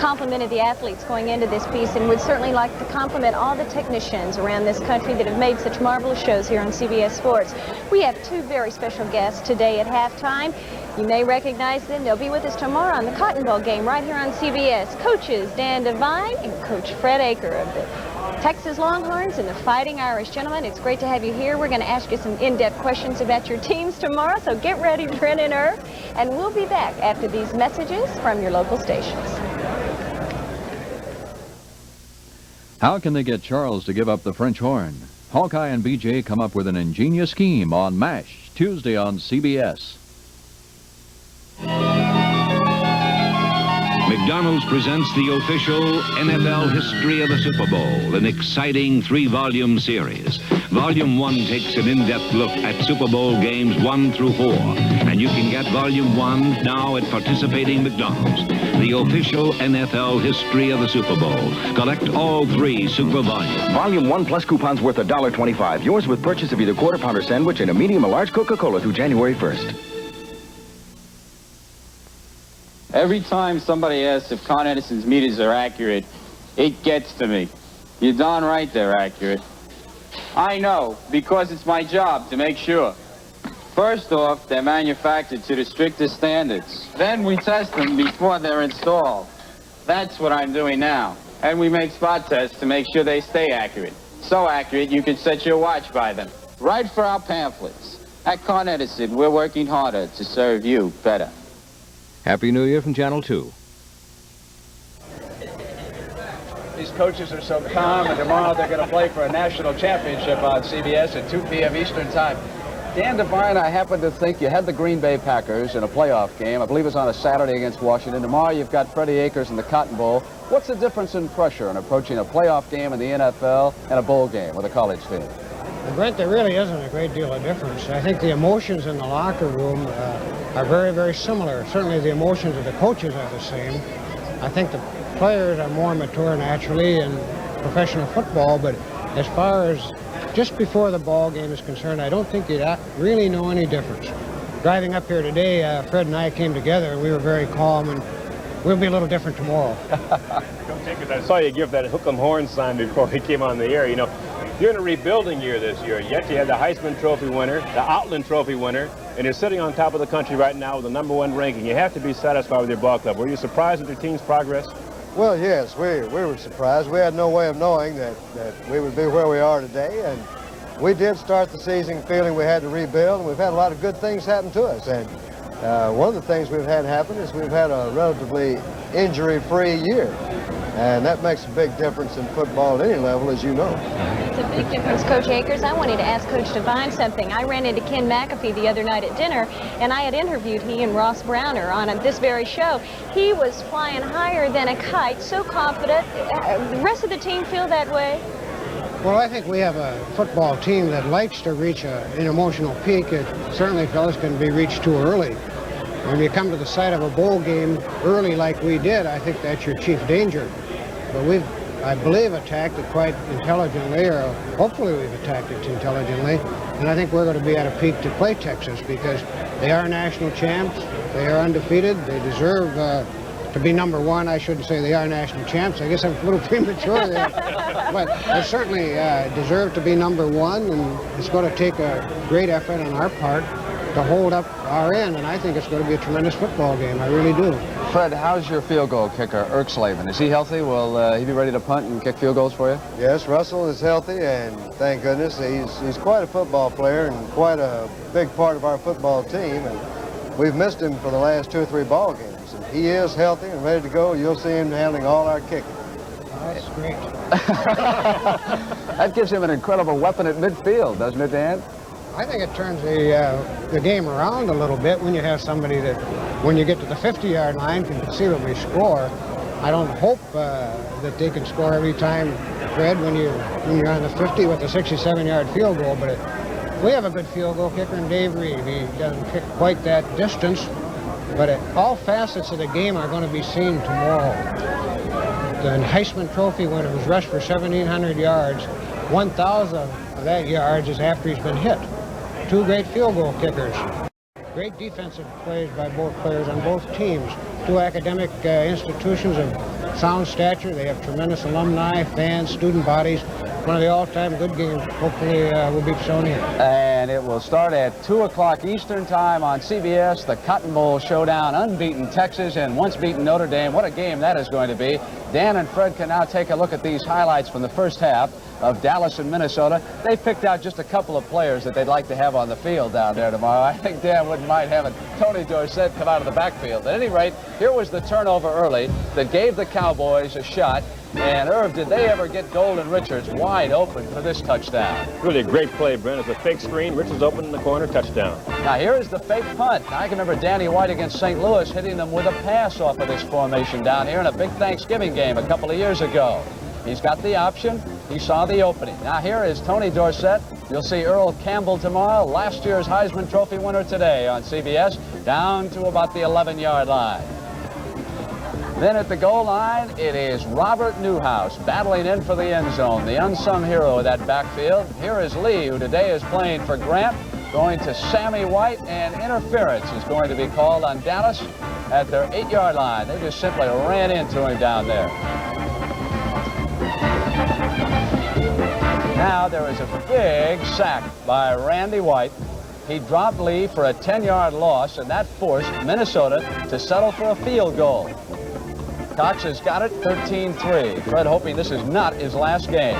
complimented the athletes going into this piece and would certainly like to compliment all the technicians around this country that have made such marvelous shows here on CBS Sports. We have two very special guests today at halftime. You may recognize them. They'll be with us tomorrow on the Cotton Bowl game right here on CBS. Coaches Dan Devine and Coach Fred Aker of the Texas Longhorns and the Fighting Irish. Gentlemen, it's great to have you here. We're going to ask you some in-depth questions about your teams tomorrow, so get ready, Brent and Irv, and we'll be back after these messages from your local stations. How can they get Charles to give up the French horn? Hawkeye and BJ come up with an ingenious scheme on MASH, Tuesday on CBS. McDonald's presents the official NFL History of the Super Bowl, an exciting 3-volume series. Volume 1 takes an in-depth look at Super Bowl games 1 through 4, and you can get Volume 1 now at participating McDonald's. The official NFL History of the Super Bowl. Collect all 3 super volumes. Volume 1 plus coupons worth $1.25. Yours with purchase of either quarter-pounder sandwich and a medium or large Coca-Cola through January 1st. Every time somebody asks if Con Edison's meters are accurate, it gets to me. You're darn right they're accurate. I know, because it's my job to make sure. First off, they're manufactured to the strictest standards. Then we test them before they're installed. That's what I'm doing now. And we make spot tests to make sure they stay accurate. So accurate you can set your watch by them. Right for our pamphlets. At Con Edison, we're working harder to serve you better. Happy New Year from Channel 2. These coaches are so calm, and tomorrow they're going to play for a national championship on CBS at 2 p.m. Eastern Time. Dan Devine, I happen to think you had the Green Bay Packers in a playoff game. I believe it's on a Saturday against Washington. Tomorrow you've got Freddie Akers in the Cotton Bowl. What's the difference in pressure in approaching a playoff game in the NFL and a bowl game with a college team? Well, Brent, there really isn't a great deal of difference. I think the emotions in the locker room are very, very similar. Certainly the emotions of the coaches are the same. I think the players are more mature naturally in professional football, but as far as just before the ball game is concerned, I don't think you'd really know any difference. Driving up here today, Fred and I came together, and we were very calm, and we'll be a little different tomorrow. I saw you give that hook 'em horn sign before we came on the air. You know, you're in a rebuilding year this year, yet you had the Heisman Trophy winner, the Outland Trophy winner, and you're sitting on top of the country right now with the #1 ranking. You have to be satisfied with your ball club. Were you surprised at your team's progress? Well, yes, we were surprised. We had no way of knowing that we would be where we are today, and we did start the season feeling we had to rebuild, and we've had a lot of good things happen to us. And one of the things we've had happen is we've had a relatively injury-free year. And that makes a big difference in football at any level, as you know. It's a big difference, Coach Akers. I wanted to ask Coach Devine something. I ran into Ken McAfee the other night at dinner, and I had interviewed he and Ross Browner on this very show. He was flying higher than a kite, so confident. The rest of the team feel that way? Well, I think we have a football team that likes to reach an emotional peak. It certainly, fellas, can be reached too early. When you come to the site of a bowl game early like we did, I think that's your chief danger. But we've, I believe, attacked it quite intelligently, or hopefully we've attacked it intelligently. And I think we're going to be at a peak to play Texas because they are national champs. They are undefeated. They deserve to be #1. I shouldn't say they are national champs. I guess I'm a little premature there. But they certainly deserve to be #1, and it's going to take a great effort on our part to hold up our end, and I think it's going to be a tremendous football game. I really do. Fred, how's your field goal kicker, Erkslavin? Is he healthy? Will he be ready to punt and kick field goals for you? Yes, Russell is healthy, and thank goodness he's quite a football player and quite a big part of our football team. And we've missed him for the last 2 or 3 ball games. And he is healthy and ready to go. You'll see him handling all our kicking. That's great. That gives him an incredible weapon at midfield, doesn't it, Dan? I think it turns the game around a little bit when you have somebody that, when you get to the 50-yard line, can conceivably score. I don't hope that they can score every time, Fred, when you're on the 50 with a 67-yard field goal. But we have a good field goal kicker in Dave Reed. He doesn't kick quite that distance, but all facets of the game are going to be seen tomorrow. The Heisman Trophy winner was rushed for 1,700 yards. 1,000 of that yards is after he's been hit. 2 great field goal kickers. Great defensive plays by both players on both teams. Two academic institutions of sound stature. They have tremendous alumni, fans, student bodies. One of the all-time good games, hopefully, will be shown here. And it will start at 2 o'clock Eastern Time on CBS, the Cotton Bowl Showdown, unbeaten Texas and once beaten Notre Dame. What a game that is going to be. Dan and Fred can now take a look at these highlights from the first half of Dallas and Minnesota. They picked out just a couple of players that they'd like to have on the field down there tomorrow. I think Dan wouldn't mind having Tony Dorsett come out of the backfield. At any rate, here was the turnover early that gave the Cowboys a shot. And Irv, did they ever get Golden Richards wide open for this touchdown? Really a great play, Brent. It's a fake screen. Richards open in the corner, touchdown. Now here is the fake punt. I can remember Danny White against St. Louis hitting them with a pass off of this formation down here in a big Thanksgiving game a couple of years ago. He's got the option. He saw the opening. Now here is Tony Dorsett. You'll see Earl Campbell tomorrow. Last year's Heisman Trophy winner today on CBS, down to about the 11-yard line. Then at the goal line, it is Robert Newhouse battling in for the end zone, the unsung hero of that backfield. Here is Lee, who today is playing for Grant, going to Sammy White, and interference is going to be called on Dallas at their 8-yard line. They just simply ran into him down there. Now there is a big sack by Randy White. He dropped Lee for a 10-yard loss, and that forced Minnesota to settle for a field goal. Cox has got it, 13-3. Fred hoping this is not his last game.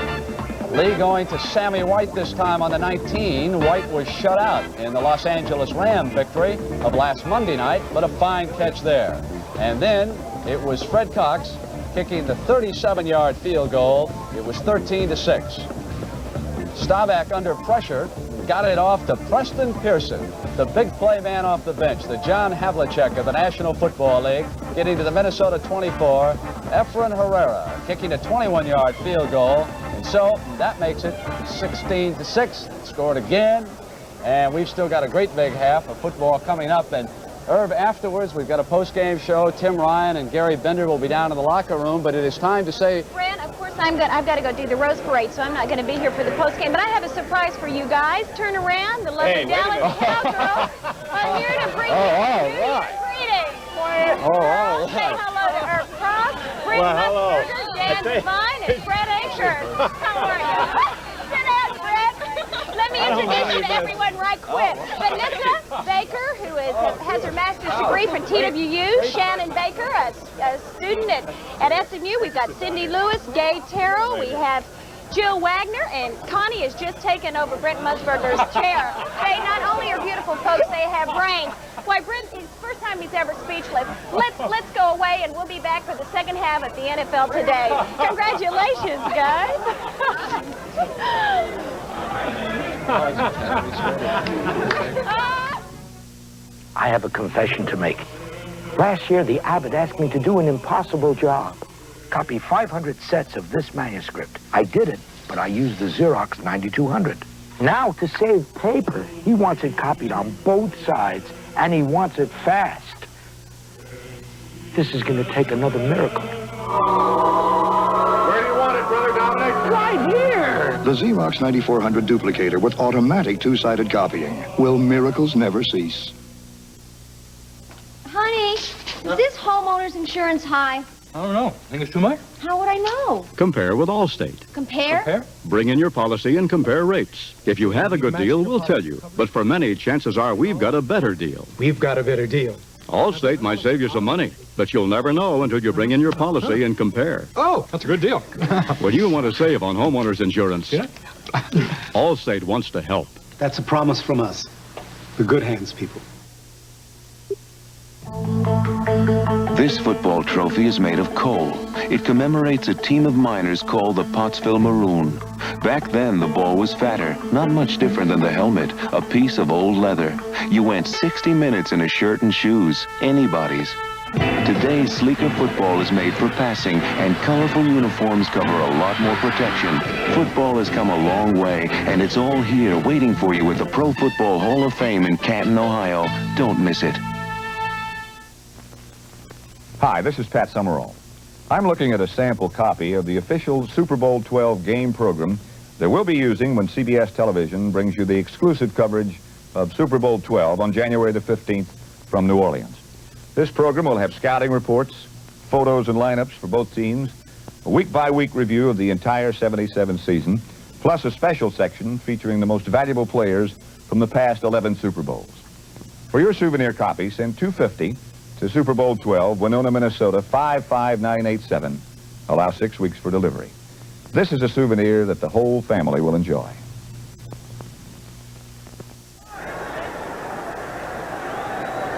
Lee going to Sammy White this time on the 19. White was shut out in the Los Angeles Rams victory of last Monday night, but a fine catch there. And then it was Fred Cox kicking the 37-yard field goal. It was 13-6. Staubach under pressure got it off to Preston Pearson, the big play man off the bench, the John Havlicek of the National Football League, getting to the Minnesota 24. Efren Herrera kicking a 21-yard field goal. And so that makes it 16-6. Scored again. And we've still got a great big half of football coming up. And Irv, afterwards, we've got a post-game show. Tim Ryan and Gary Bender will be down in the locker room, but it is time to say... Fran, of course, I've got to go do the Rose Parade, so I'm not going to be here for the post-game. But I have a surprise for you guys. Turn around, the lovely Dallas Cowgirls. I'm here to bring you greetings. All right. Say hello to Irv Cross, Brent Musburger, Dan Devine, and Fred Akers. How are you? Sit down, Fred. Let me introduce you to everyone right quick. Vanessa Baker, who has her master's degree from TWU. Shannon Baker, a student at SMU. We've got Cindy Lewis, Gay Terrell. We have Jill Wagner, and Connie has just taken over Brent Musburger's chair. They not only are beautiful folks, they have brains. Why, Brent, it's the first time he's ever speechless. Let's go away, and we'll be back for the second half of the NFL Today. Congratulations, guys. I have a confession to make. Last year, the abbot asked me to do an impossible job. Copy 500 sets of this manuscript. I did it, but I used the Xerox 9200. Now, to save paper, he wants it copied on both sides, and he wants it fast. This is going to take another miracle. Where do you want it, Brother Dominic? Right here. The Xerox 9400 duplicator with automatic two-sided copying. Will miracles never cease? Honey, is this homeowner's insurance high? I don't know. Think it's too much? How would I know? Compare with Allstate. Compare? Bring in your policy and compare rates. If you have a good deal, we'll tell you. But for many, chances are we've got a better deal. We've got a better deal. Allstate might save you some money, but you'll never know until you bring in your policy and compare. Oh, that's a good deal. When you want to save on homeowners insurance, Allstate wants to help. That's a promise from us, the good hands people. This football trophy is made of coal. It commemorates a team of miners called the Pottsville Maroon. Back then, the ball was fatter, not much different than the helmet, a piece of old leather. You went 60 minutes in a shirt and shoes, anybody's. Today, sleeker football is made for passing, and colorful uniforms cover a lot more protection. Football has come a long way, and it's all here waiting for you at the Pro Football Hall of Fame in Canton, Ohio. Don't miss it. Hi, this is Pat Summerall. I'm looking at a sample copy of the official Super Bowl 12 game program that we'll be using when CBS Television brings you the exclusive coverage of Super Bowl 12 on January the 15th from New Orleans. This program will have scouting reports, photos and lineups for both teams, a week-by-week review of the entire 77 season, plus a special section featuring the most valuable players from the past 11 Super Bowls. For your souvenir copy, send $250 to Super Bowl 12, Winona, Minnesota, 55987. Allow 6 weeks for delivery. This is a souvenir that the whole family will enjoy.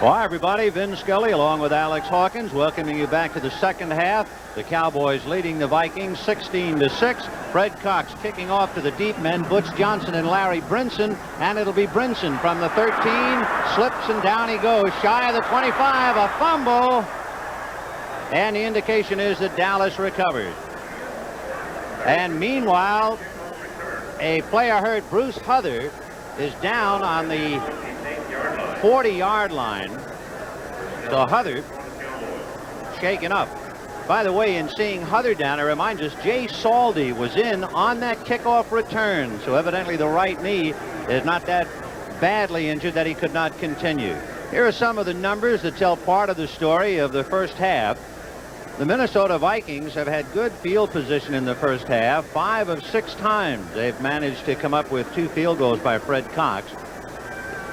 Well, hi, everybody. Vin Scully along with Alex Hawkins welcoming you back to the second half. The Cowboys leading the Vikings 16-6. Fred Cox kicking off to the deep men. Butch Johnson and Larry Brinson. And it'll be Brinson from the 13. Slips and down he goes. Shy of the 25. A fumble. And the indication is that Dallas recovered. And meanwhile, a player hurt, Bruce Huther, is down on the 40-yard line. So Huther shaken up. By the way, in seeing Huther down, it reminds us Jay Saldy was in on that kickoff return. So evidently the right knee is not that badly injured that he could not continue. Here are some of the numbers that tell part of the story of the first half. The Minnesota Vikings have had good field position in the first half. 5 of 6 times they've managed to come up with 2 field goals by Fred Cox.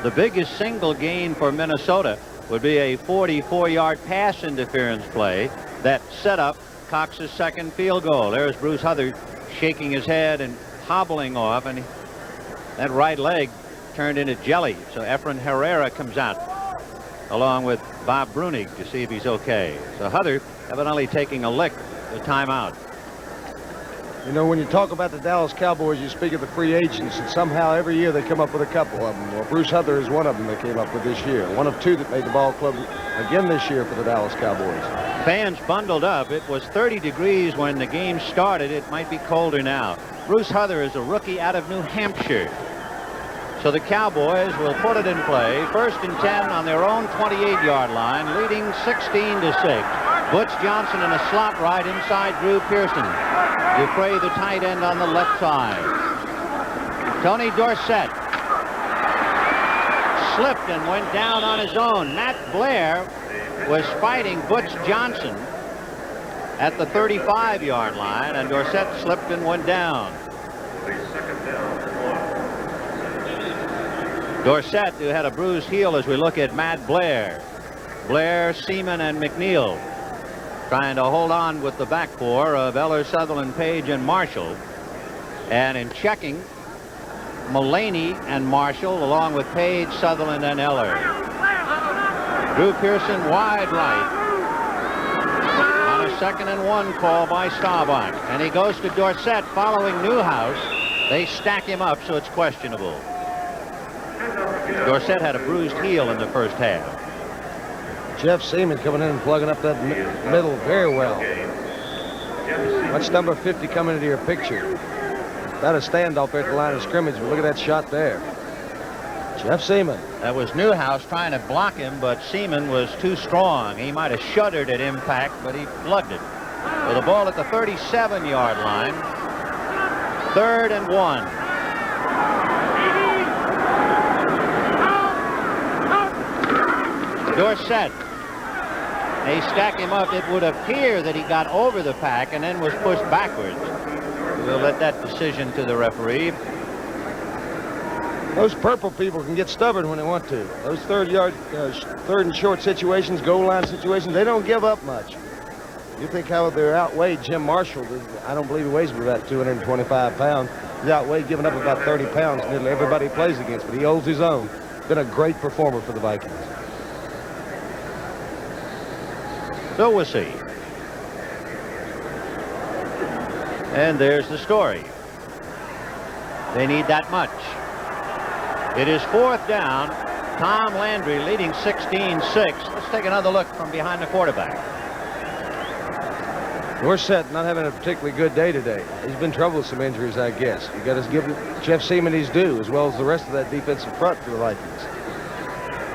The biggest single gain for Minnesota would be a 44-yard pass interference play that set up Cox's second field goal. There's Bruce Huther shaking his head and hobbling off, and that right leg turned into jelly. So Efren Herrera comes out along with Bob Brunig to see if he's okay. So Huther evidently taking a lick, the timeout. You know, when you talk about the Dallas Cowboys, you speak of the free agents, and somehow every year they come up with a couple of them. Well, Bruce Huther is one of them they came up with this year. One of 2 that made the ball club again this year for the Dallas Cowboys. Fans bundled up. It was 30 degrees when the game started. It might be colder now. Bruce Huther is a rookie out of New Hampshire. So the Cowboys will put it in play. 1st and 10 on their own 28-yard line, leading 16-6. Butch Johnson in a slot right inside Drew Pearson. Dupre, the tight end, on the left side. Tony Dorsett slipped and went down on his own. Matt Blair was fighting Butch Johnson at the 35-yard line, and Dorsett slipped and went down. Dorsett, who had a bruised heel, as we look at Matt Blair. Blair, Seaman, and McNeil trying to hold on with the back 4 of Eller, Sutherland, Page, and Marshall. And in checking, Mullaney and Marshall, along with Page, Sutherland, and Eller. Drew Pearson wide right on a 2nd and 1 call by Staubach. And he goes to Dorsett following Newhouse. They stack him up, so it's questionable. Dorsett had a bruised heel in the first half. Jeff Seaman coming in and plugging up that middle very well. Watch number 50 coming into your picture. That a standoff there at the line of scrimmage. But look at that shot there. Jeff Seaman. That was Newhouse trying to block him, but Seaman was too strong. He might have shuddered at impact, but he plugged it. With the ball at the 37-yard line. 3rd and 1. Dorsett. They stack him up. It would appear that he got over the pack and then was pushed backwards. We'll let that decision to the referee. Those purple people can get stubborn when they want to. Those 3rd and short situations, goal line situations, they don't give up much. You think how they're outweighed. Jim Marshall, I don't believe he weighs about 225 pounds. He's outweighed, giving up about 30 pounds nearly everybody he plays against, but he holds his own. Been a great performer for the Vikings. So we'll see. And there's the story. They need that much. It is 4th down. Tom Landry leading 16-6. Let's take another look from behind the quarterback. Dorsett not having a particularly good day today. He's been troubled with some injuries, I guess. You got to give Jeff Seaman his due, as well as the rest of that defensive front for the Vikings.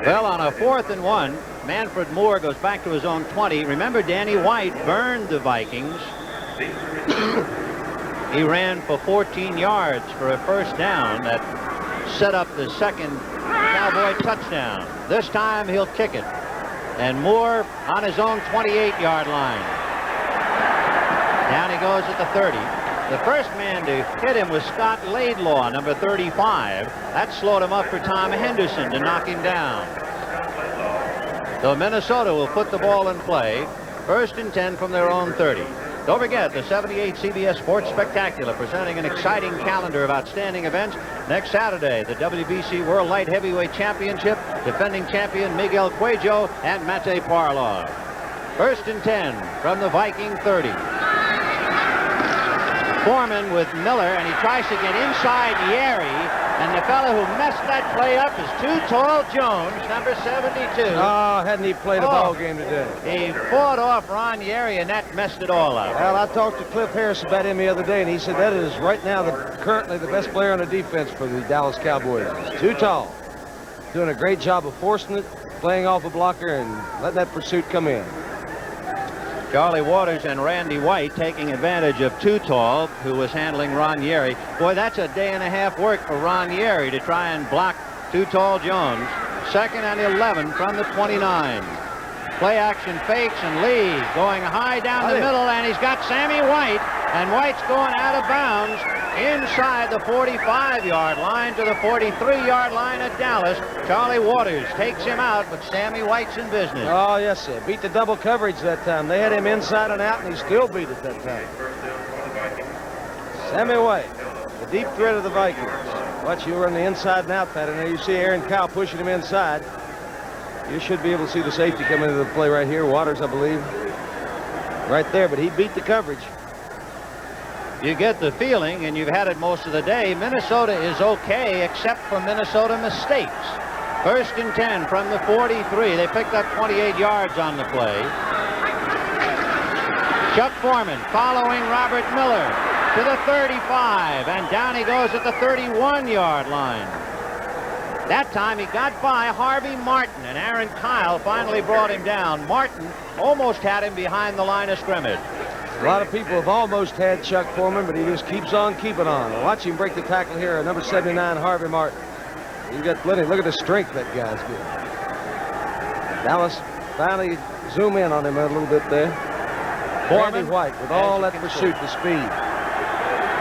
Well, on a 4th and 1, Manfred Moore goes back to his own 20. Remember, Danny White burned the Vikings. He ran for 14 yards for a first down that set up the second Cowboy touchdown. This time he'll kick it. And Moore on his own 28-yard line. Down he goes at the 30. The first man to hit him was Scott Laidlaw, number 35. That slowed him up for Tom Henderson to knock him down. So Minnesota will put the ball in play. 1st and 10 from their own 30. Don't forget the 78 CBS Sports Spectacular, presenting an exciting calendar of outstanding events. Next Saturday, the WBC World Light Heavyweight Championship, defending champion Miguel Cuello and Mate Parlov. 1st and 10 from the Viking 30. Foreman with Miller, and he tries to get inside Yeri, and the fellow who messed that play up is Too Tall Jones, number 72. Oh, hadn't he played a ball game today? He fought off Ron Yeri, and that messed it all up. Well, I talked to Cliff Harris about him the other day, and he said that is right now currently the best player on the defense for the Dallas Cowboys. He's too tall. Doing a great job of forcing it, playing off a blocker, and letting that pursuit come in. Charlie Waters and Randy White taking advantage of Too Tall, who was handling Ron Yeri. Boy, that's a day and a half work for Ron Yeri to try and block Too Tall Jones. 2nd and 11 from the 29. Play action fakes, and Lee going high down the middle, and he's got Sammy White, and White's going out of bounds inside the 45-yard line to the 43-yard line at Dallas. Charlie Waters takes him out, but Sammy White's in business. Oh, yes, sir. Beat the double coverage that time. They had him inside and out, and he still beat it that time. Sammy White, the deep threat of the Vikings. Watch, you run the inside and out pattern. There you see Aaron Kyle pushing him inside. You should be able to see the safety come into the play right here. Waters, I believe. Right there, but he beat the coverage. You get the feeling, and you've had it most of the day, Minnesota is okay, except for Minnesota mistakes. 1st and 10 from the 43. They picked up 28 yards on the play. Chuck Foreman following Robert Miller to the 35, and down he goes at the 31-yard line. That time he got by Harvey Martin, and Aaron Kyle finally brought him down. Martin almost had him behind the line of scrimmage. A lot of people have almost had Chuck Foreman, but he just keeps on keeping on. Watch him break the tackle here, number 79, Harvey Martin. He's got plenty. Look at the strength that guy's got. Dallas finally zoom in on him a little bit there. Foreman White with all that pursuit, the speed.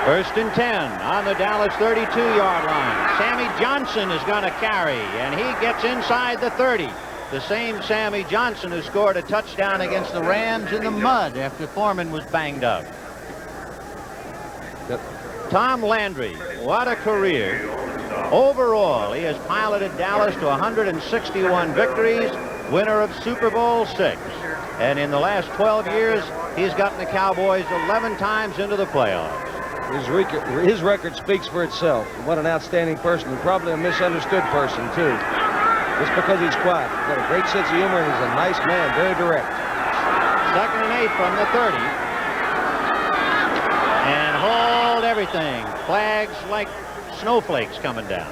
1st and 10 on the Dallas 32-yard line. Sammy Johnson is going to carry, and he gets inside the 30. The same Sammy Johnson who scored a touchdown against the Rams in the mud after Foreman was banged up. Tom Landry, what a career. Overall, he has piloted Dallas to 161 victories, winner of Super Bowl VI. And in the last 12 years, he's gotten the Cowboys 11 times into the playoffs. His record speaks for itself. What an outstanding person, and probably a misunderstood person, too. Just because he's quiet. He's got a great sense of humor, and he's a nice man, very direct. 2nd and 8 from the 30. And hold everything. Flags like snowflakes coming down.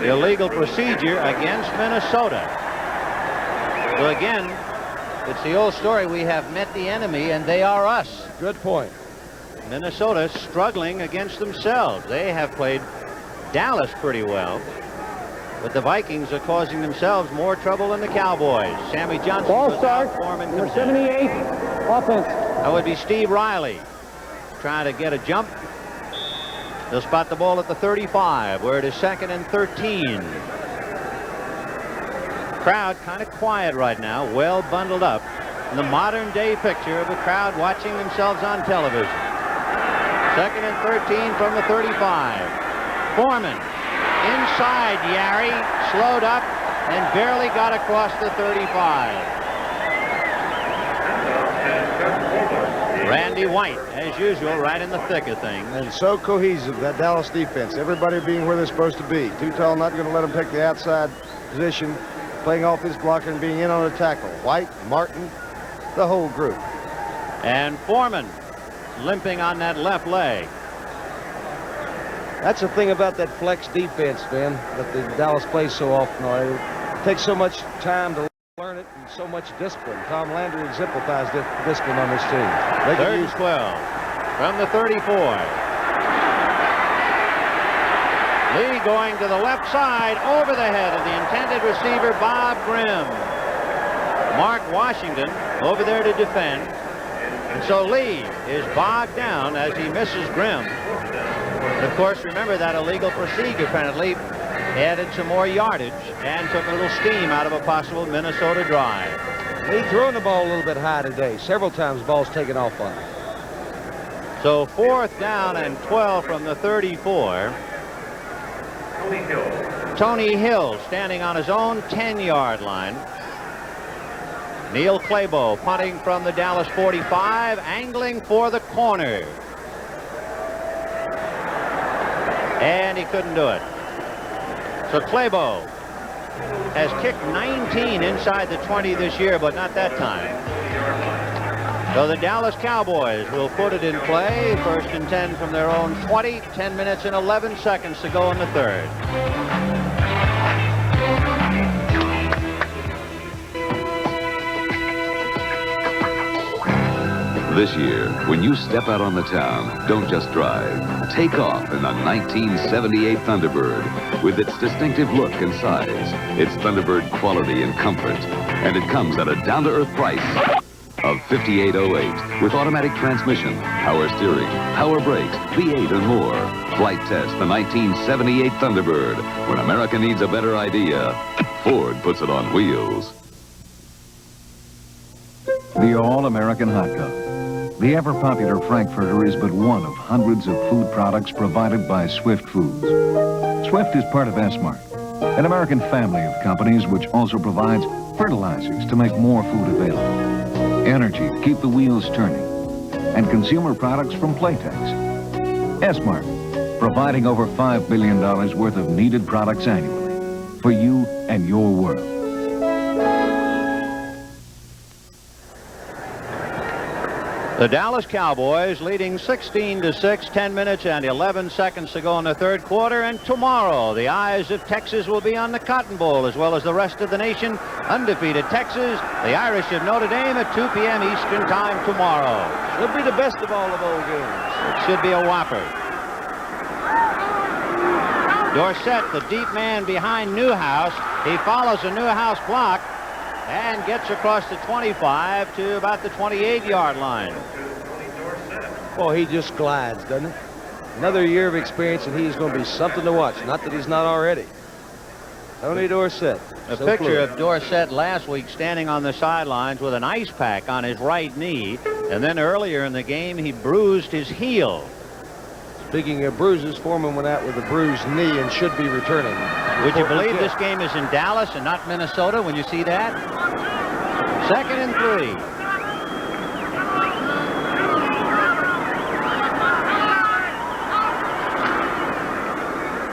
Illegal procedure against Minnesota. So again, it's the old story. We have met the enemy, and they are us. Good point. Minnesota struggling against themselves. They have played Dallas pretty well, but the Vikings are causing themselves more trouble than the Cowboys. Sammy Johnson Ball goes start, out, Foreman number comes in. 78, offense. That would be Steve Riley trying to get a jump. They'll spot the ball at the 35, where it is 2nd and 13. Crowd kind of quiet right now, well bundled up. In the modern day picture of a crowd watching themselves on television. 2nd and 13 from the 35. Foreman inside Yari, slowed up and barely got across the 35. Randy White, as usual, right in the thick of things. And so cohesive, that Dallas defense. Everybody being where they're supposed to be. Too Tall not going to let him take the outside position, playing off his blocker and being in on the tackle. White, Martin, the whole group. And Foreman limping on that left leg. That's the thing about that flex defense, Ben, that the Dallas plays so often. It takes so much time to learn it and so much discipline. Tom Landry exemplifies discipline on this team. 3rd and 12 from the 34. Lee going to the left side over the head of the intended receiver, Bob Grimm. Mark Washington over there to defend. And so Lee is bogged down as he misses Grimm. Of course, remember that illegal procedure penalty added some more yardage and took a little steam out of a possible Minnesota drive. Lee throwing the ball a little bit high today. Several times ball's taken off on him. So 4th down and 12 from the 34. Tony Hill standing on his own 10-yard line. Neil Clabo punting from the Dallas 45, angling for the corner. And he couldn't do it. So Clabo has kicked 19 inside the 20 this year, but not that time. So the Dallas Cowboys will put it in play. 1st and 10 from their own 20. 10 minutes and 11 seconds to go in the 3rd. This year, when you step out on the town, don't just drive. Take off in the 1978 Thunderbird. With its distinctive look and size, its Thunderbird quality and comfort. And it comes at a down-to-earth price of $58.08 with automatic transmission, power steering, power brakes, V8 and more. Flight test the 1978 Thunderbird. When America needs a better idea, Ford puts it on wheels. The All-American Hot Dog. The ever-popular Frankfurter is but one of hundreds of food products provided by Swift Foods. Swift is part of S-Mart, an American family of companies which also provides fertilizers to make more food available, energy to keep the wheels turning, and consumer products from Playtex. S-Mart, providing over $5 billion worth of needed products annually for you and your world. The Dallas Cowboys leading 16-6, 10 minutes and 11 seconds to go in the 3rd quarter. And tomorrow, the eyes of Texas will be on the Cotton Bowl, as well as the rest of the nation. Undefeated Texas, the Irish of Notre Dame at 2 p.m. Eastern Time tomorrow. Should be the best of all the bowl games. It should be a whopper. Dorsett, the deep man behind Newhouse. He follows a Newhouse block and gets across the 25 to about the 28-yard line. Boy, he just glides, doesn't he? Another year of experience, and he's going to be something to watch. Not that he's not already. Tony Dorsett. A picture of Dorsett last week standing on the sidelines with an ice pack on his right knee, and then earlier in the game he bruised his heel. Speaking of bruises, Foreman went out with a bruised knee and should be returning. Would you believe this game is in Dallas and not Minnesota when you see that? 2nd and 3.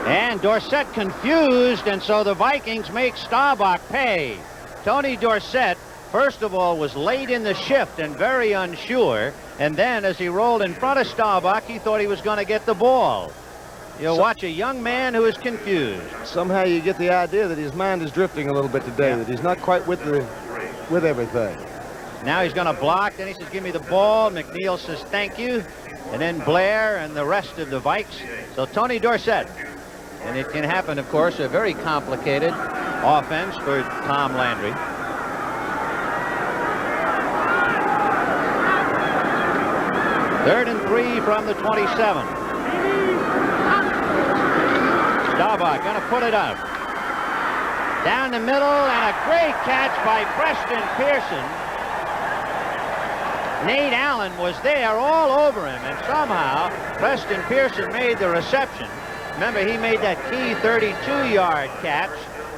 And Dorsett confused, and so the Vikings make Staubach pay. Tony Dorsett, first of all, was late in the shift and very unsure. And then as he rolled in front of Staubach, he thought he was going to get the ball. You'll watch a young man who is confused. Somehow you get the idea that his mind is drifting a little bit today, that he's not quite with everything. Now he's going to block. Then he says, give me the ball. McNeil says, thank you. And then Blair and the rest of the Vikes. So Tony Dorsett. And it can happen, of course, a very complicated offense for Tom Landry. Third and 3 from the 27. Staubach going to put it up. Down the middle, and a great catch by Preston Pearson. Nate Allen was there all over him, and somehow Preston Pearson made the reception. Remember, he made that key 32-yard catch.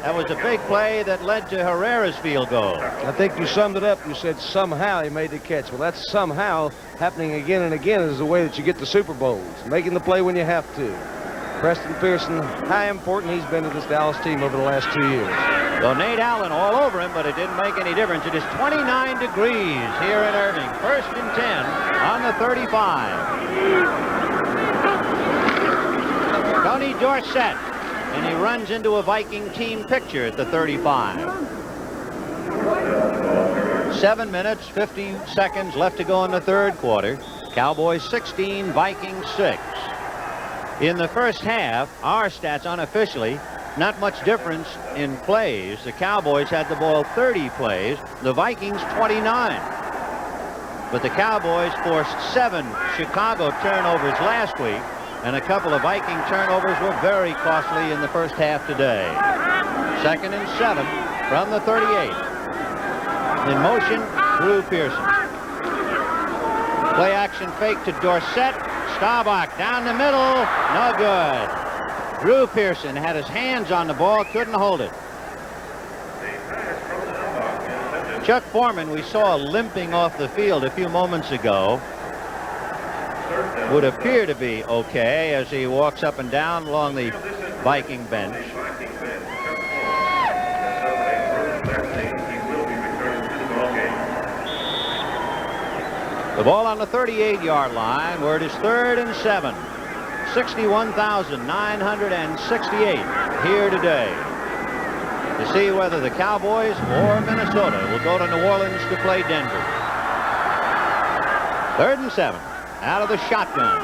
That was a big play that led to Herrera's field goal. I think you summed it up. You said somehow he made the catch. Well, that's somehow happening again and again is the way that you get to Super Bowls. Making the play when you have to. Preston Pearson, how important he's been to this Dallas team over the last 2 years. So Nate Allen all over him, but it didn't make any difference. It is 29 degrees here in Irving. 1st and 10 on the 35. Tony Dorsett, and he runs into a Viking team picture at the 35. 7 minutes, 50 seconds left to go in the 3rd quarter. Cowboys 16, Vikings 6. In the first half, our stats unofficially, not much difference in plays. The Cowboys had the ball 30 plays, the Vikings 29. But the Cowboys forced 7 Chicago turnovers last week, and a couple of Viking turnovers were very costly in the first half today. 2nd and 7 from the 38. In motion, Drew Pearson. Play action fake to Dorsett. Staubach down the middle. No good. Drew Pearson had his hands on the ball, couldn't hold it. Chuck Foreman, we saw limping off the field a few moments ago, would appear to be okay as he walks up and down along the Viking bench. The ball on the 38-yard line where it is 3rd and 7. 61,968 here today to see whether the Cowboys or Minnesota will go to New Orleans to play Denver. 3rd and 7 out of the shotgun.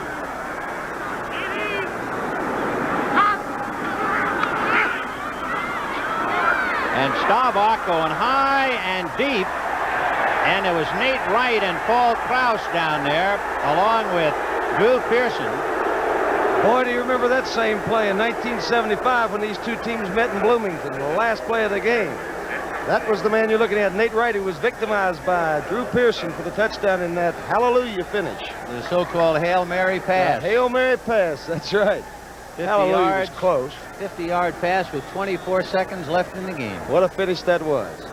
And Staubach going high and deep. And it was Nate Wright and Paul Krause down there, along with Drew Pearson. Boy, do you remember that same play in 1975 when these two teams met in Bloomington, the last play of the game. That was the man you're looking at, Nate Wright, who was victimized by Drew Pearson for the touchdown in that hallelujah finish. The so-called Hail Mary pass. Hail Mary pass, that's right. 50 hallelujah yards, was close. 50-yard pass with 24 seconds left in the game. What a finish that was.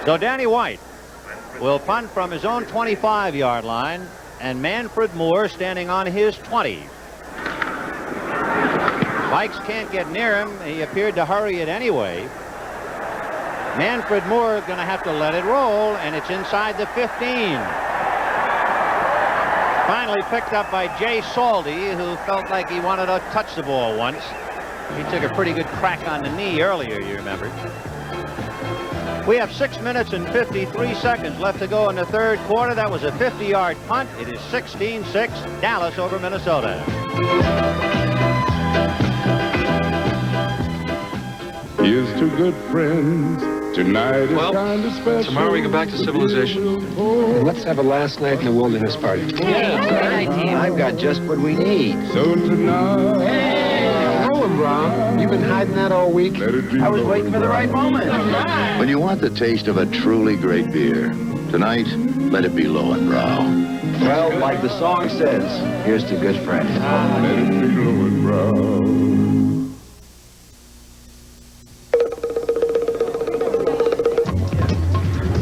So Danny White will punt from his own 25-yard line, and Manfred Moore standing on his 20. Vikes can't get near him. He appeared to hurry it anyway. Manfred Moore going to have to let it roll, and it's inside the 15. Finally picked up by Jay Saldy, who felt like he wanted to touch the ball once. He took a pretty good crack on the knee earlier, you remember. We have 6 minutes and 53 seconds left to go in the 3rd quarter. That was a 50-yard punt. It is 16-6, Dallas over Minnesota. Here's to good friends. Tonight is kind of special. Tomorrow we go back to civilization. Let's have a last night in the wilderness party. Yeah, good idea. I've got just what we need. So tonight. Hello, Brown. You've been hiding that all week. I was waiting for the right moment. When you want the taste of a truly great beer, tonight, let it be Lowenbrow. Well, like the song says, here's to good friends. Let it be Lowenbrow.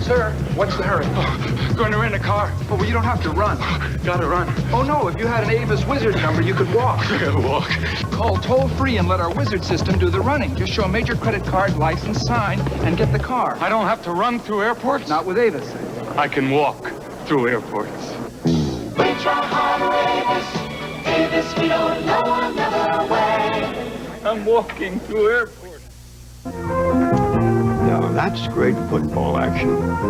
Sir, what's the hurry? Going to rent a car. Oh, well, you don't have to run. Gotta run. Oh, no, if you had an Avis Wizard number, you could walk. Walk. Call toll-free and let our Wizard system do the running. Just show a major credit card, license, sign, and get the car. I don't have to run through airports? Not with Avis. I can walk through airports. We try hard, Avis, we don't know another way. I'm walking through airports. Now, that's great football action.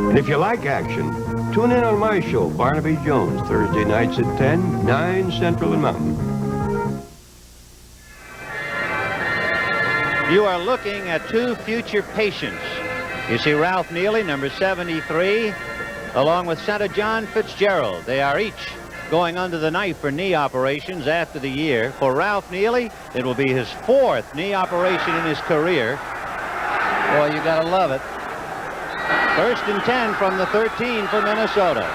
And if you like action, tune in on my show, Barnaby Jones, Thursday nights at 10, 9 Central and Mountain. You are looking at 2 future patients. You see Ralph Neely, number 73, along with Senator John Fitzgerald. They are each going under the knife for knee operations after the year. For Ralph Neely, it will be his 4th knee operation in his career. Boy, you gotta love it. 1st and 10 from the 13 for Minnesota.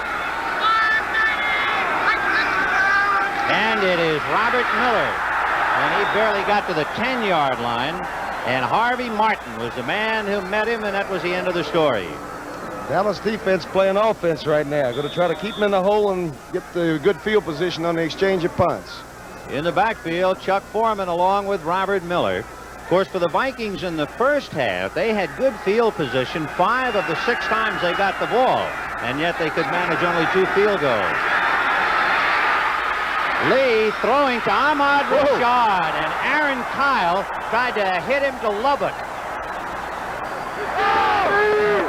And it is Robert Miller. And he barely got to the 10-yard line. And Harvey Martin was the man who met him, and that was the end of the story. Dallas defense playing offense right now. Going to try to keep him in the hole and get the good field position on the exchange of punts. In the backfield, Chuck Foreman along with Robert Miller. Of course, for the Vikings in the first half, they had good field position 5 of the 6 times they got the ball, and yet they could manage only 2 field goals. Lee throwing to Ahmad Rashad, and Aaron Kyle tried to hit him to Lubbock.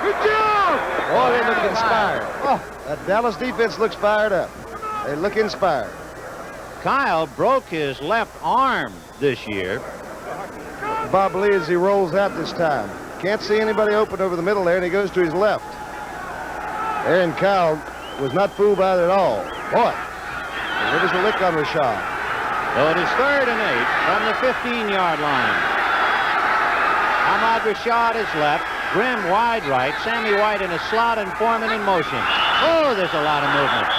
Good job! Boy, they look inspired. That Dallas defense looks fired up. They look inspired. Kyle broke his left arm this year. Bob Lee as he rolls out this time. Can't see anybody open over the middle there, and he goes to his left. Aaron Kyle was not fooled by it at all. Boy, there was a lick on Rashad. So it is 3rd and 8 from the 15-yard line. Ahmad Rashad is left. Grimm wide right. Sammy White in a slot and Foreman in motion. Oh, there's a lot of movement.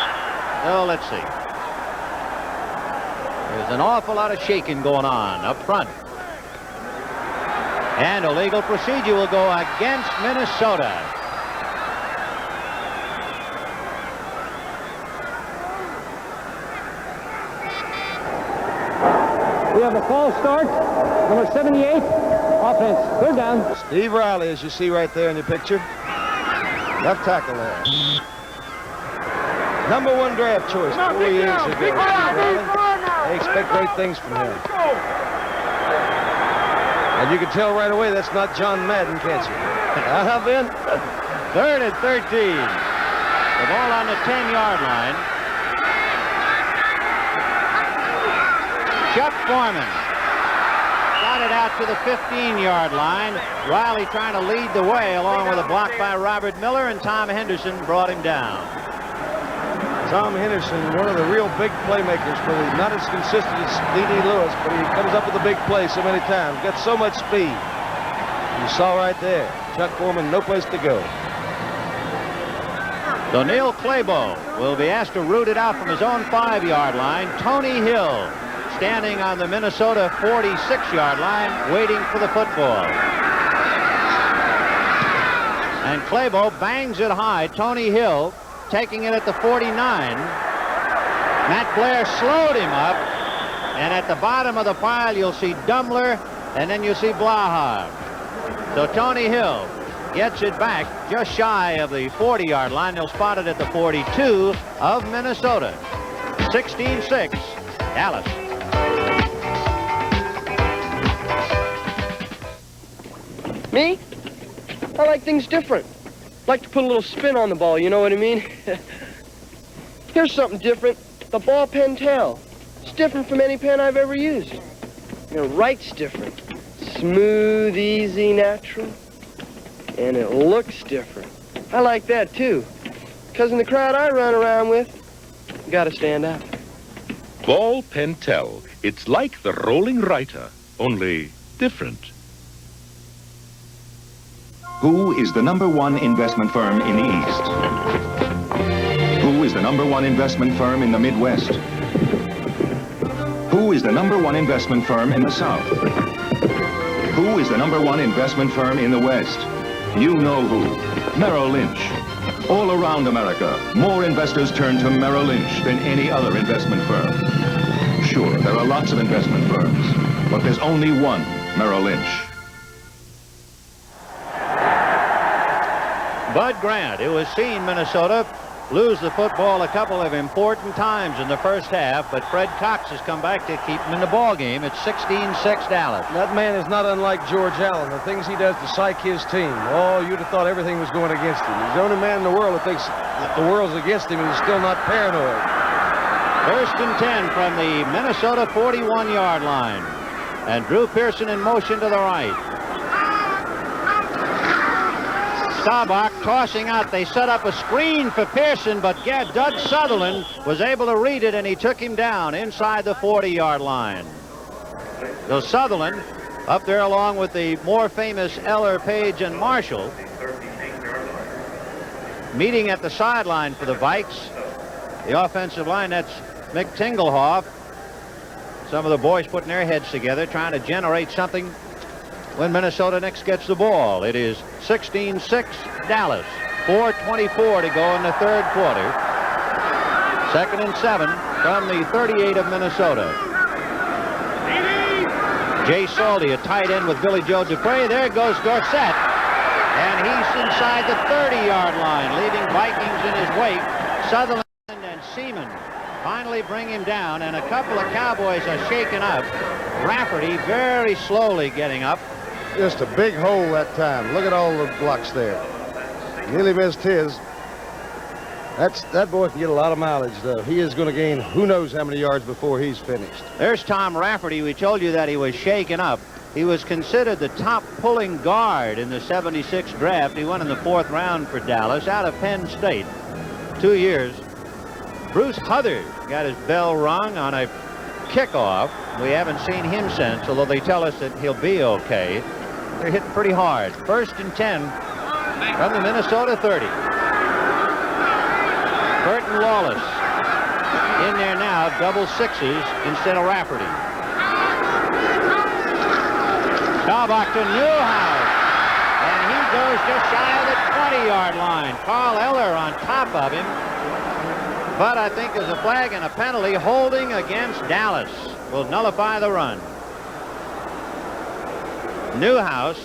Oh, let's see. There's an awful lot of shaking going on up front. And a legal procedure will go against Minnesota. We have a false start. Number 78, offense. 3rd down. Steve Riley, as you see right there in your picture. Left tackle there. Number 1 draft choice 4 years ago. Steve Riley. They expect great things from him. And you can tell right away that's not John Madden, can't you? Ben? 3rd and 13. The ball on the 10-yard line. Chuck Foreman got it out to the 15-yard line. Riley trying to lead the way along with a block by Robert Miller, and Tom Henderson brought him down. Tom Henderson, one of the real big playmakers for the, not as consistent as D.D. Lewis, but he comes up with a big play so many times. Got so much speed. You saw right there. Chuck Foreman, no place to go. So Neil Clabo will be asked to root it out from his own 5-yard line. Tony Hill standing on the Minnesota 46-yard line waiting for the football. And Clabo bangs it high. Tony Hill taking it at the 49. Matt Blair slowed him up. And at the bottom of the pile, you'll see Dumler, and then you'll see Blaha. So Tony Hill gets it back just shy of the 40-yard line. They'll spot it at the 42 of Minnesota. 16-6, Dallas. Me? I like things different. Like to put a little spin on the ball, you know what I mean? Here's something different. The ball pen tail. It's different from any pen I've ever used. You know, write's different. Smooth, easy, natural. And it looks different. I like that, too. Because in the crowd I run around with, you gotta stand out. Ball Pentel. It's like the rolling writer, only different. Who is the #1 investment firm in the East? Who is the #1 investment firm in the Midwest? Who is the #1 investment firm in the South? Who is the #1 investment firm in the West? You know who. Merrill Lynch. All around America, more investors turn to Merrill Lynch than any other investment firm. Sure, there are lots of investment firms, but there's only one Merrill Lynch. Bud Grant, who has seen Minnesota lose the football a couple of important times in the first half, but Fred Cox has come back to keep him in the ball game. It's 16-6 Dallas. That man is not unlike George Allen. The things he does to psych his team. Oh, you'd have thought everything was going against him. He's the only man in the world that thinks that the world's against him and he's still not paranoid. 1st and 10 from the Minnesota 41-yard line. And Drew Pearson in motion to the right. Staubach tossing out. They set up a screen for Pearson, but Doug Sutherland was able to read it, and he took him down inside the 40-yard line. So Sutherland up there along with the more famous Eller, Page, and Marshall, meeting at the sideline for the Vikes. The offensive line, that's Mick Tingelhoff. Some of the boys putting their heads together, trying to generate something when Minnesota next gets the ball. It is 16-6 Dallas. 4:24 to go in the 3rd quarter. 2nd and 7 from the 38 of Minnesota. Jay Salty, a tight end with Billy Joe Dupre. There goes Dorsett. And he's inside the 30-yard line, leaving Vikings in his wake. Sutherland and Seaman finally bring him down, and a couple of Cowboys are shaken up. Rafferty very slowly getting up. Just a big hole that time. Look at all the blocks there. Nearly missed his. That boy can get a lot of mileage, though. He is going to gain who knows how many yards before he's finished. There's Tom Rafferty. We told you that he was shaken up. He was considered the top pulling guard in the '76 draft. He went in the 4th round for Dallas out of Penn State. 2 years. Bruce Huthard got his bell rung on a kickoff. We haven't seen him since, although they tell us that he'll be okay. They're hitting pretty hard. 1st and 10 from the Minnesota 30. Burton Lawless in there now, double sixes instead of Rafferty. Staubach to Newhouse, and he goes just shy of the 20-yard line. Carl Eller on top of him, but I think there's a flag and a penalty. Holding against Dallas will nullify the run. Newhouse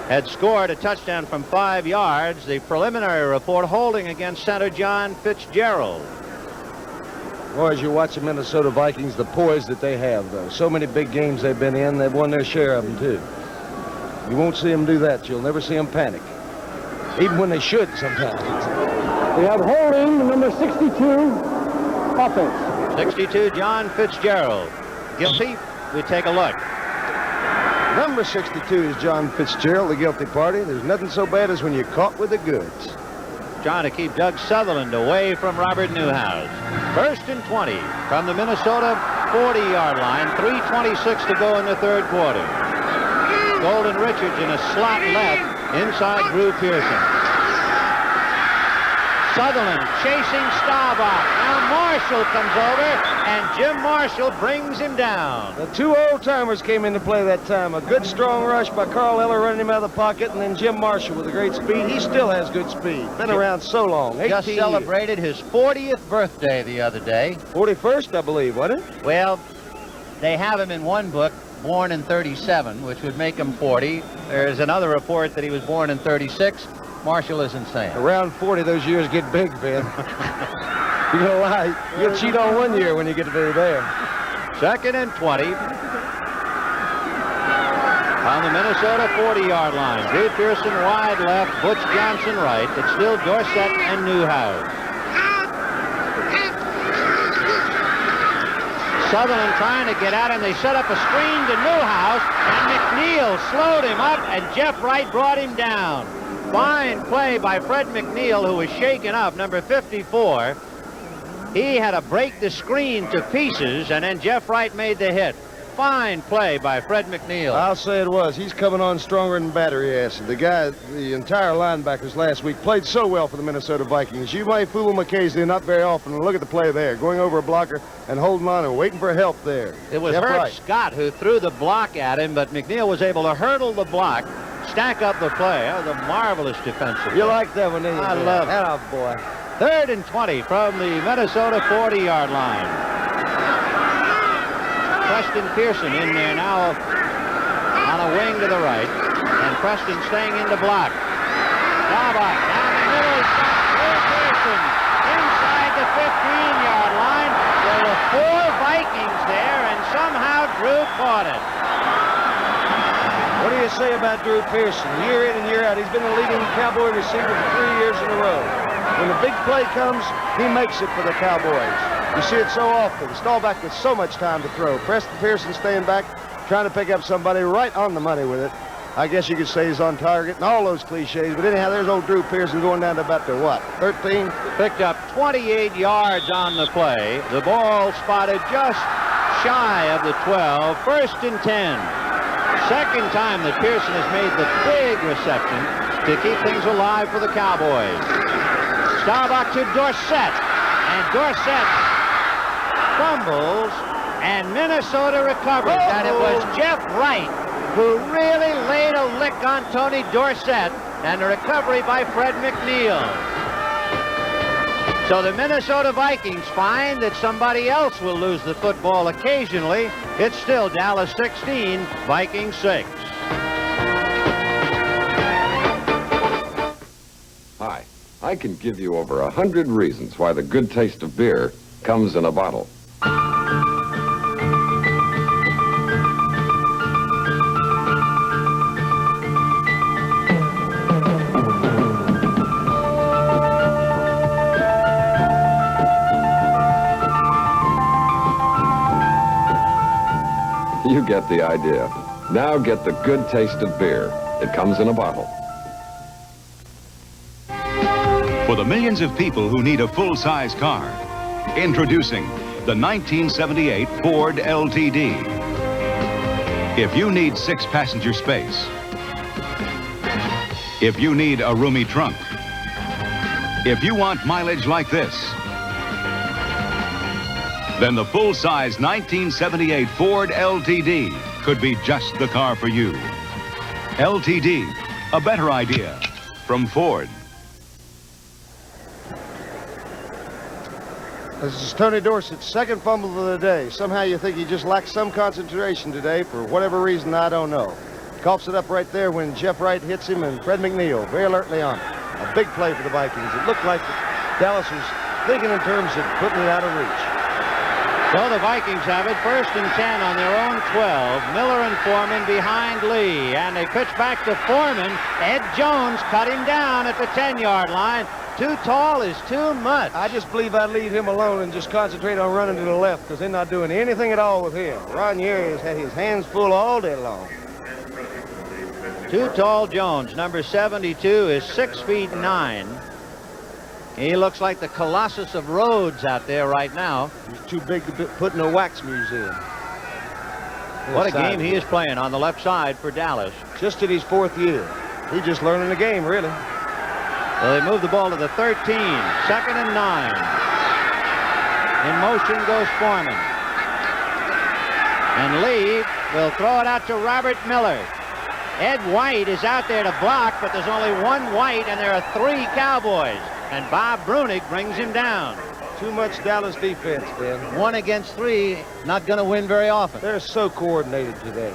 had scored a touchdown from 5 yards. The preliminary report holding against center John Fitzgerald. Boy, as you watch the Minnesota Vikings, the poise that they have, though. So many big games they've been in, they've won their share of them, too. You won't see them do that. You'll never see them panic, even when they should sometimes. We have holding number 62, offense. 62, John Fitzgerald. Guilty? We take a look. Number 62 is John Fitzgerald, the guilty party. There's nothing so bad as when you're caught with the goods. Trying to keep Doug Sutherland away from Robert Newhouse. 1st and 20 from the Minnesota 40-yard line. 3:26 to go in the 3rd quarter. Golden Richards in a slot left inside Drew Pearson. Sutherland chasing Staubach. Now Marshall comes over, and Jim Marshall brings him down. The 2 old-timers came into play that time. A good strong rush by Carl Eller running him out of the pocket, and then Jim Marshall with a great speed. He still has good speed. Been around so long. Just celebrated his 40th birthday the other day. 41st, I believe, wasn't it? Well, they have him in one book, born in 37, which would make him 40. There's another report that he was born in 36. Marshall isn't saying. Around 40, those years get big, Ben. You're gonna lie. You'll cheat on 1 year when you get to be there. 2nd and 20. On the Minnesota 40-yard line. Drew Pearson wide left, Butch Johnson right. It's still Dorsett and Newhouse. Sutherland trying to get at him. They set up a screen to Newhouse, and McNeil slowed him up, and Jeff Wright brought him down. Fine play by Fred McNeil, who was shaken up, number 54. He had to break the screen to pieces, and then Jeff Wright made the hit. Fine play by Fred McNeil. I'll say it was. He's coming on stronger than battery acid. The guy, the entire linebackers last week played so well for the Minnesota Vikings. You may fool them occasionally, not very often. Look at the play there. Going over a blocker and holding on and waiting for help there. It was Herb Scott who threw the block at him, but McNeil was able to hurdle the block, stack up the play. That was a marvelous defensive play. You like that one, didn't you? I love it. That boy. 3rd and 20 from the Minnesota 40-yard line. Preston Pearson in there now on a wing to the right, and Preston staying in the block. Staubach down the middle, Drew Pearson inside the 15-yard line. There were 4 Vikings there, and somehow Drew caught it. What do you say about Drew Pearson? Year in and year out, he's been the leading Cowboy receiver for 3 years in a row. When the big play comes, he makes it for the Cowboys. You see it so often. Staubach with so much time to throw. Preston Pearson staying back, trying to pick up somebody right on the money with it. I guess you could say he's on target and all those cliches. But anyhow, there's old Drew Pearson going down to about the what? 13? Picked up 28 yards on the play. The ball spotted just shy of the 12. 1st and 10. Second time that Pearson has made the big reception to keep things alive for the Cowboys. Staubach to Dorsett, and Dorsett fumbles, and Minnesota recovers. And it was Jeff Wright who really laid a lick on Tony Dorsett, and a recovery by Fred McNeil. So the Minnesota Vikings find that somebody else will lose the football occasionally. It's still Dallas 16, Vikings 6. Hi, I can give you over 100 reasons why the good taste of beer comes in a bottle. You get the idea. Now get the good taste of beer. It comes in a bottle. For the millions of people who need a full-size car, introducing the 1978 Ford LTD. If you need 6-passenger space, if you need a roomy trunk, if you want mileage like this, then the full-size 1978 Ford LTD could be just the car for you. LTD, a better idea from Ford. This is Tony Dorsett's second fumble of the day. Somehow you think he just lacks some concentration today for whatever reason, I don't know. Coughs it up right there when Jeff Wright hits him and Fred McNeil very alertly on it. A big play for the Vikings. It looked like Dallas was thinking in terms of putting it out of reach. So the Vikings have it 1st and 10 on their own 12. Miller and Foreman behind Lee. And they pitch back to Foreman. Ed Jones cut him down at the 10-yard line. Too tall is too much. I just believe I'd leave him alone and just concentrate on running to the left because they're not doing anything at all with him. Ron Yeri has had his hands full all day long. Too tall Jones, number 72, is 6 feet 9. He looks like the Colossus of Rhodes out there right now. He's too big to put in a wax museum. What a game he is playing on the left side for Dallas. Just in his 4th year. He's just learning the game, really. So they move the ball to the 13, 2nd and 9. In motion goes Foreman. And Lee will throw it out to Robert Miller. Ed White is out there to block, but there's only one White, and there are 3 Cowboys. And Bob Brunig brings him down. Too much Dallas defense, Ben. 1 against 3, not going to win very often. They're so coordinated today.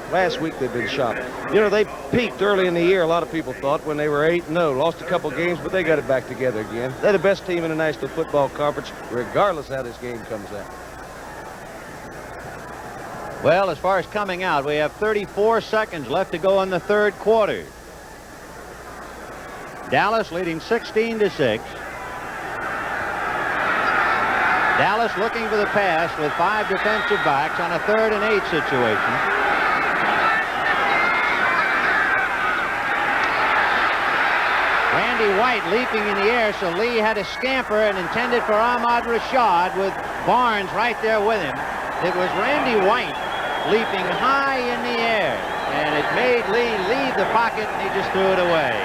Last week they've been shopping. You know, they peaked early in the year, a lot of people thought, when they were 8-0. Lost a couple games, but they got it back together again. They're the best team in the National Football Conference, regardless how this game comes out. Well, as far as coming out, we have 34 seconds left to go in the 3rd quarter. Dallas leading 16-6. Dallas looking for the pass with 5 defensive backs on a 3rd and 8 situation. Randy White leaping in the air, so Lee had to scamper and intended for Ahmad Rashad with Barnes right there with him. It was Randy White leaping high in the air, and it made Lee leave the pocket, and he just threw it away.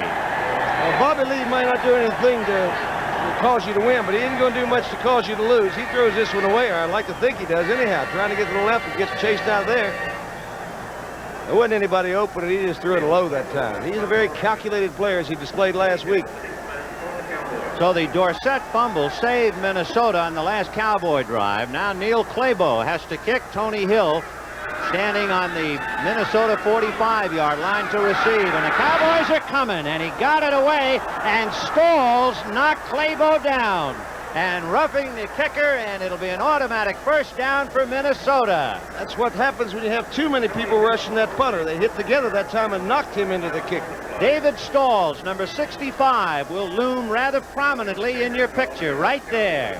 Well, Bobby Lee might not do anything to cause you to win, but he isn't going to do much to cause you to lose. He throws this one away, or I'd like to think he does anyhow, trying to get to the left and gets chased out there. There wasn't anybody open, and he just threw it low that time. He's a very calculated player, as he displayed last week. So the Dorsett fumble saved Minnesota on the last Cowboy drive. Now Neil Clabo has to kick. Tony Hill standing on the Minnesota 45-yard line to receive. And the Cowboys are coming, and he got it away, and Stalls knocked Clabo down. And roughing the kicker, and it'll be an automatic 1st down for Minnesota. That's what happens when you have too many people rushing that punter. They hit together that time and knocked him into the kicker. David Stalls, number 65, will loom rather prominently in your picture right there.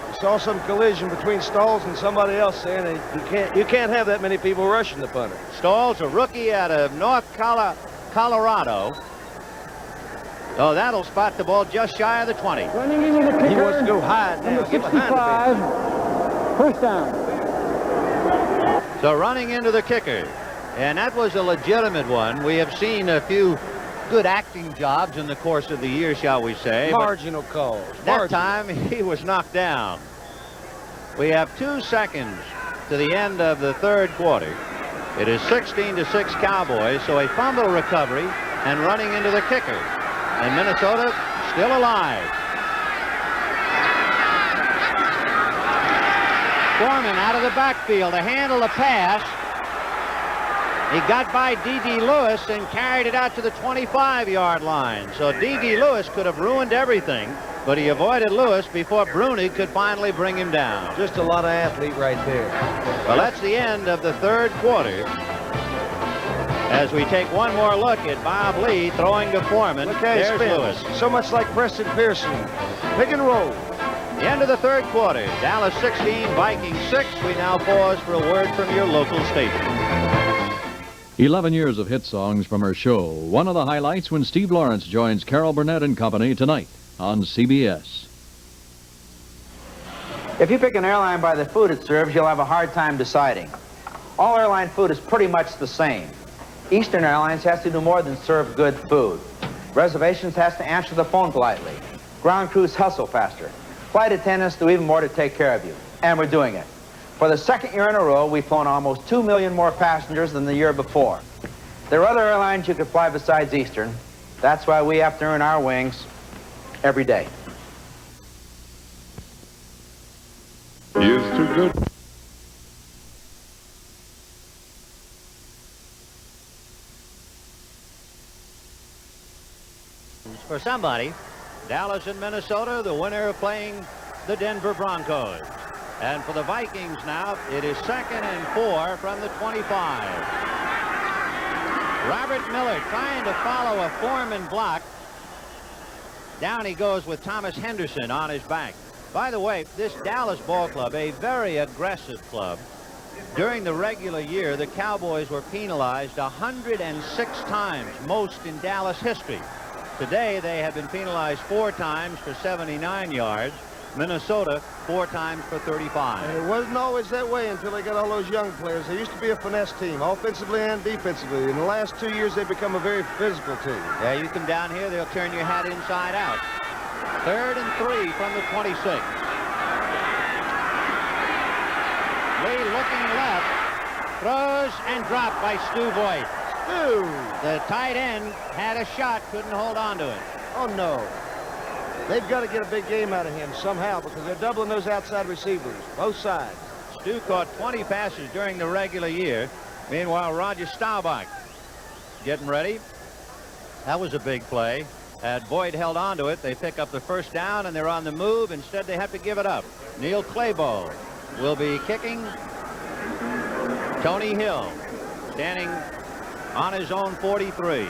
You saw some collision between Stalls and somebody else saying that you can't have that many people rushing the punter. Stalls, a rookie out of North Colorado. Oh, that'll spot the ball just shy of the 20. Running into the kicker. He wants to go high now. Number 65, 1st down. So running into the kicker. And that was a legitimate one. We have seen a few good acting jobs in the course of the year, shall we say. Marginal calls. That time he was knocked down. We have 2 seconds to the end of the 3rd quarter. It is 16-6 Cowboys, so a fumble recovery and running into the kicker. And Minnesota still alive. Foreman out of the backfield to handle the pass. He got by D.D. Lewis and carried it out to the 25-yard line. So D.D. Lewis could have ruined everything, but he avoided Lewis before Brunig could finally bring him down. Just a lot of athlete right there. Well, that's the end of the 3rd quarter. As we take one more look at Bob Lee throwing to Foreman. There's Lewis. So much like Preston Pearson. Pick and roll. The end of the 3rd quarter. Dallas 16, Vikings 6. We now pause for a word from your local station. 11 years of hit songs from her show. One of the highlights when Steve Lawrence joins Carol Burnett and company tonight on CBS. If you pick an airline by the food it serves, you'll have a hard time deciding. All airline food is pretty much the same. Eastern Airlines has to do more than serve good food. Reservations has to answer the phone politely. Ground crews hustle faster. Flight attendants do even more to take care of you. And we're doing it. For the second year in a row, we've flown almost 2 million more passengers than the year before. There are other airlines you could fly besides Eastern. That's why we have to earn our wings every day. Here's too good. For somebody, Dallas and Minnesota, the winner playing the Denver Broncos. And for the Vikings now, it is 2nd and 4 from the 25. Robert Miller trying to follow a Foreman block. Down he goes with Thomas Henderson on his back. By the way, this Dallas ball club, a very aggressive club. During the regular year, the Cowboys were penalized 106 times, most in Dallas history. Today, they have been penalized 4 times for 79 yards. Minnesota 4 times for 35. And it wasn't always that way until they got all those young players. They used to be a finesse team, offensively and defensively. In the last 2 years, they've become a very physical team. Yeah, you come down here, they'll turn your hat inside out. 3rd and 3 from the 26. Lee looking left, throws and dropped by Stu Voigt. Stu! The tight end had a shot, couldn't hold on to it. Oh, no. They've got to get a big game out of him somehow because they're doubling those outside receivers, both sides. Stu caught 20 passes during the regular year. Meanwhile, Roger Staubach getting ready. That was a big play. Had Boyd held on to it, they pick up the first down and they're on the move. Instead, they have to give it up. Neil Claybo will be kicking. Tony Hill standing on his own 43.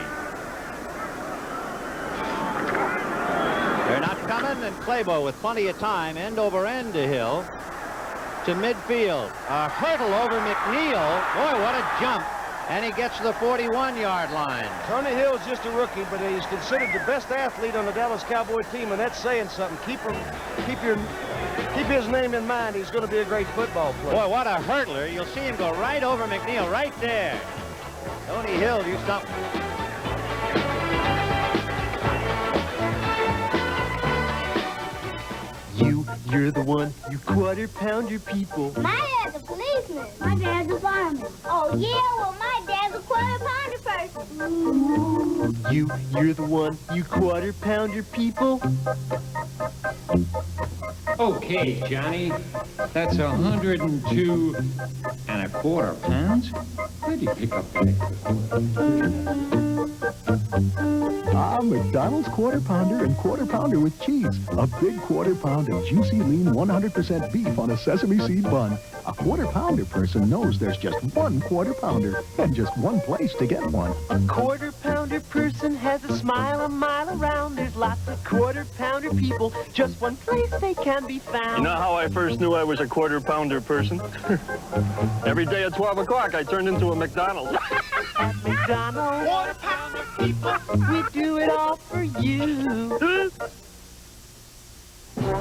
They're not coming, and Claybo with plenty of time, end over end to Hill, to midfield. A hurdle over McNeil. Boy, what a jump. And he gets to the 41-yard line. Tony Hill's just a rookie, but he's considered the best athlete on the Dallas Cowboy team, and that's saying something. Keep his name in mind. He's going to be a great football player. Boy, what a hurdler. You'll see him go right over McNeil, right there. Tony Hill, you stop. You're the one, you quarter-pounder people. My dad's a policeman. My dad's a fireman. Oh, yeah? Well, my dad's a quarter-pounder person. You're the one, you quarter-pounder people. Okay, Johnny. That's 102 1/4 pounds. Where'd you pick up that? McDonald's Quarter Pounder and Quarter Pounder with cheese. A big Quarter Pound of juicy, lean, 100% beef on a sesame seed bun. A Quarter Pounder person knows there's just one Quarter Pounder and just one place to get one. A Quarter Pounder person has a smile a mile around. There's lots of Quarter Pounder people. Just one place they can be found. You know how I first knew I was a Quarter Pounder person? Every day at 12 o'clock, I turned into a McDonald's. At McDonald's, Quarter Pounder people, we do it all for you.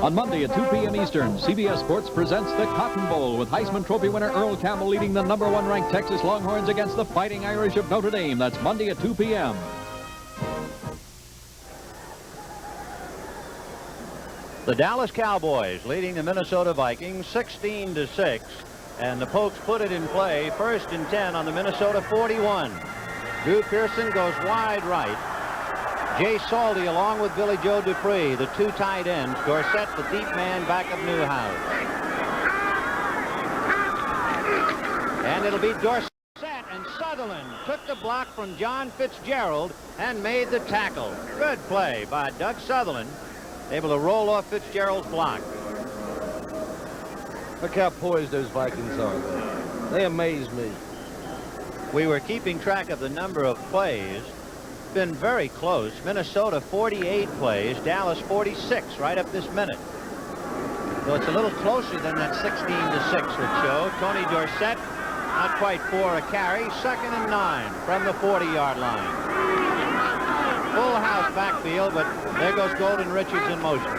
On Monday at 2 p.m. Eastern, CBS Sports presents the Cotton Bowl with Heisman Trophy winner Earl Campbell leading the #1 ranked Texas Longhorns against the Fighting Irish of Notre Dame. That's Monday at 2 p.m. The Dallas Cowboys leading the Minnesota Vikings 16-6, and the Pokes put it in play, 1st and 10 on the Minnesota 41. Drew Pearson goes wide right. Jay Salty along with Billy Joe Dupree, the 2 tight ends. Dorsett, the deep man back of Newhouse. And it'll be Dorsett, and Sutherland took the block from John Fitzgerald and made the tackle. Good play by Doug Sutherland, able to roll off Fitzgerald's block. Look how poised those Vikings are. They amaze me. We were keeping track of the number of plays. Been very close. Minnesota 48 plays, Dallas 46 right up this minute. So it's a little closer than that 16-6 would show. Tony Dorsett Not quite 4 a carry. 2nd and 9 from the 40-yard line. Full house backfield, but there goes Golden Richards in motion.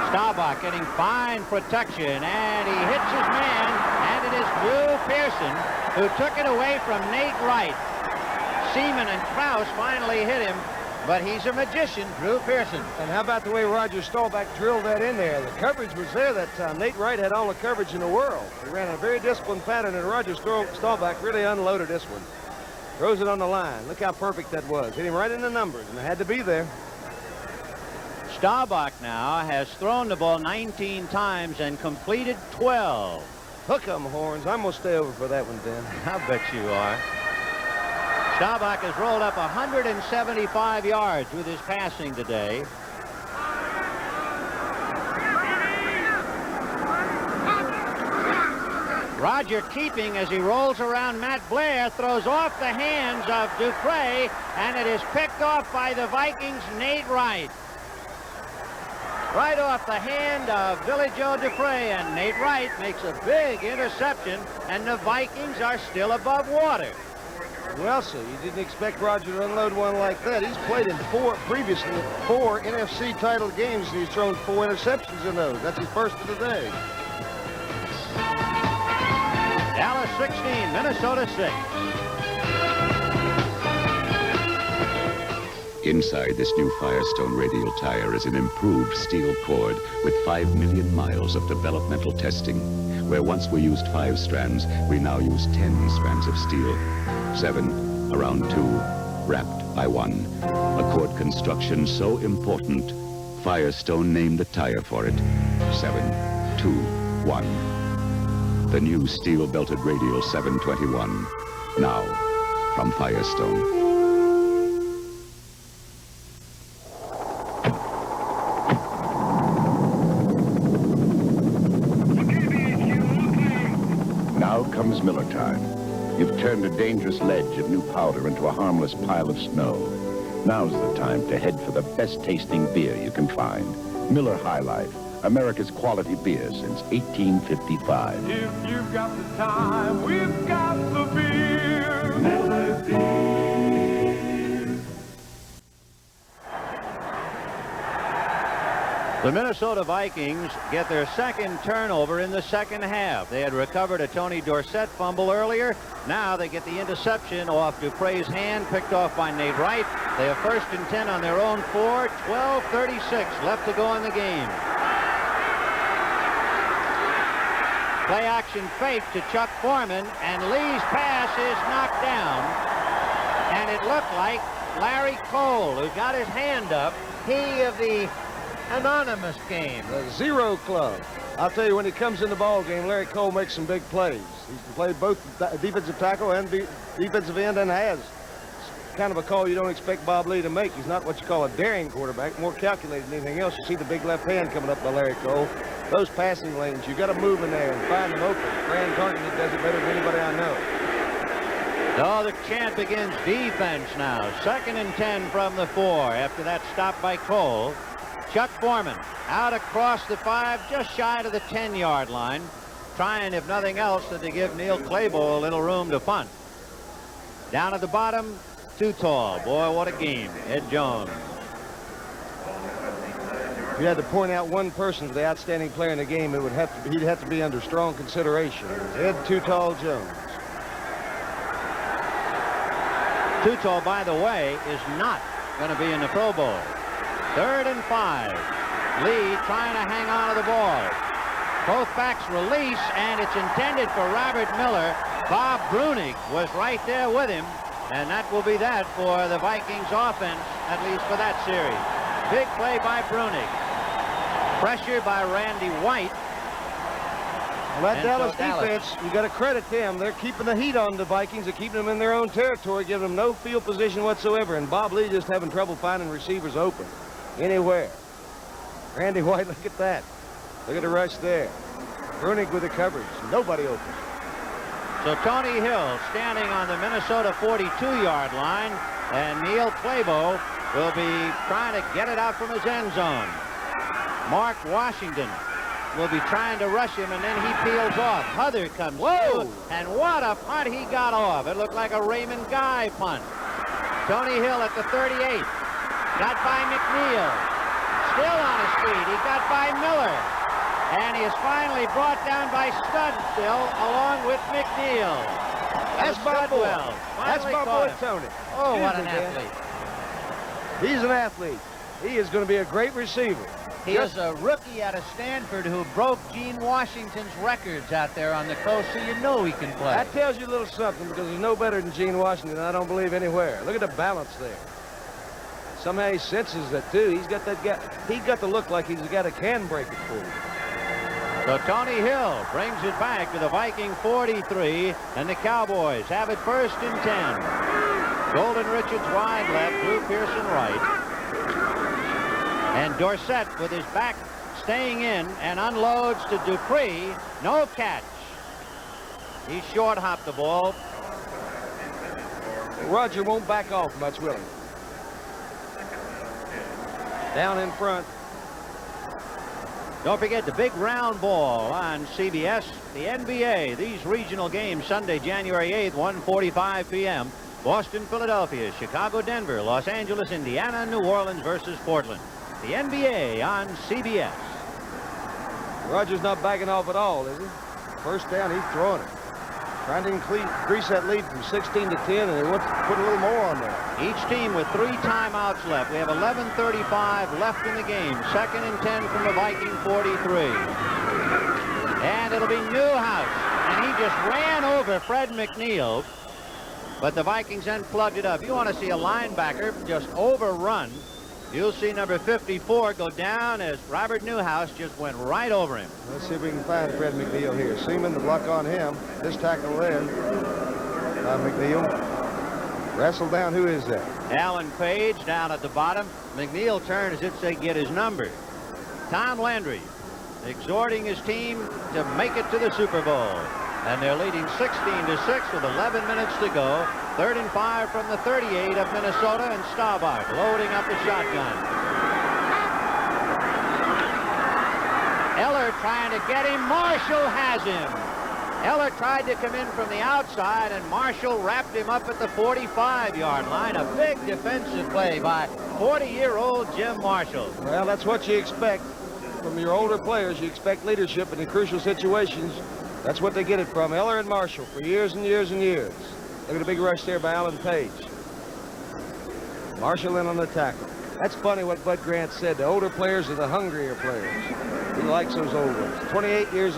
Staubach getting fine protection, and he hits his man, and it is Drew Pearson who took it away from Nate Wright. Seaman and Krause finally hit him, but he's a magician, Drew Pearson. And how about the way Roger Staubach drilled that in there? The coverage was there that time. Nate Wright had all the coverage in the world. He ran a very disciplined pattern, and Roger Staubach really unloaded this one. Throws it on the line. Look how perfect that was. Hit him right in the numbers, and it had to be there. Staubach now has thrown the ball 19 times and completed 12. Hook 'em horns. I'm going to stay over for that one, Dan. I bet you are. Staubach has rolled up 175 yards with his passing today. Roger keeping as he rolls around. Matt Blair throws off the hands of Dupre, and it is picked off by the Vikings' Nate Wright. Right off the hand of Billy Joe Dupre, and Nate Wright makes a big interception, and the Vikings are still above water. Well, sir, you didn't expect Roger to unload one like that. He's played in previously four NFC title games, and he's thrown 4 interceptions in those. That's his first of the day. Dallas 16, Minnesota 6. Inside this new Firestone radial tire is an improved steel cord with 5 million miles of developmental testing. Where once we used 5 strands, we now use 10 strands of steel. 7 around 2, wrapped by 1. A cord construction so important, Firestone named a tire for it. 7, 2, 1. The new steel-belted radial 721. Now, from Firestone. Now comes Miller time. You've turned a dangerous ledge of new powder into a harmless pile of snow. Now's the time to head for the best-tasting beer you can find. Miller High Life, America's quality beer since 1855. If you've got the time, we've got the beer. Miller Beer. The Minnesota Vikings get their second turnover in the second half. They had recovered a Tony Dorsett fumble earlier. Now they get the interception off Dupre's hand, picked off by Nate Wright. They have 1st and 10 on their own 4, 12:36 left to go in the game. Play action fake to Chuck Foreman, and Lee's pass is knocked down. And it looked like Larry Cole, who got his hand up, he of the anonymous game. The Zero Club. I'll tell you, when he comes in the ball game, Larry Cole makes some big plays. He's played both defensive tackle and defensive end, and has. It's kind of a call you don't expect Bob Lee to make. He's not what you call a daring quarterback, more calculated than anything else. You see the big left hand coming up by Larry Cole. Those passing lanes, you got to move in there and find them open. Fran Tarkenton does it better than anybody I know. So the chant begins defense now. 2nd and 10 from the 4 after that stop by Cole. Chuck Foreman out across the 5, just shy of the 10-yard line, trying, if nothing else, to give Neil Claybo a little room to punt. Down at the bottom, too tall. Boy, what a game. Ed Jones. If you had to point out one person for the outstanding player in the game, it would he'd have to be under strong consideration. Ed Too Tall Jones. Too Tall, by the way, is not going to be in the Pro Bowl. 3rd and 5. Lee trying to hang on to the ball. Both backs release, and it's intended for Robert Miller. Bob Brunig was right there with him, and that will be that for the Vikings offense, at least for that series. Big play by Brunig. Pressure by Randy White. Well, that Dallas defense, you got to credit them. They're keeping the heat on the Vikings. They're keeping them in their own territory, giving them no field position whatsoever, and Bob Lee just having trouble finding receivers open anywhere. Randy White, look at that. Look at the rush there. Brunig with the coverage. Nobody open. So Tony Hill standing on the Minnesota 42-yard line, and Neil Claybo will be trying to get it out from his end zone. Mark Washington will be trying to rush him, and then he peels off. Huther comes through, and what a punt he got off. It looked like a Raymond Guy punt. Tony Hill at the 38. Got by McNeil. Still on his feet. He got by Miller. And he is finally brought down by Studwell along with McNeil. That's my boy. That's my boy, Tony. Oh, what an athlete. He's an athlete. He is going to be a great receiver. He is a rookie out of Stanford who broke Gene Washington's records out there on the coast, so you know he can play. That tells you a little something, because he's no better than Gene Washington, I don't believe, anywhere. Look at the balance there. Somehow he senses that, too. He's got that guy. He's got to look like he's got a can break it for you. So Tony Hill brings it back to the Viking 43, and the Cowboys have it 1st and 10. Golden Richards wide left, Drew Pearson right. And Dorsett with his back staying in and unloads to Dupree. No catch. He short hopped the ball. Roger won't back off much, will he? Down in front. Don't forget the big round ball on CBS. The NBA, these regional games Sunday, January 8th, 1:45 p.m. Boston, Philadelphia, Chicago, Denver, Los Angeles, Indiana, New Orleans versus Portland. The NBA on CBS. Rogers not backing off at all, is he? First down, he's throwing it. Trying to increase that lead from 16 to 10, and he wants to put a little more on there. Each team with 3 timeouts left. We have 11:35 left in the game. 2nd and 10 from the Viking 43. And it'll be Newhouse. And he just ran over Fred McNeil. But the Vikings then plugged it up. You want to see a linebacker just overrun. You'll see number 54 go down as Robert Newhouse just went right over him. Let's see if we can find Fred McNeil here. Seaman, the block on him. This tackle there. McNeil. Wrestled down. Who is that? Alan Page down at the bottom. McNeil turned as if they get his number. Tom Landry exhorting his team to make it to the Super Bowl. And they're leading 16-6 with 11 minutes to go. 3rd and 5 from the 38 of Minnesota, and Staubach loading up the shotgun. Eller trying to get him. Marshall has him. Eller tried to come in from the outside, and Marshall wrapped him up at the 45-yard line. A big defensive play by 40-year-old Jim Marshall. Well, that's what you expect from your older players. You expect leadership in the crucial situations. That's what they get it from. Eller and Marshall for years and years and years. Look at a big rush there by Alan Page. Marshall in on the tackle. That's funny what Bud Grant said. The older players are the hungrier players. He likes those old ones. 28 years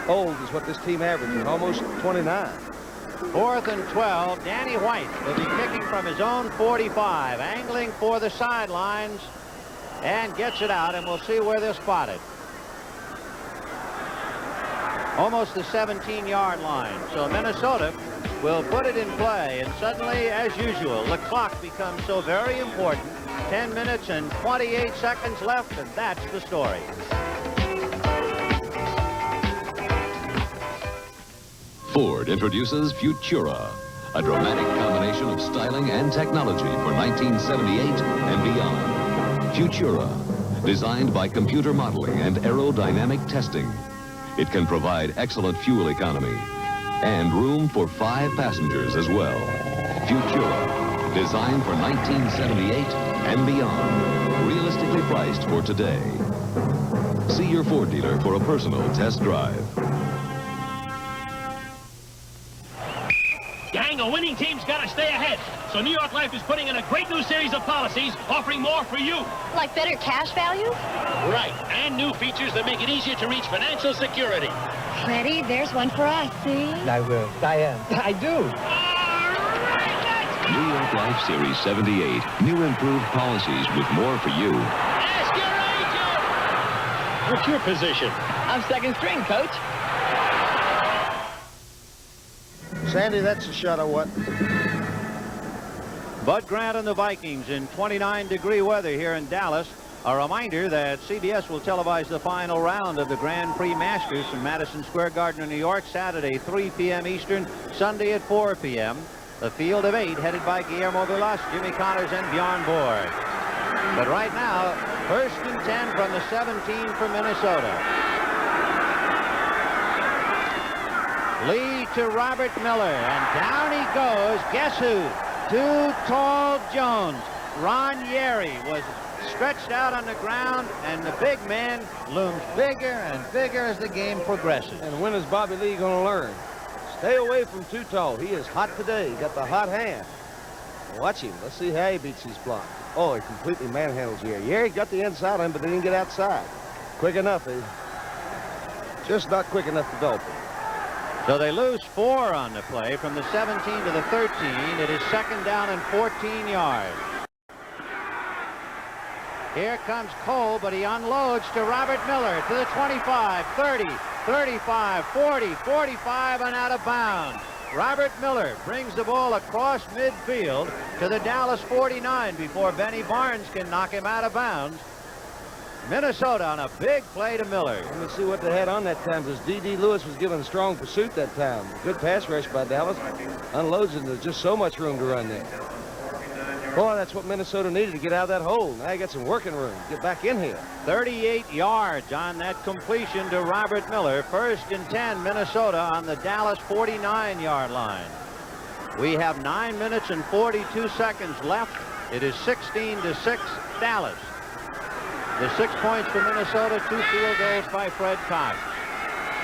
old is what this team averages, almost 29. 4th and 12. Danny White will be kicking from his own 45, angling for the sidelines, and gets it out, and we'll see where they're spotted. Almost the 17-yard line. So Minnesota will put it in play, and suddenly, as usual, the clock becomes so very important. 10 minutes and 28 seconds left, and that's the story. Ford introduces Futura, a dramatic combination of styling and technology for 1978 and beyond. Futura, designed by computer modeling and aerodynamic testing. It can provide excellent fuel economy and room for 5 passengers as well. Futura, designed for 1978 and beyond. Realistically priced for today. See your Ford dealer for a personal test drive. Gang, a winning team's got to stay ahead. So New York Life is putting in a great new series of policies offering more for you. Like better cash value? Right, and new features that make it easier to reach financial security. Freddie, there's one for us, see? I will. Diane, I do. New York Life Series 78. New improved policies with more for you. Ask your agent! What's your position? I'm second string, coach. Sandy, that's a shot of what? Bud Grant and the Vikings in 29-degree weather here in Dallas. A reminder that CBS will televise the final round of the Grand Prix Masters from Madison Square Garden, New York, Saturday, 3 p.m. Eastern, Sunday at 4 p.m. The field of 8 headed by Guillermo Vilas, Jimmy Connors, and Bjorn Borg. But right now, 1st and 10 from the 17 for Minnesota. Lee to Robert Miller, and down he goes. Guess who? Too Tall Jones. Ron Yeri was stretched out on the ground, and the big man looms bigger and bigger as the game progresses. And when is Bobby Lee going to learn? Stay away from Too Tall. He is hot today. He got the hot hand. Watch him. Let's see how he beats his block. Oh, he completely manhandles Yeri. Yeri got the inside on him, but they didn't get outside. Quick enough, just not quick enough to Dalton. So they lose 4 on the play from the 17 to the 13. It is 2nd down and 14 yards. Here comes Cole, but he unloads to Robert Miller to the 25, 30, 35, 40, 45, and out of bounds. Robert Miller brings the ball across midfield to the Dallas 49 before Benny Barnes can knock him out of bounds. Minnesota on a big play to Miller. Let me see what they had on that time, because D.D. Lewis was given strong pursuit that time. Good pass rush by Dallas. Unloads, and there's just so much room to run there. Boy, that's what Minnesota needed to get out of that hole. Now you got some working room. Get back in here. 38 yards on that completion to Robert Miller. 1st and 10, Minnesota on the Dallas 49-yard line. We have 9 minutes and 42 seconds left. It is 16-6 Dallas. The 6 points for Minnesota, 2 field goals by Fred Cox.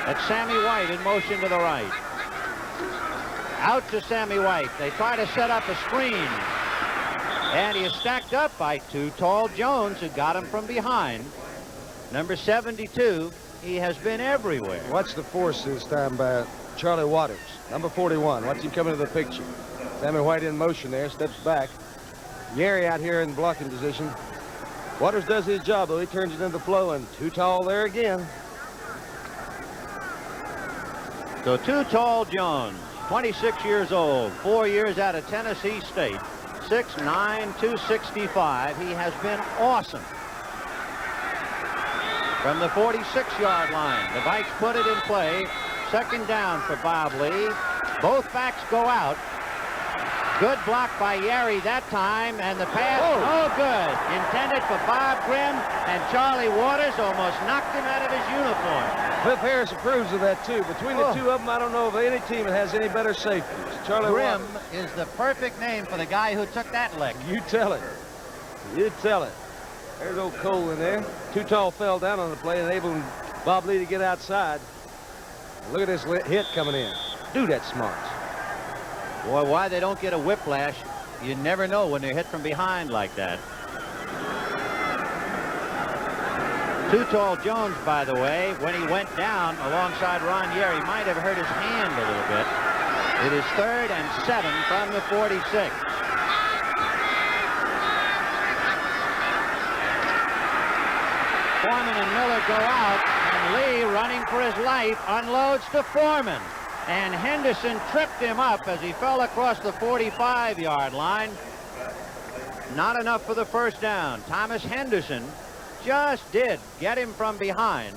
That's Sammy White in motion to the right. Out to Sammy White. They try to set up a screen. And he is stacked up by Too Tall Jones, who got him from behind. Number 72, he has been everywhere. Watch the force this time by Charlie Waters. Number 41, watch him come into the picture. Sammy White in motion there, steps back. Yeri out here in blocking position. Waters does his job, though. He turns it into the flow, and Too Tall there again. So Too Tall Jones, 26 years old, 4 years out of Tennessee State. 6'9", 265. He has been awesome. From the 46-yard line, the Vikes put it in play. 2nd down for Bob Lee. Both backs go out. Good block by Yeri that time, and the pass, no good. Intended for Bob Grimm, and Charlie Waters almost knocked him out of his uniform. Cliff Harris approves of that, too. Between the two of them, I don't know of any team that has any better safeties. Charlie Grimm Waters is the perfect name for the guy who took that lick. You tell it. You tell it. There's old Cole in there. Too Tall fell down on the play, enabling Bob Lee to get outside. Look at this hit coming in. Dude, that's smart. Boy, why they don't get a whiplash, you never know when they're hit from behind like that. Too Tall Jones, by the way, when he went down alongside Ron Yeri, might have hurt his hand a little bit. It is 3rd and 7 from the 46. Foreman and Miller go out, and Lee, running for his life, unloads to Foreman. And Henderson tripped him up as he fell across the 45-yard line. Not enough for the 1st down. Thomas Henderson just did get him from behind,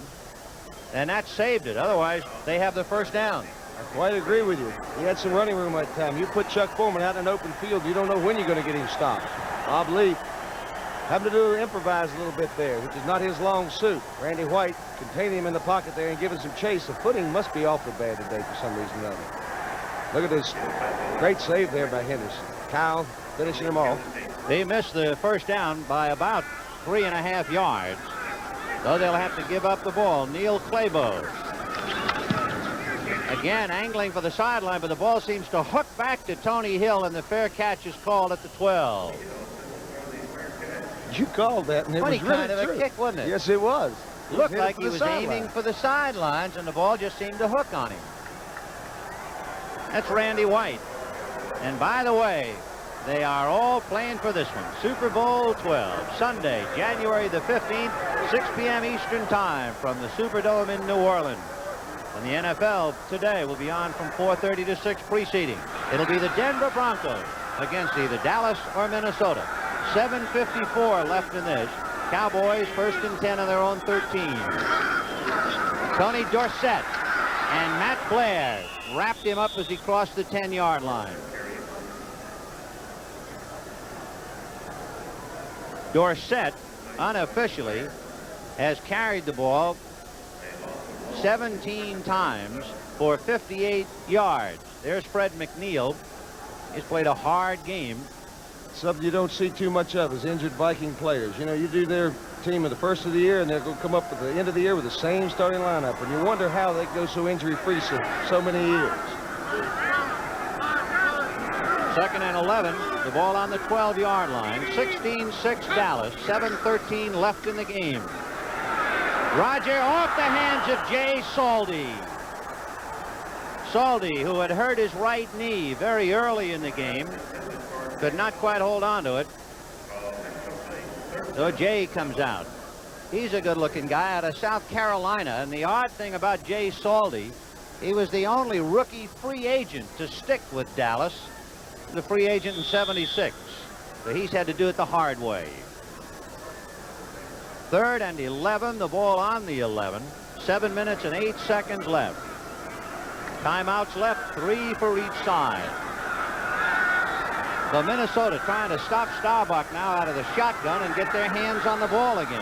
and that saved it. Otherwise, they have the 1st down. I quite agree with you. He had some running room that time. You put Chuck Foreman out in an open field, you don't know when you're going to get him stopped. Bob Lee having to improvise a little bit there, which is not his long suit. Randy White containing him in the pocket there and giving some chase. The footing must be awfully bad today for some reason or other. Look at this great save there by Henderson. Kyle finishing him off. They missed the 1st down by about 3.5 yards. So they'll have to give up the ball. Neil Clabo again angling for the sideline, but the ball seems to hook back to Tony Hill, and the fair catch is called at the 12. You called that, and it was really kind of a kick, wasn't it? Yes, it was. Looked like he was aiming for the sidelines, and the ball just seemed to hook on him. That's Randy White. And by the way, they are all playing for this one. Super Bowl 12, Sunday, January the 15th, 6 p.m. Eastern Time from the Superdome in New Orleans. And the NFL today will be on from 4:30 to 6 preceding. It'll be the Denver Broncos against either Dallas or Minnesota. 7:54 left in this. Cowboys 1st and 10 on their own 13. Tony Dorsett and Matt Blair wrapped him up as he crossed the 10-yard line. Dorsett unofficially has carried the ball 17 times for 58 yards. There's Fred McNeil. He's played a hard game. Something you don't see too much of is injured Viking players. You know, you do their team at the first of the year, and they're going to come up at the end of the year with the same starting lineup. And you wonder how they go so injury-free so many years. 2nd and 11. The ball on the 12-yard line. 16-6 Dallas. 7:13 left in the game. Roger off the hands of Jay Saldy. Saldy, who had hurt his right knee very early in the game, could not quite hold on to it. So Jay comes out. He's a good-looking guy out of South Carolina. And the odd thing about Jay Saldy, he was the only rookie free agent to stick with Dallas. The free agent in '76. So he's had to do it the hard way. 3rd and 11. The ball on the 11. 7 minutes and 8 seconds left. Timeouts left, 3 for each side. So Minnesota trying to stop Staubach now out of the shotgun and get their hands on the ball again.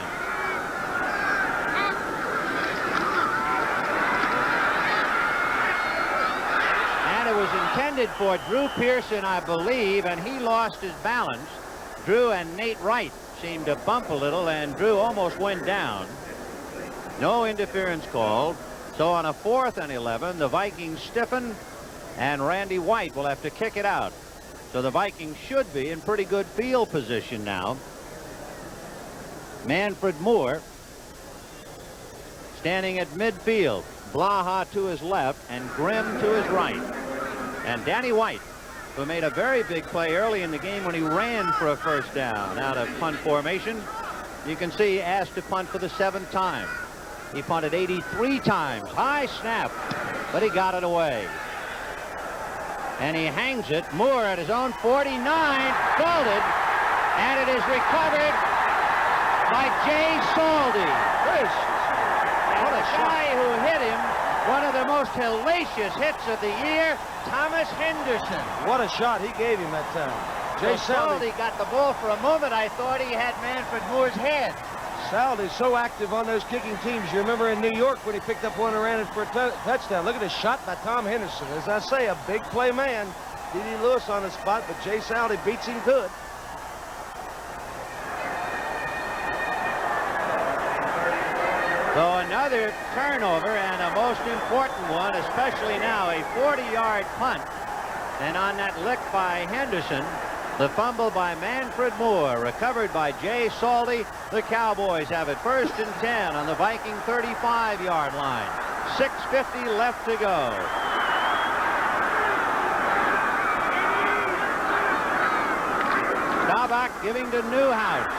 And it was intended for Drew Pearson, I believe, and he lost his balance. Drew and Nate Wright seemed to bump a little, and Drew almost went down. No interference called. So on a 4th and 11, the Vikings stiffen, and Randy White will have to kick it out. So the Vikings should be in pretty good field position now. Manfred Moore standing at midfield. Blaha to his left and Grimm to his right. And Danny White, who made a very big play early in the game when he ran for a first down out of punt formation. You can see he asked to punt for the 7th time. He punted 83 times. High snap, but he got it away. And he hangs it. Moore at his own 49, faulted, and it is recovered by Jay Saldy. And the guy who hit him, one of the most hellacious hits of the year, Thomas Henderson. What a shot he gave him that time. Jay Saldy got the ball for a moment. I thought he had Manfred Moore's head. Saldy's so active on those kicking teams. You remember in New York when he picked up one and ran it for a touchdown. Look at this shot by Tom Henderson. As I say, a big play man. D.D. Lewis on the spot, but Jay Saldy beats him good. So another turnover, and a most important one, especially now, a 40-yard punt. And on that lick by Henderson, the fumble by Manfred Moore, recovered by Jay Saldy. The Cowboys have it 1st and 10 on the Viking 35-yard line. 6:50 left to go. Staubach giving to Newhouse.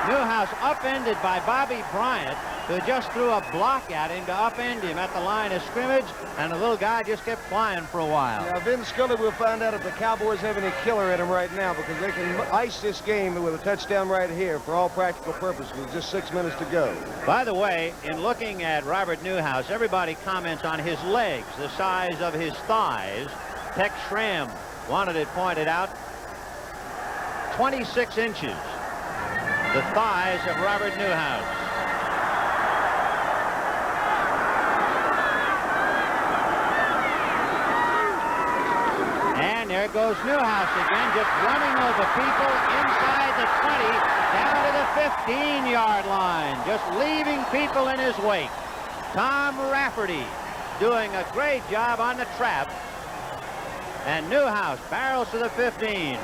Newhouse upended by Bobby Bryant, who just threw a block at him to upend him at the line of scrimmage, and the little guy just kept flying for a while. Now, Vin Scully will find out if the Cowboys have any killer in them right now, because they can ice this game with a touchdown right here for all practical purposes with just 6 minutes to go. By the way, in looking at Robert Newhouse, everybody comments on his legs, the size of his thighs. Tex Schramm wanted it pointed out. 26 inches. The thighs of Robert Newhouse. And there goes Newhouse again, just running over people inside the 20, down to the 15-yard line, just leaving people in his wake. Tom Rafferty doing a great job on the trap. And Newhouse barrels to the 15.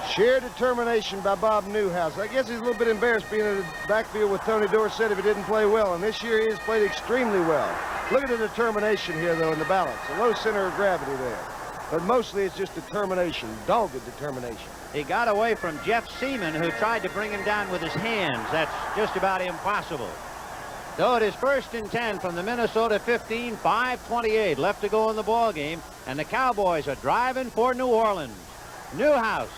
Sheer determination by Bob Newhouse. I guess he's a little bit embarrassed being in the backfield with Tony Dorsett if he didn't play well. And this year he has played extremely well. Look at the determination here, though, in the balance. A low center of gravity there. But mostly it's just determination, dogged determination. He got away from Jeff Seaman, who tried to bring him down with his hands. That's just about impossible. So it is 1st and 10 from the Minnesota 15, 5:28 left to go in the ball game, and the Cowboys are driving for New Orleans. Newhouse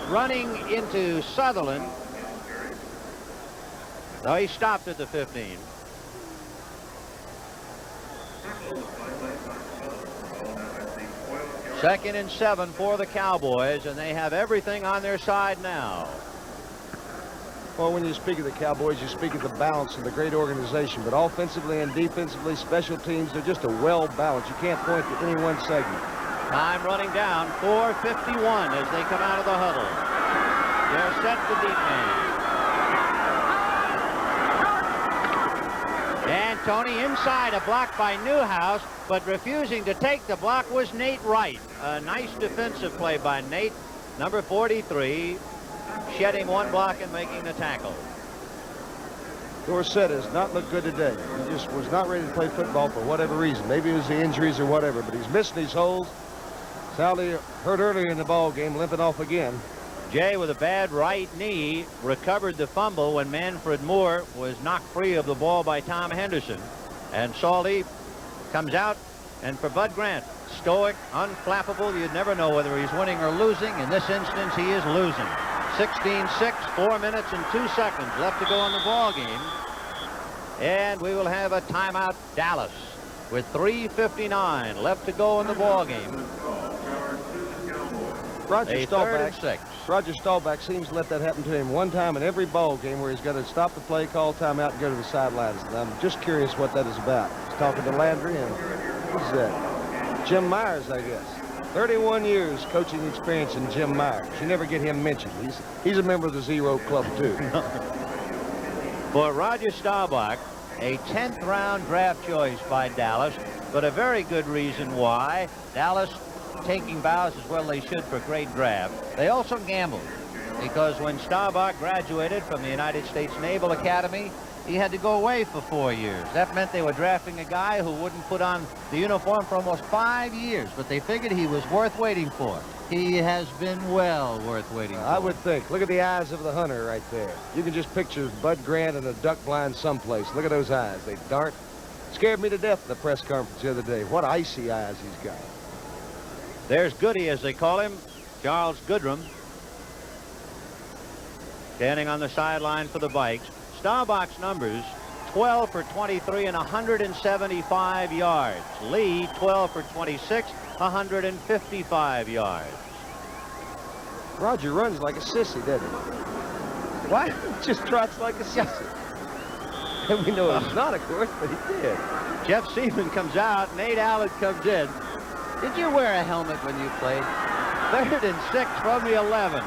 running into Sutherland. So he stopped at the 15. Second and 7 for the Cowboys, and they have everything on their side now. Well, when you speak of the Cowboys, you speak of the balance and the great organization. But offensively and defensively, special teams, they're just a well-balanced. You can't point to any one segment. Time running down, 4:51 as they come out of the huddle. They're set to deep man. And Tony inside, a block by Newhouse, but refusing to take the block was Nate Wright. A nice defensive play by Nate, number 43, shedding one block and making the tackle. Dorsett has not looked good today. He just was not ready to play football for whatever reason. Maybe it was the injuries or whatever, but he's missing these holes. Sally hurt earlier in the ball game, limping off again. Jay, with a bad right knee, recovered the fumble when Manfred Moore was knocked free of the ball by Tom Henderson. And Salty comes out, and for Bud Grant, stoic, unflappable, you'd never know whether he's winning or losing. In this instance, he is losing. 16-6, 4 minutes and 2 seconds left to go in the ball game. And we will have a timeout, Dallas, with 3:59 left to go in the ball game. Roger Staubach seems to let that happen to him one time in every ball game where he's got to stop the play, call timeout, and go to the sidelines. And I'm just curious what that is about. He's talking to Landry and who's that? Jim Myers, I guess. 31 years coaching experience in Jim Myers. You never get him mentioned. He's a member of the Zero Club, too. For Roger Staubach, a 10th round draft choice by Dallas, but a very good reason why. Dallas taking vows as well they should for great draft. They also gambled because when Staubach graduated from the United States Naval Academy, he had to go away for 4 years. That meant they were drafting a guy who wouldn't put on the uniform for almost 5 years, but they figured he was worth waiting for. He has been well worth waiting for. I would think. Look at the eyes of the hunter right there. You can just picture Bud Grant in a duck blind someplace. Look at those eyes. They dart. Scared me to death in the press conference the other day. What icy eyes he's got. There's Goody, as they call him, Charles Goodrum, standing on the sideline for the Vikes. Staubach's numbers, 12 for 23 and 175 yards. Lee, 12 for 26, 155 yards. Roger runs like a sissy, doesn't he? What? Just trots like a sissy. And we know it's not, of course, but he did. Jeff Seaman comes out. Nate Allen comes in. Did you wear a helmet when you played? 3rd and 6 from the 11.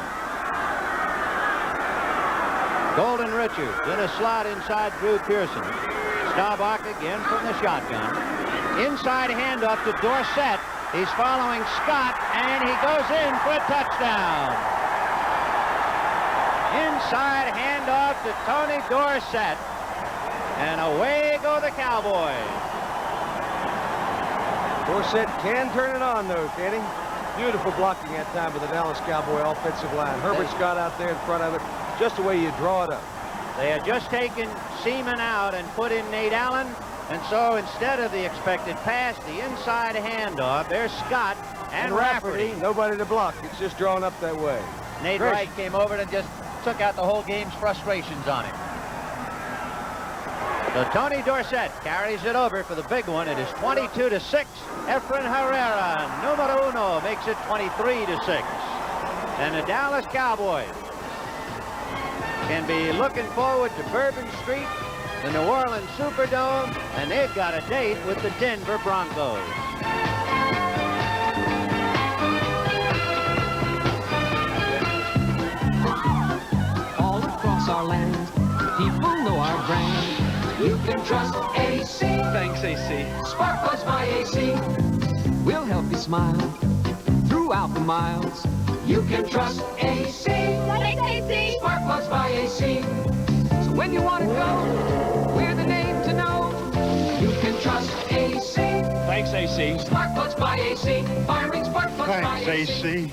Golden Richards in a slot inside Drew Pearson. Staubach again from the shotgun. Inside handoff to Dorsett. He's following Scott, and he goes in for a touchdown. Inside handoff to Tony Dorsett. And away go the Cowboys. Dorsett can turn it on, though, can he? Beautiful blocking that time by the Dallas Cowboy offensive line. Herbert Scott out there in front of it. Just the way you draw it up. They had just taken Seaman out and put in Nate Allen. And so instead of the expected pass, the inside handoff, there's Scott and Rafferty. Nobody to block. It's just drawn up that way. Nate Wright came over and just took out the whole game's frustrations on him. So Tony Dorsett carries it over for the big one. It is 22-6. Efren Herrera, numero uno, makes it 23-6. And the Dallas Cowboys can be looking forward to Bourbon Street, the New Orleans Superdome, and they've got a date with the Denver Broncos. All across our land, people know our brand. You can trust AC. Thanks, AC. Spark Plugs by AC. We'll help you smile throughout the miles. You can trust AC. Thanks, AC. Spark Plugs by AC. So when you want to go, we're the name to know. You can trust AC. Thanks, AC. Spark Plugs by AC. Firing spark plugs by AC.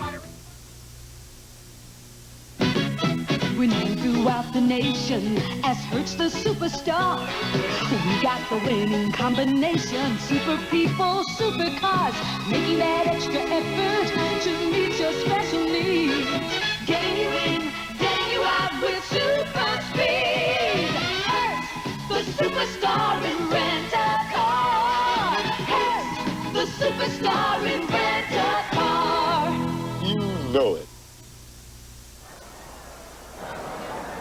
We're known throughout the nation as Hertz the superstar. We got the winning combination. Super people, super cars, making that extra effort to meet your special needs. Getting you in, getting you out with super speed. Hertz, the superstar in rent-a-car. Hertz, the superstar in rent-a-car. You know it.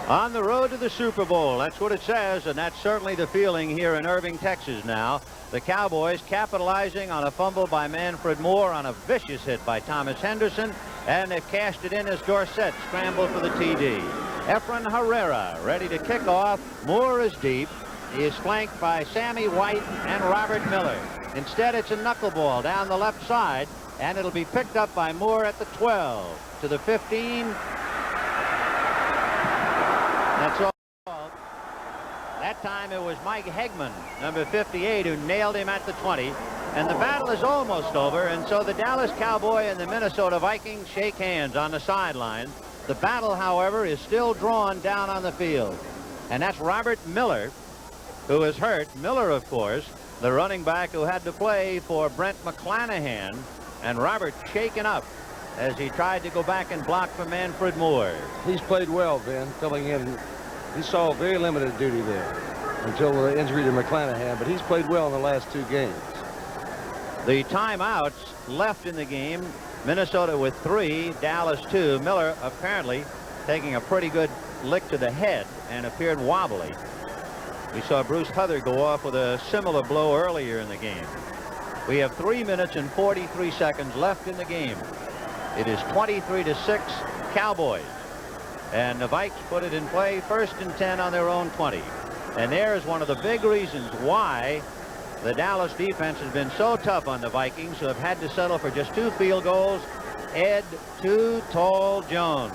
On the road to the Super Bowl. That's what it says, and that's certainly the feeling here in Irving, Texas now. The Cowboys capitalizing on a fumble by Manfred Moore on a vicious hit by Thomas Henderson, and they've cashed it in as Dorsett scrambled for the TD. Efren Herrera ready to kick off. Moore is deep. He is flanked by Sammy White and Robert Miller. Instead, it's a knuckleball down the left side, and it'll be picked up by Moore at the 12 to the 15. That's all. That time it was Mike Hegman, number 58, who nailed him at the 20. And the battle is almost over, and so the Dallas Cowboy and the Minnesota Vikings shake hands on the sideline. The battle, however, is still drawn down on the field. And that's Robert Miller, who is hurt. Miller, of course, the running back who had to play for Brent McClanahan. And Robert shaken up as he tried to go back and block for Manfred Moore. He's played well, Ben, filling in. He saw very limited duty there until the injury to McClanahan, but he's played well in the last 2 games. The timeouts left in the game. Minnesota with 3, Dallas 2. Miller apparently taking a pretty good lick to the head and appeared wobbly. We saw Bruce Huther go off with a similar blow earlier in the game. We have 3 minutes and 43 seconds left in the game. It is 23-6 Cowboys. And the Vikes put it in play, 1st and 10 on their own 20. And there is one of the big reasons why the Dallas defense has been so tough on the Vikings, who have had to settle for just 2 field goals. Ed Too Tall Jones.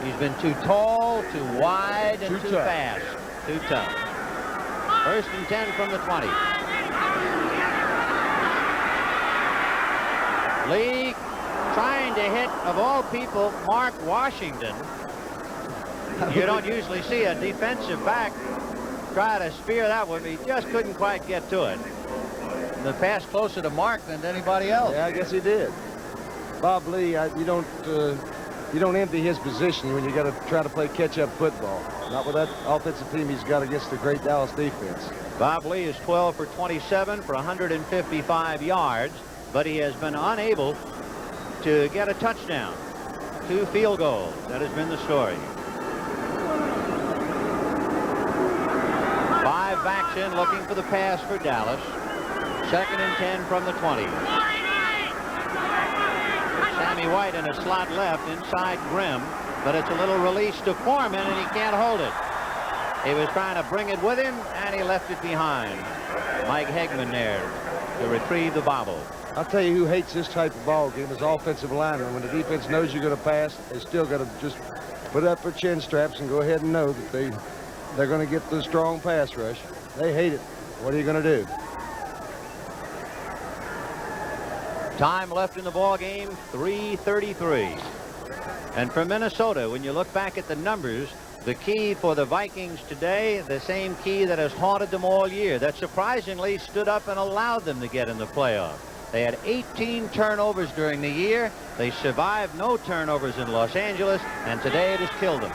He's been too tall, too wide, and too fast. Too tough. 1st and 10 from the 20. Lee trying to hit, of all people, Mark Washington. You don't usually see a defensive back try to spear that one, but he just couldn't quite get to it. The pass closer to Mark than to anybody else. Yeah, I guess he did. Bob Lee, you don't envy his position when you got to try to play catch-up football. Not with that offensive team he's got against the great Dallas defense. Bob Lee is 12 for 27 for 155 yards, but he has been unable to get a touchdown. 2 field goals. That has been the story. 5 backs in looking for the pass for Dallas. 2nd and 10 from the 20. Sammy White in a slot left inside Grimm, but it's a little release to Foreman, and he can't hold it. He was trying to bring it with him, and he left it behind. Mike Hegman there to retrieve the bobble. I'll tell you who hates this type of ball game is offensive linemen. When the defense knows you're going to pass, they still got to just put up their chin straps and go ahead and know that they're going to get the strong pass rush. They hate it. What are you going to do? Time left in the ball game, 3:33. And for Minnesota, when you look back at the numbers, the key for the Vikings today, the same key that has haunted them all year, that surprisingly stood up and allowed them to get in the playoff. They had 18 turnovers during the year. They survived no turnovers in Los Angeles, and today it has killed them.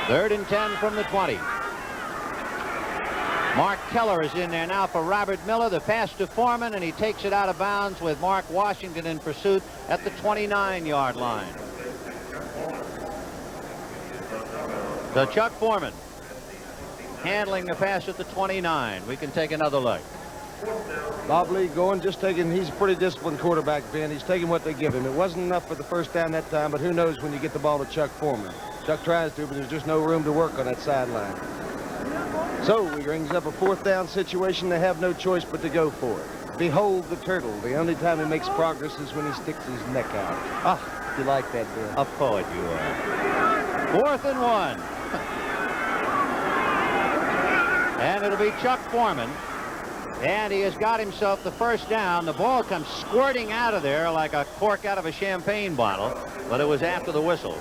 3rd and 10 from the 20. Mark Keller is in there now for Robert Miller. The pass to Foreman, and he takes it out of bounds with Mark Washington in pursuit at the 29-yard line. So Chuck Foreman handling the pass at the 29. We can take another look. Bob Lee going, just taking, he's a pretty disciplined quarterback, Ben. He's taking what they give him. It wasn't enough for the 1st down that time, but who knows when you get the ball to Chuck Foreman. Chuck tries to, but there's just no room to work on that sideline. So he brings up a 4th down situation. They have no choice but to go for it. Behold the turtle. The only time he makes progress is when he sticks his neck out. Ah, you like that, Ben. A poet you are. 4th and 1. And it'll be Chuck Foreman. And he has got himself the 1st down. The ball comes squirting out of there like a cork out of a champagne bottle, but it was after the whistle.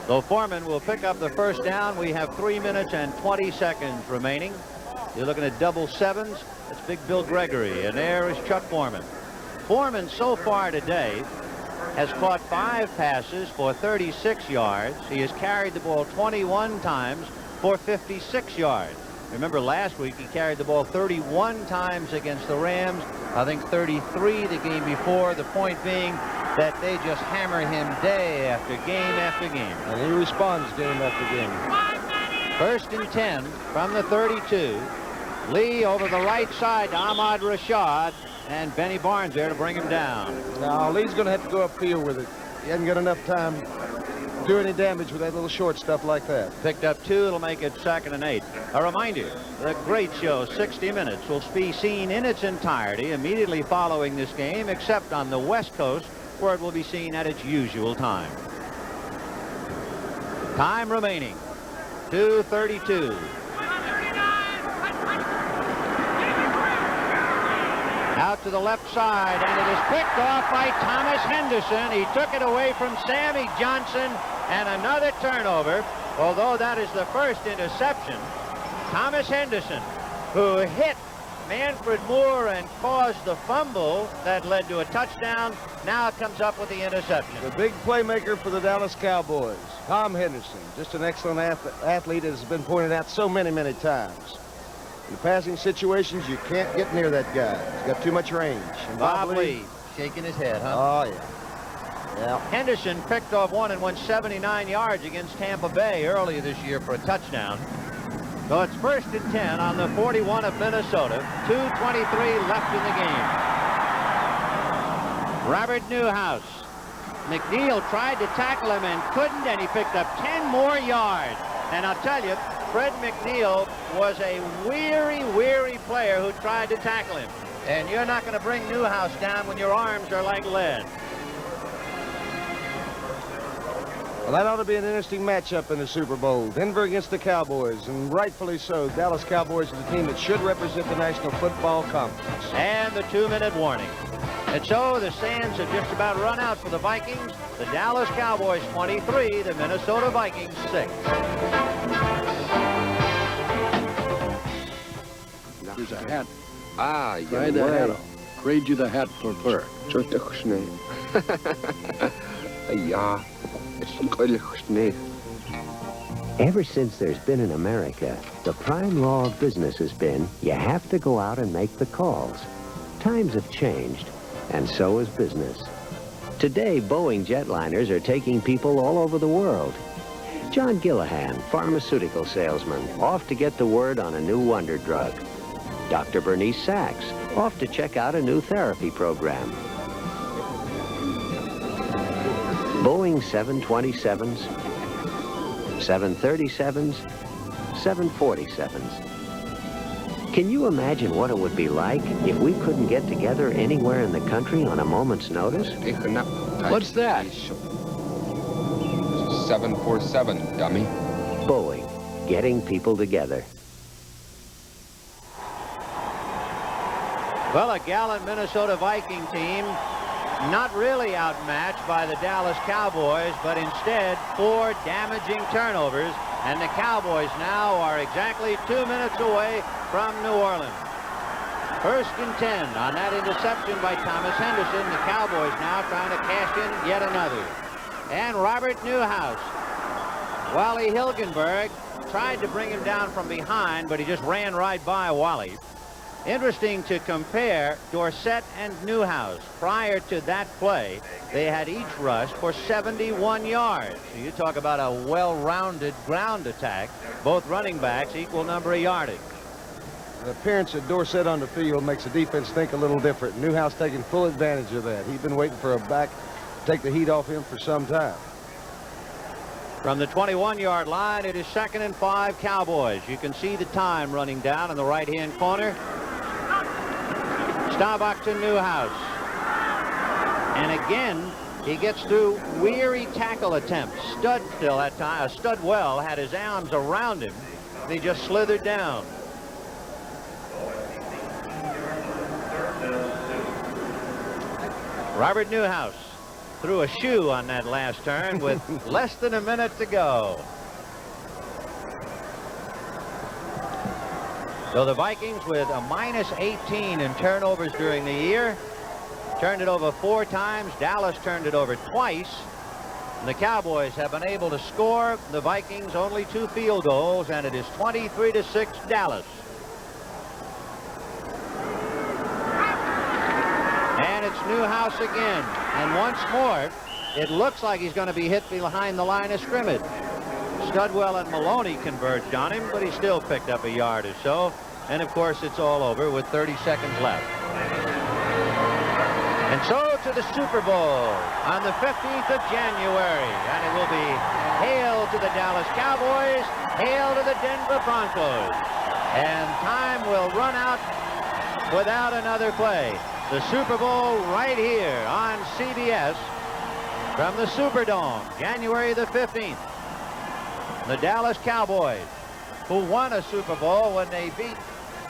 So Foreman will pick up the 1st down. We have 3 minutes and 20 seconds remaining. You're looking at double sevens. That's Big Bill Gregory, and there is Chuck Foreman. Foreman so far today has caught 5 passes for 36 yards. He has carried the ball 21 times for 56 yards. Remember, last week he carried the ball 31 times against the Rams. I think 33 the game before. The point being, that they just hammer him day after game after game. And he responds game after game. 1st and 10 from the 32. Lee over the right side to Ahmad Rashad, and Benny Barnes there to bring him down. Now, Lee's going to have to go upfield with it. He hasn't got enough time to do any damage with that little short stuff like that. Picked up 2. It'll make it 2nd and 8. A reminder, the great show, 60 Minutes, will be seen in its entirety immediately following this game, except on the West Coast, where it will be seen at its usual time. Time remaining, 2:32. Out to the left side, and it is picked off by Thomas Henderson. He took it away from Sammy Johnson, and another turnover. Although that is the first interception, Thomas Henderson, who hit Manfred Moore and caused the fumble that led to a touchdown, now comes up with the interception. The big playmaker for the Dallas Cowboys, Tom Henderson, just an excellent athlete, as has been pointed out so many, many times. In passing situations, you can't get near that guy. He's got too much range. And Bob Lee shaking his head, huh? Oh, yeah. Yeah. Henderson picked off one and went 79 yards against Tampa Bay earlier this year for a touchdown. So it's 1st and 10 on the 41 of Minnesota. 2:23 left in the game. Robert Newhouse. McNeil tried to tackle him and couldn't, and he picked up 10 more yards. And I'll tell you, Fred McNeil was a weary player who tried to tackle him. And you're not going to bring Newhouse down when your arms are like lead. Well, that ought to be an interesting matchup in the Super Bowl. Denver against the Cowboys, and rightfully so. Dallas Cowboys is the team that should represent the National Football Conference. And the 2-minute warning. And so the sands have just about run out for the Vikings. The Dallas Cowboys 23, the Minnesota Vikings 6. Here's a hat. Ah, Try the hat on. Grade you the hat for fur. Ever since there's been in America, the prime law of business has been you have to go out and make the calls. Times have changed, and so has business. Today, Boeing jetliners are taking people all over the world. John Gillahan, pharmaceutical salesman, off to get the word on a new wonder drug. Dr. Bernice Sachs, off to check out a new therapy program. Boeing 727s, 737s, 747s. Can you imagine what it would be like if we couldn't get together anywhere in the country on a moment's notice? What's that? 747, dummy. Boeing, getting people together. Well, a gallant Minnesota Viking team, not really outmatched by the Dallas Cowboys, but instead 4 damaging turnovers, and the Cowboys now are exactly 2 minutes away from New Orleans. 1st and 10 on that interception by Thomas Henderson. The Cowboys now trying to cash in yet another. And Robert Newhouse. Wally Hilgenberg tried to bring him down from behind, but he just ran right by Wally. Interesting to compare Dorsett and Newhouse. Prior to that play, they had each rushed for 71 yards. So you talk about a well-rounded ground attack. Both running backs equal number of yardage. The appearance of Dorsett on the field makes the defense think a little different. Newhouse taking full advantage of that. He's been waiting for a back to take the heat off him for some time. From the 21-yard line, it is 2nd and 5 Cowboys. You can see the time running down in the right-hand corner. Staubach to Newhouse. And again, he gets through weary tackle attempts. Studwell had his arms around him. And he just slithered down. Robert Newhouse threw a shoe on that last turn with less than a minute to go. So the Vikings with a -18 in turnovers during the year. Turned it over 4 times. Dallas turned it over twice. And the Cowboys have been able to score. The Vikings only 2 field goals, and it is 23-6 Dallas. And It's Newhouse again. And once more, it looks like he's going to be hit behind the line of scrimmage. Studwell and Maloney converged on him, but he still picked up a yard or so. And, of course, it's all over with 30 seconds left. And so to the Super Bowl on the 15th of January. And it will be hail to the Dallas Cowboys, hail to the Denver Broncos. And time will run out without another play. The Super Bowl right here on CBS from the Superdome, January the 15th. The Dallas Cowboys, who won a Super Bowl when they beat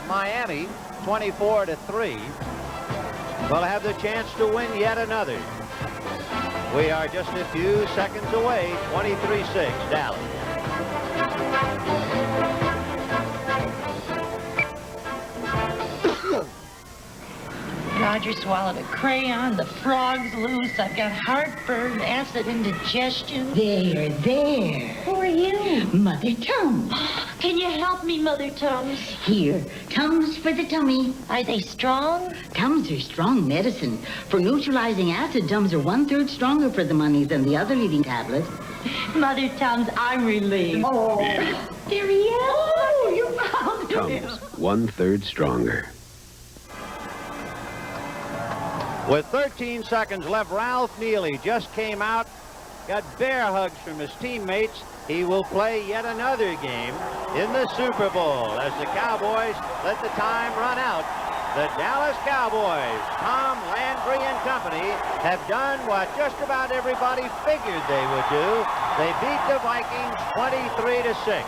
Miami 24-3, will have the chance to win yet another. We are just a few seconds away, 23-6, Dallas. Roger swallowed a crayon, the frog's loose, I've got heartburn, acid indigestion. There. Who are you? Mother Tums. Can you help me, Mother Tums? Here, Tums for the tummy. Are they strong? Tums are strong medicine. For neutralizing acid, Tums are 1/3 stronger for the money than the other leading tablets. Mother Tums, I'm relieved. Oh, there he is. Oh, you found him. Tums, 1/3 stronger. With 13 seconds left, Ralph Neely just came out, got bear hugs from his teammates. He will play yet another game in the Super Bowl as the Cowboys let the time run out. The Dallas Cowboys, Tom Landry and company, have done what just about everybody figured they would do. They beat the Vikings 23-6.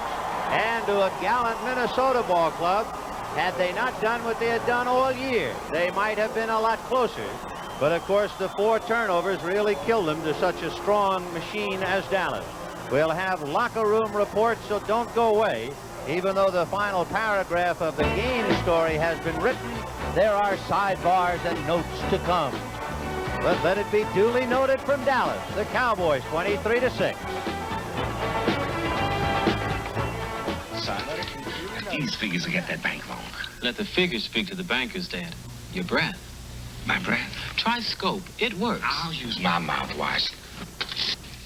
And to a gallant Minnesota ball club, had they not done what they had done all year, they might have been a lot closer. But, of course, the 4 turnovers really killed them to such a strong machine as Dallas. We'll have locker room reports, so don't go away. Even though the final paragraph of the game story has been written, there are sidebars and notes to come. But let it be duly noted from Dallas, the Cowboys 23-6. These figures will get that bank loan. Let the figures speak to the bankers, Dad. Your breath. My breath? Try Scope. It works. I'll use my mouthwash.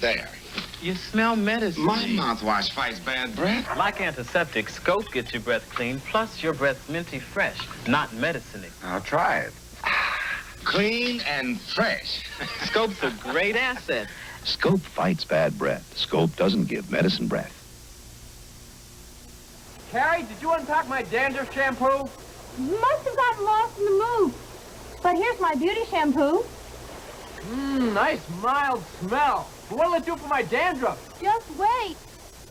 There. You smell medicine. My mouthwash fights bad breath. Like antiseptic, Scope gets your breath clean, plus your breath minty fresh, not medicine-y. I'll try it. Clean and fresh. Scope's a great asset. Scope fights bad breath. Scope doesn't give medicine breath. Carrie, did you unpack my dandruff shampoo? Must have gotten lost in the move. But here's my beauty shampoo. Nice mild smell. What'll it do for my dandruff? Just wait.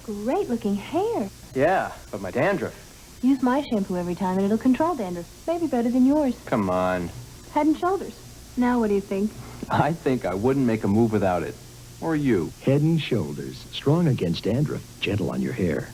Great looking hair. Yeah, but my dandruff. Use my shampoo every time and it'll control dandruff. Maybe better than yours. Come on. Head and Shoulders. Now what do you think? I think I wouldn't make a move without it. Or you. Head and Shoulders. Strong against dandruff. Gentle on your hair.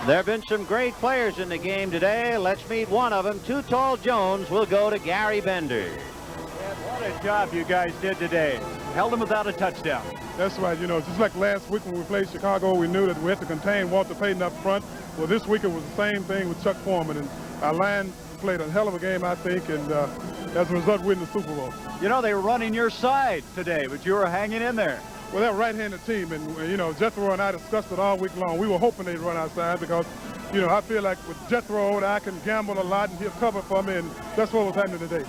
There have been some great players in the game today. Let's meet one of them. Too Tall Jones will go to Gary Bender. What a job you guys did today. Held them without a touchdown. That's right. You know, just like last week when we played Chicago, we knew that we had to contain Walter Payton up front. Well, this week it was the same thing with Chuck Foreman. And our line played a hell of a game, I think, and as a result, we're in the Super Bowl. You know, they were running your side today, but you were hanging in there. Well, they're a right-handed team, and, you know, Jethro and I discussed it all week long. We were hoping they'd run outside because, you know, I feel like with Jethro, I can gamble a lot and he'll cover for me, and that's what was happening today.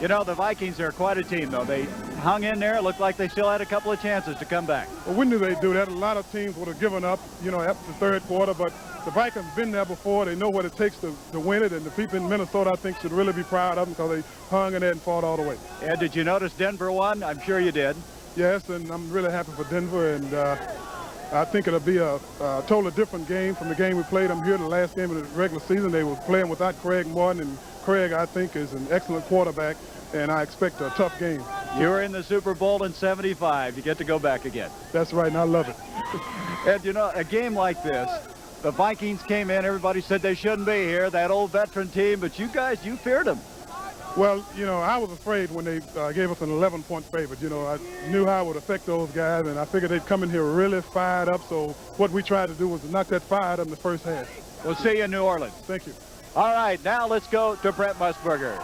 You know, the Vikings are quite a team, though. They hung in there. It looked like they still had a couple of chances to come back. Well, when do they do that? A lot of teams would have given up, you know, after the third quarter, but the Vikings been there before. They know what it takes to win it, and the people in Minnesota, I think, should really be proud of them because they hung in there and fought all the way. Yeah, did you notice Denver won? I'm sure you did. Yes, and I'm really happy for Denver, and I think it'll be a totally different game from the game we played them here the last game of the regular season. They were playing without Craig Martin, and Craig, I think, is an excellent quarterback, and I expect a tough game. You were in the Super Bowl in '75. You get to go back again. That's right, and I love it. And, you know, a game like this, the Vikings came in, everybody said they shouldn't be here, that old veteran team, but you guys, you feared them. Well, you know, I was afraid when they gave us an 11-point favorite. You know, I knew how it would affect those guys, and I figured they'd come in here really fired up. So what we tried to do was to knock that fire out of them in the first half. We'll see you in New Orleans. Thank you. All right, now let's go to Brent Musburger.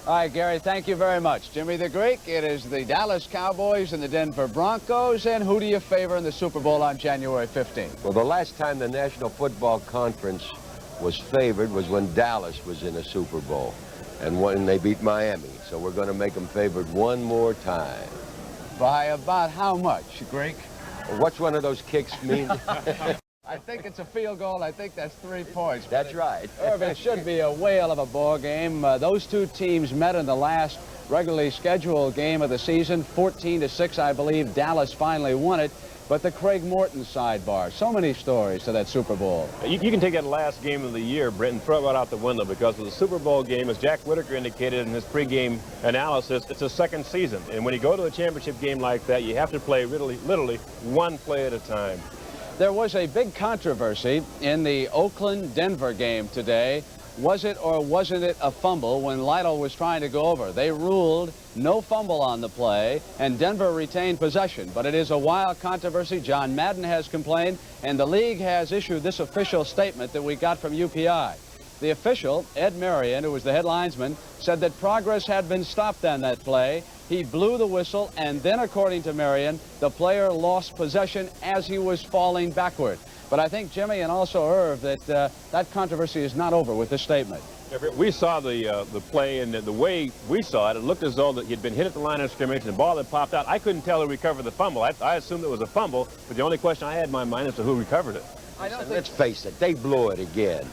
All right, Gary, thank you very much. Jimmy the Greek, it is the Dallas Cowboys and the Denver Broncos, and who do you favor in the Super Bowl on January 15th? Well, the last time the National Football Conference was favored was when Dallas was in a Super Bowl, and when they beat Miami. So we're going to make them favored one more time. By about how much, Greek? What's one of those kicks mean? I think it's a field goal. I think that's 3 points. That's right. Irv, it should be a whale of a ball game. Those two teams met in the last regularly scheduled game of the season, 14-6, I believe. Dallas finally won it. But the Craig Morton sidebar, so many stories to that Super Bowl. You can take that last game of the year, Brent, and throw it right out the window, because of the Super Bowl game, as Jack Whitaker indicated in his pregame analysis, it's a second season. And when you go to a championship game like that, you have to play literally one play at a time. There was a big controversy in the Oakland-Denver game today. Was it or wasn't it a fumble when Lytle was trying to go over? They ruled no fumble on the play, and Denver retained possession. But it is a wild controversy. John Madden has complained, and the league has issued this official statement that we got from UPI. The official, Ed Marion, who was the head linesman, said that progress had been stopped on that play. He blew the whistle, and then, according to Marion, the player lost possession as he was falling backward. But I think, Jimmy, and also Irv, that that controversy is not over with this statement. We saw the play, and the way we saw it, it looked as though that he'd been hit at the line of scrimmage, and the ball had popped out. I couldn't tell who recovered the fumble. I assumed it was a fumble, but the only question I had in my mind is to who recovered it. Let's face it, they blew it again.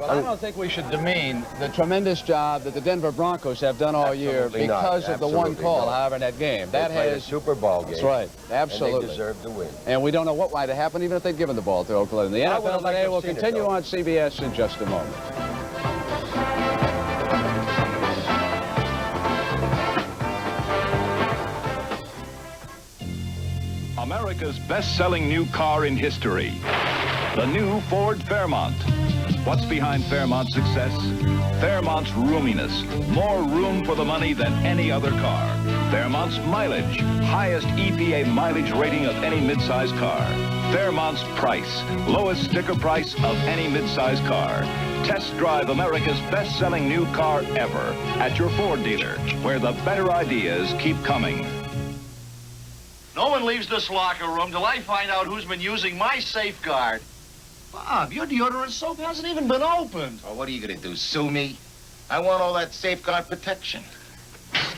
Well, I don't think we should demean the tremendous job that the Denver Broncos have done all year because of the one call, however, in that game. That has a Super Bowl game. That's right. Absolutely. And they deserve to win. And we don't know what might have happened even if they'd given the ball to Oakland. The NFL today will continue on CBS in just a moment. America's best-selling new car in history, the new Ford Fairmont. What's behind Fairmont's success? Fairmont's roominess, more room for the money than any other car. Fairmont's mileage, highest EPA mileage rating of any midsize car. Fairmont's price, lowest sticker price of any midsize car. Test drive America's best-selling new car ever at your Ford dealer, where the better ideas keep coming. No one leaves this locker room till I find out who's been using my safeguard. Bob, your deodorant soap hasn't even been opened. Oh, what are you gonna do, sue me? I want all that safeguard protection.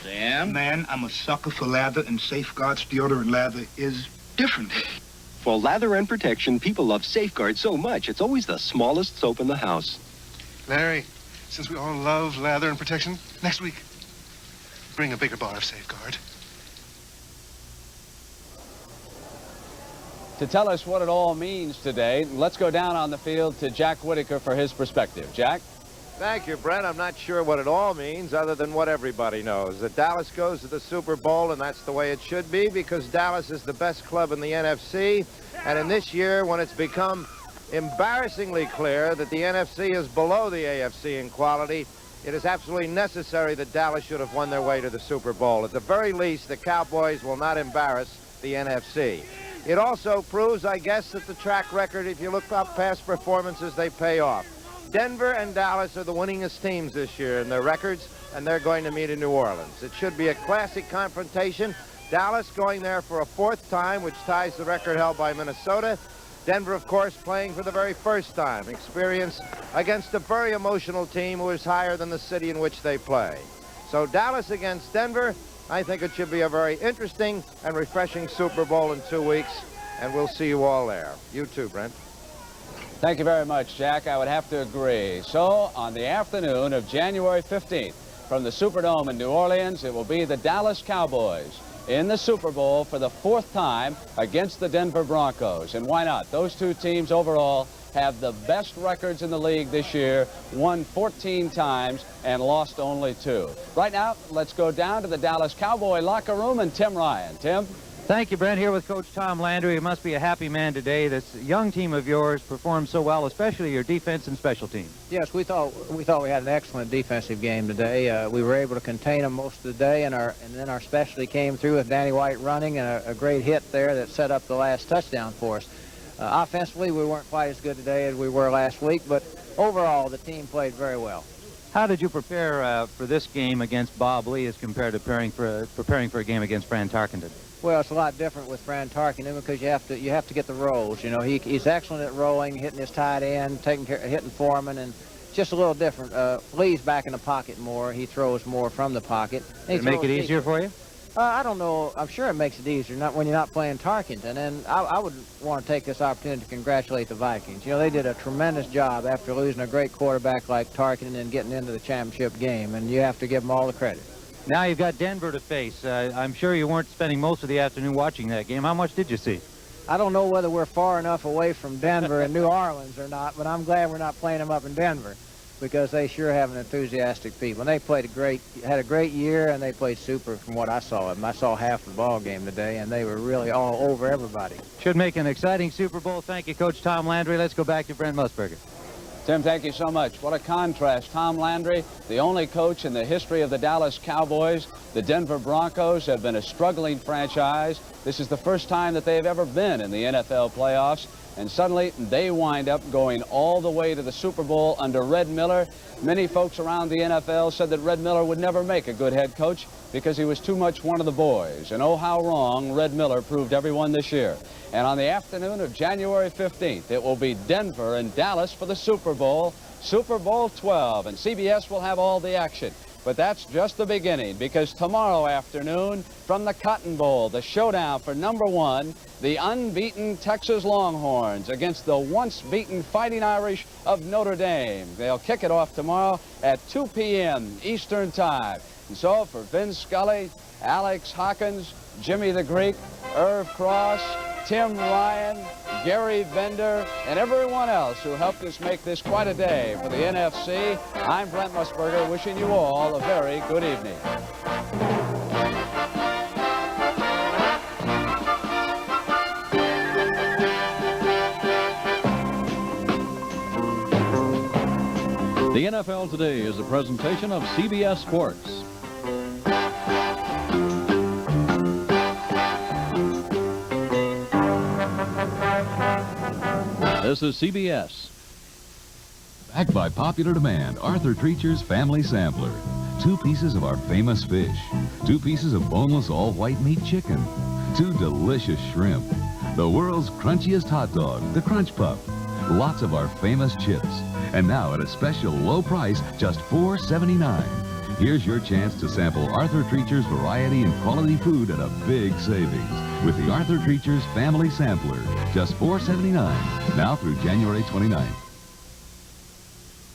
Sam? Man, I'm a sucker for lather, and Safeguard's deodorant lather is different. For lather and protection, people love Safeguard so much, it's always the smallest soap in the house. Larry, since we all love lather and protection, next week, bring a bigger bar of Safeguard. To tell us what it all means today, let's go down on the field to Jack Whitaker for his perspective. Jack? Thank you, Brent. I'm not sure what it all means other than what everybody knows. That Dallas goes to the Super Bowl, and that's the way it should be, because Dallas is the best club in the NFC. And in this year, when it's become embarrassingly clear that the NFC is below the AFC in quality, it is absolutely necessary that Dallas should have won their way to the Super Bowl. At the very least, the Cowboys will not embarrass the NFC. It also proves, I guess, that the track record, if you look up past performances, they pay off. Denver and Dallas are the winningest teams this year in their records, and they're going to meet in New Orleans. It should be a classic confrontation. Dallas going there for a fourth time, which ties the record held by Minnesota. Denver, of course, playing for the very first time. Experience against a very emotional team who is higher than the city in which they play. So Dallas against Denver. I think it should be a very interesting and refreshing Super Bowl in 2 weeks, and we'll see you all there. You too, Brent. Thank you very much, Jack. I would have to agree. So, on the afternoon of January 15th, from the Superdome in New Orleans, it will be the Dallas Cowboys in the Super Bowl for the fourth time against the Denver Broncos. And why not? Those two teams overall have the best records in the league this year, won 14 times and lost only 2. Right now, let's go down to the Dallas Cowboy locker room and Tim Ryan. Tim? Thank you, Brent. Here with Coach Tom Landry. You must be a happy man today. This young team of yours performed so well, especially your defense and special teams. Yes, we thought we had an excellent defensive game today. We were able to contain them most of the day, and then our specialty came through with Danny White running and a great hit there that set up the last touchdown for us. Offensively, we weren't quite as good today as we were last week, but overall, the team played very well. How did you prepare for this game against Bob Lee as compared to preparing for a game against Fran Tarkenton? Well, it's a lot different with Fran Tarkenton because you have to get the rolls. You know, he's excellent at rolling, hitting his tight end, hitting Foreman, and just a little different. Lee's back in the pocket more. He throws more from the pocket. Did it make it easier for you? I don't know. I'm sure it makes it easier when you're not playing Tarkenton. And I would want to take this opportunity to congratulate the Vikings. You know, they did a tremendous job after losing a great quarterback like Tarkenton and getting into the championship game. And you have to give them all the credit. Now you've got Denver to face. I'm sure you weren't spending most of the afternoon watching that game. How much did you see? I don't know whether we're far enough away from Denver and New Orleans or not, but I'm glad we're not playing them up in Denver, because they sure have an enthusiastic people. And they had a great year, and they played super from what I saw of them. I saw half the ball game today, and they were really all over everybody. Should make an exciting Super Bowl. Thank you, Coach Tom Landry. Let's go back to Brent Musburger. Tim, thank you so much. What a contrast. Tom Landry, the only coach in the history of the Dallas Cowboys. The Denver Broncos have been a struggling franchise. This is the first time that they've ever been in the NFL playoffs. And suddenly they wind up going all the way to the Super Bowl under Red Miller. Many folks around the NFL said that Red Miller would never make a good head coach because he was too much one of the boys. And oh, how wrong Red Miller proved everyone this year. And on the afternoon of January 15th, it will be Denver and Dallas for the Super Bowl, Super Bowl 12. And CBS will have all the action. But that's just the beginning, because tomorrow afternoon from the Cotton Bowl, the showdown for #1, the unbeaten Texas Longhorns against the once-beaten Fighting Irish of Notre Dame. They'll kick it off tomorrow at 2 p.m. Eastern Time. And so for Vince Scully, Alex Hawkins, Jimmy the Greek, Irv Cross, Tim Ryan, Gary Bender, and everyone else who helped us make this quite a day for the NFC, I'm Brent Musburger, wishing you all a very good evening. The NFL Today is a presentation of CBS Sports. This is CBS. Backed by popular demand, Arthur Treacher's Family Sampler. 2 pieces of our famous fish. 2 pieces of boneless all-white meat chicken. 2 delicious shrimp. The world's crunchiest hot dog, the Crunch Puff. Lots of our famous chips. And now at a special low price, just $4.79. Here's your chance to sample Arthur Treacher's variety and quality food at a big savings with the Arthur Treacher's Family Sampler. Just $4.79, now through January 29th.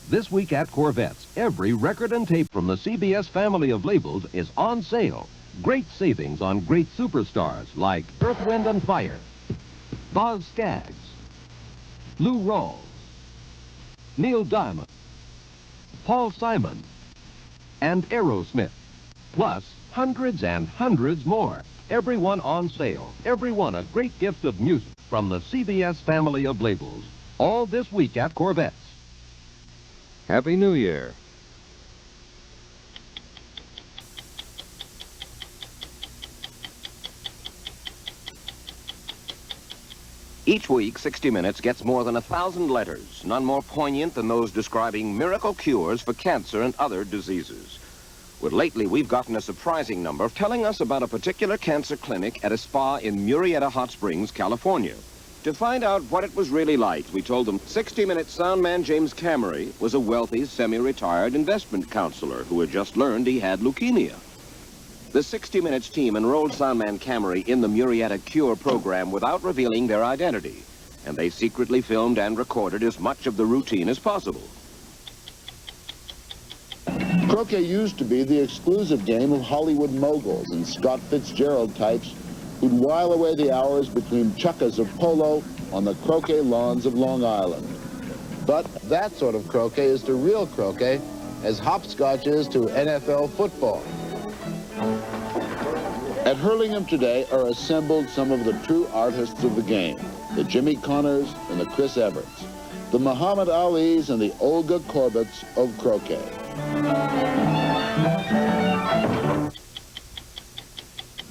This week at Corvettes, every record and tape from the CBS family of labels is on sale. Great savings on great superstars like Earth, Wind and Fire, Boz Scaggs, Lou Rawls, Neil Diamond, Paul Simon, and Aerosmith. Plus, hundreds and hundreds more. Every one on sale. Every one a great gift of music from the CBS family of labels. All this week at Corvettes. Happy New Year. Each week, 60 Minutes gets more than 1,000 letters, none more poignant than those describing miracle cures for cancer and other diseases. But lately, we've gotten a surprising number telling us about a particular cancer clinic at a spa in Murrieta Hot Springs, California. To find out what it was really like, we told them 60 Minutes sound man James Camery was a wealthy, semi-retired investment counselor who had just learned he had leukemia. The 60 Minutes team enrolled soundman Camery in the Murrieta Cure program without revealing their identity, and they secretly filmed and recorded as much of the routine as possible. Croquet used to be the exclusive game of Hollywood moguls and Scott Fitzgerald types who'd while away the hours between chuckas of polo on the croquet lawns of Long Island. But that sort of croquet is to real croquet as hopscotch is to NFL football. At Hurlingham today are assembled some of the true artists of the game, the Jimmy Connors and the Chris Everts, the Muhammad Alis and the Olga Korbutts of croquet.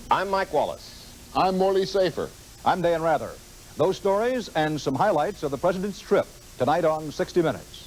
I'm Mike Wallace. I'm Morley Safer. I'm Dan Rather. Those stories and some highlights of the President's trip tonight on 60 Minutes.